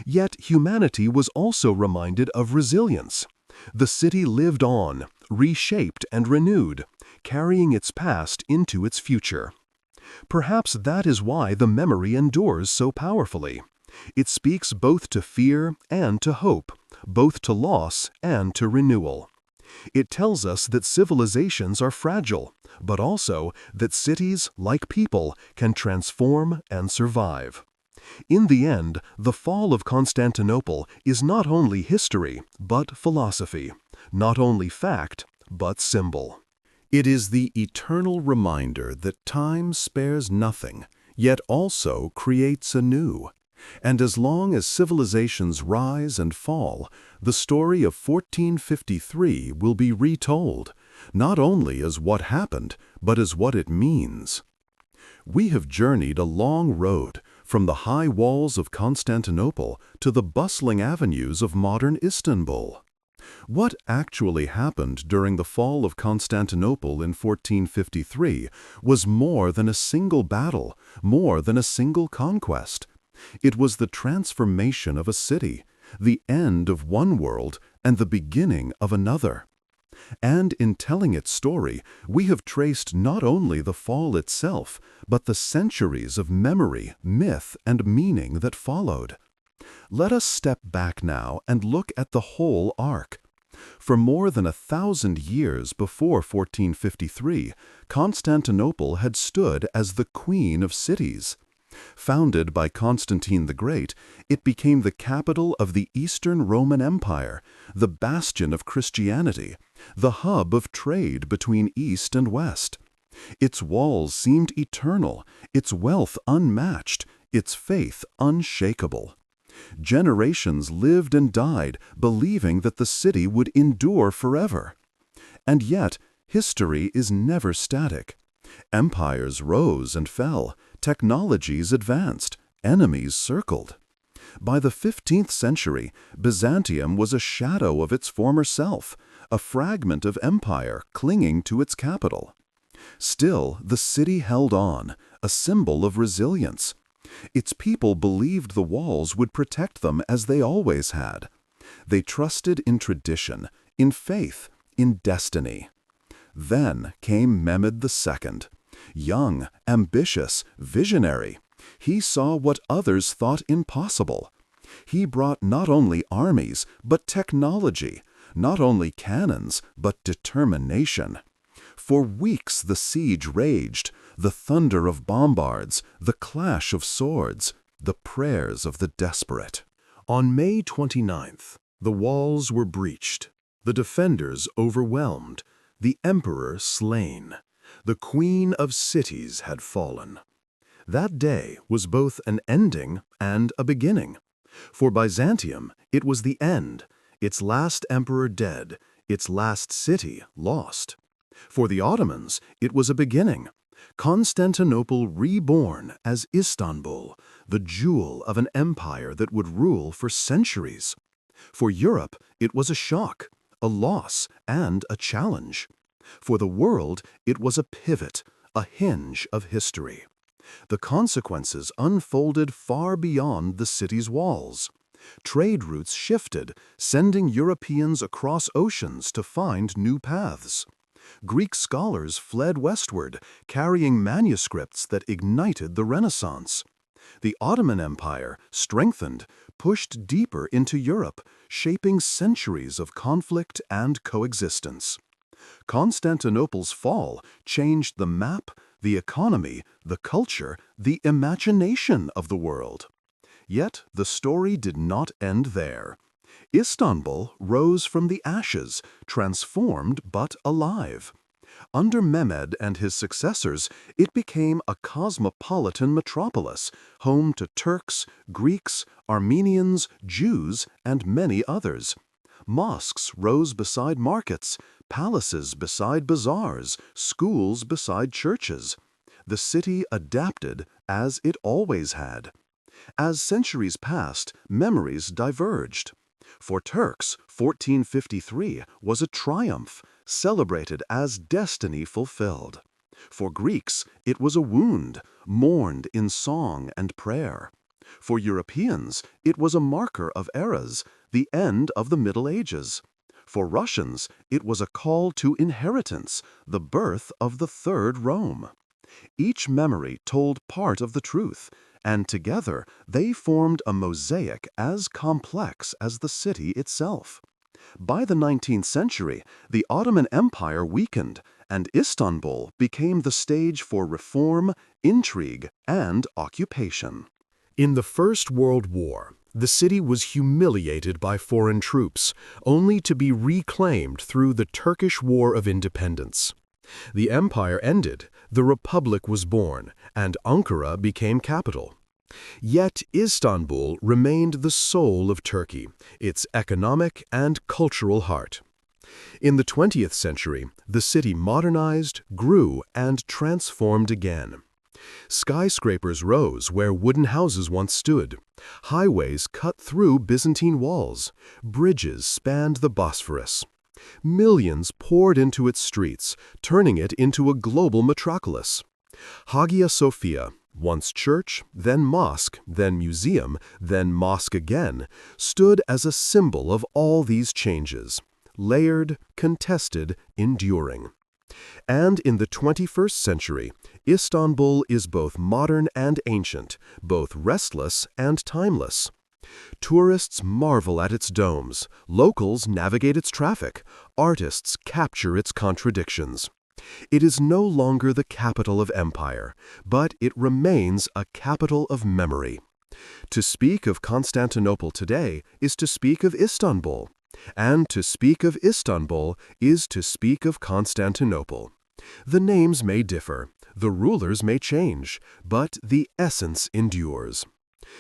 Speaker 3: Yet humanity was also reminded of resilience. The city lived on, reshaped and renewed, carrying its past into its future. Perhaps that is why the memory endures so powerfully. It speaks both to fear and to hope, both to loss and to renewal. It tells us that civilizations are fragile, but also that cities, like people, can transform and survive. In the end, the fall of Constantinople is not only history, but philosophy, not only fact, but symbol. It is the eternal reminder that time spares nothing, yet also creates anew. And as long as civilizations rise and fall, the story of 1453 will be retold, not only as what happened, but as what it means. We have journeyed a long road from the high walls of Constantinople to the bustling avenues of modern Istanbul. What actually happened during the fall of Constantinople in 1453 was more than a single battle, more than a single conquest. It was the transformation of a city, the end of one world and the beginning of another. And in telling its story, we have traced not only the fall itself, but the centuries of memory, myth, and meaning that followed. Let us step back now and look at the whole arc. For more than 1,000 years before 1453, Constantinople had stood as the queen of cities. Founded by Constantine the Great, it became the capital of the Eastern Roman Empire, the bastion of Christianity, the hub of trade between East and West. Its walls seemed eternal, its wealth unmatched, its faith unshakable. Generations lived and died believing that the city would endure forever. And yet, history is never static. Empires rose and fell, technologies advanced, enemies circled. By the 15th century, Byzantium was a shadow of its former self, a fragment of empire clinging to its capital. Still, the city held on, a symbol of resilience. Its people believed the walls would protect them as they always had. They trusted in tradition, in faith, in destiny. Then came Mehmed II.
Speaker 1: Young, ambitious, visionary, he saw what others thought impossible. He brought not only armies, but technology, not only cannons, but determination. For weeks the siege raged, the thunder of bombards, the clash of swords, the prayers of the desperate.
Speaker 3: On May 29th, the walls were breached, the defenders overwhelmed, the emperor slain. The queen of cities had fallen. That day was both an ending and a beginning. For Byzantium, it was the end, its last emperor dead, its last city lost. For the Ottomans, it was a beginning. Constantinople reborn as Istanbul, the jewel of an empire that would rule for centuries. For Europe, it was a shock, a loss, and a challenge. For the world, it was a pivot, a hinge of history. The consequences unfolded far beyond the city's walls. Trade routes shifted, sending Europeans across oceans to find new paths. Greek scholars fled westward, carrying manuscripts that ignited the Renaissance. The Ottoman Empire, strengthened, pushed deeper into Europe, shaping centuries of conflict and coexistence. Constantinople's fall changed the map, the economy, the culture, the imagination of the world. Yet the story did not end there. Istanbul rose from the ashes, transformed but alive. Under Mehmed and his successors, it became a cosmopolitan metropolis, home to Turks, Greeks, Armenians, Jews, and many others. Mosques rose beside markets, palaces beside bazaars, schools beside churches. The city adapted as it always had. As centuries passed, memories diverged. For Turks, 1453 was a triumph, celebrated as destiny fulfilled. For Greeks, it was a wound, mourned in song and prayer. For Europeans, it was a marker of eras, the end of the Middle Ages. For Russians, it was a call to inheritance, the birth of the Third Rome. Each memory told part of the truth, and together they formed a mosaic as complex as the city itself. By the 19th century, the Ottoman Empire weakened, and Istanbul became the stage for reform, intrigue, and occupation. In the First World War, the city was humiliated by foreign troops, only to be reclaimed through the Turkish War of Independence. The empire ended, the Republic was born, and Ankara became capital. Yet Istanbul remained the soul of Turkey, its economic and cultural heart. In the 20th century, the city modernized, grew, and transformed again. Skyscrapers rose where wooden houses once stood. Highways cut through Byzantine walls. Bridges spanned the Bosphorus. Millions poured into its streets, turning it into a global metropolis. Hagia Sophia, once church, then mosque, then museum, then mosque again, stood as a symbol of all these changes, layered, contested, enduring. And in the 21st century, Istanbul is both modern and ancient, both restless and timeless. Tourists marvel at its domes, locals navigate its traffic, artists capture its contradictions. It is no longer the capital of empire, but it remains a capital of memory. To speak of Constantinople today is to speak of Istanbul, and to speak of Istanbul is to speak of Constantinople. The names may differ, the rulers may change, but the essence endures.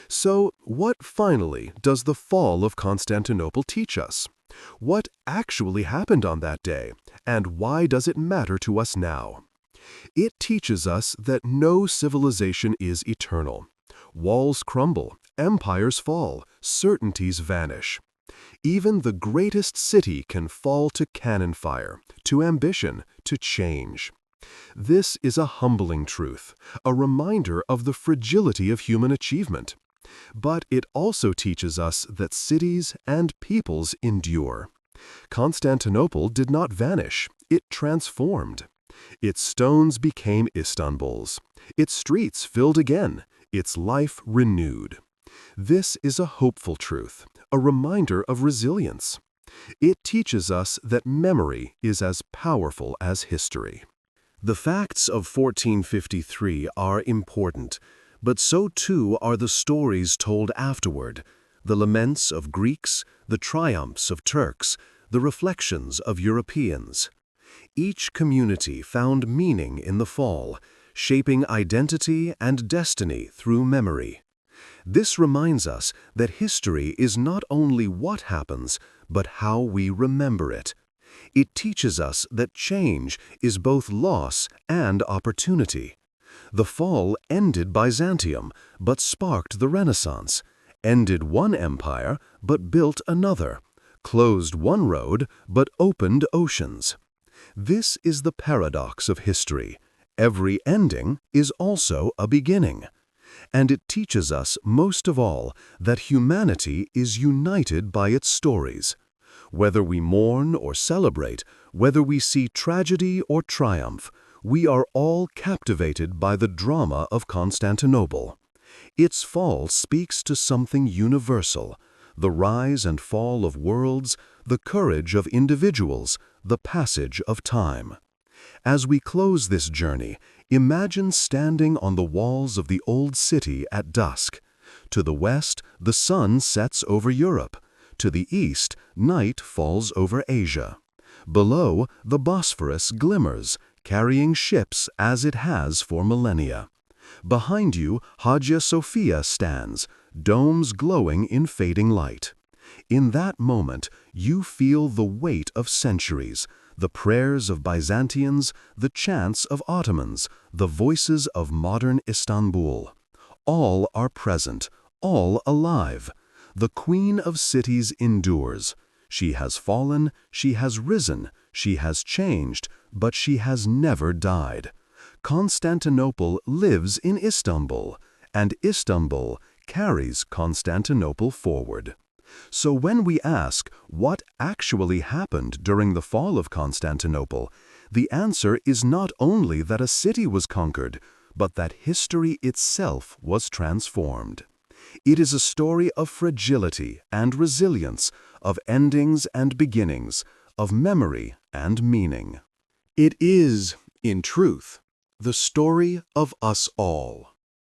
Speaker 3: So, what finally does the fall of Constantinople teach us? What actually happened on that day, and why does it matter to us now? It teaches us that no civilization is eternal. Walls crumble, empires fall, certainties vanish. Even the greatest city can fall to cannon fire, to ambition, to change. This is a humbling truth, a reminder of the fragility of human achievement. But it also teaches us that cities and peoples endure. Constantinople did not vanish, it transformed.
Speaker 1: Its stones became Istanbul's. Its streets filled again, its life renewed. This is a hopeful truth, a reminder of resilience. It teaches us that memory is as powerful as history.
Speaker 2: The facts of 1453 are important, but so too are the stories told afterward, the laments of Greeks, the triumphs of Turks, the reflections of Europeans. Each community found meaning in the fall, shaping identity and destiny through memory. This reminds us that history is not only what happens, but how we remember it. It teaches us that change is both loss and opportunity. The fall ended Byzantium, but sparked the Renaissance, ended one empire, but built another, closed one road, but opened oceans. This is the paradox of history. Every ending is also a beginning. And it teaches us, most of all, that humanity is united by its stories. Whether we mourn or celebrate, whether we see tragedy or triumph, we are all captivated by the drama of Constantinople. Its fall speaks to something universal: the rise and fall of worlds, the courage of individuals, the passage of time. As we close this journey, imagine standing on the walls of the old city at dusk. To the west, the sun sets over Europe. To the east, night falls over Asia. Below, the Bosphorus glimmers, carrying ships as it has for millennia. Behind you, Hagia Sophia stands, domes glowing in fading light. In that moment, you feel the weight of centuries, the prayers of Byzantines, the chants of Ottomans, the voices of modern Istanbul. All are present, all alive. The Queen of Cities endures. She has fallen, she has risen, she has changed, but she has never died. Constantinople lives in Istanbul, and Istanbul carries Constantinople forward. So when we ask what actually happened during the fall of Constantinople, the answer is not only that a city was conquered, but that history itself was transformed. It is a story of fragility and resilience, of endings and beginnings, of memory and meaning. It is, in truth, the story of us all.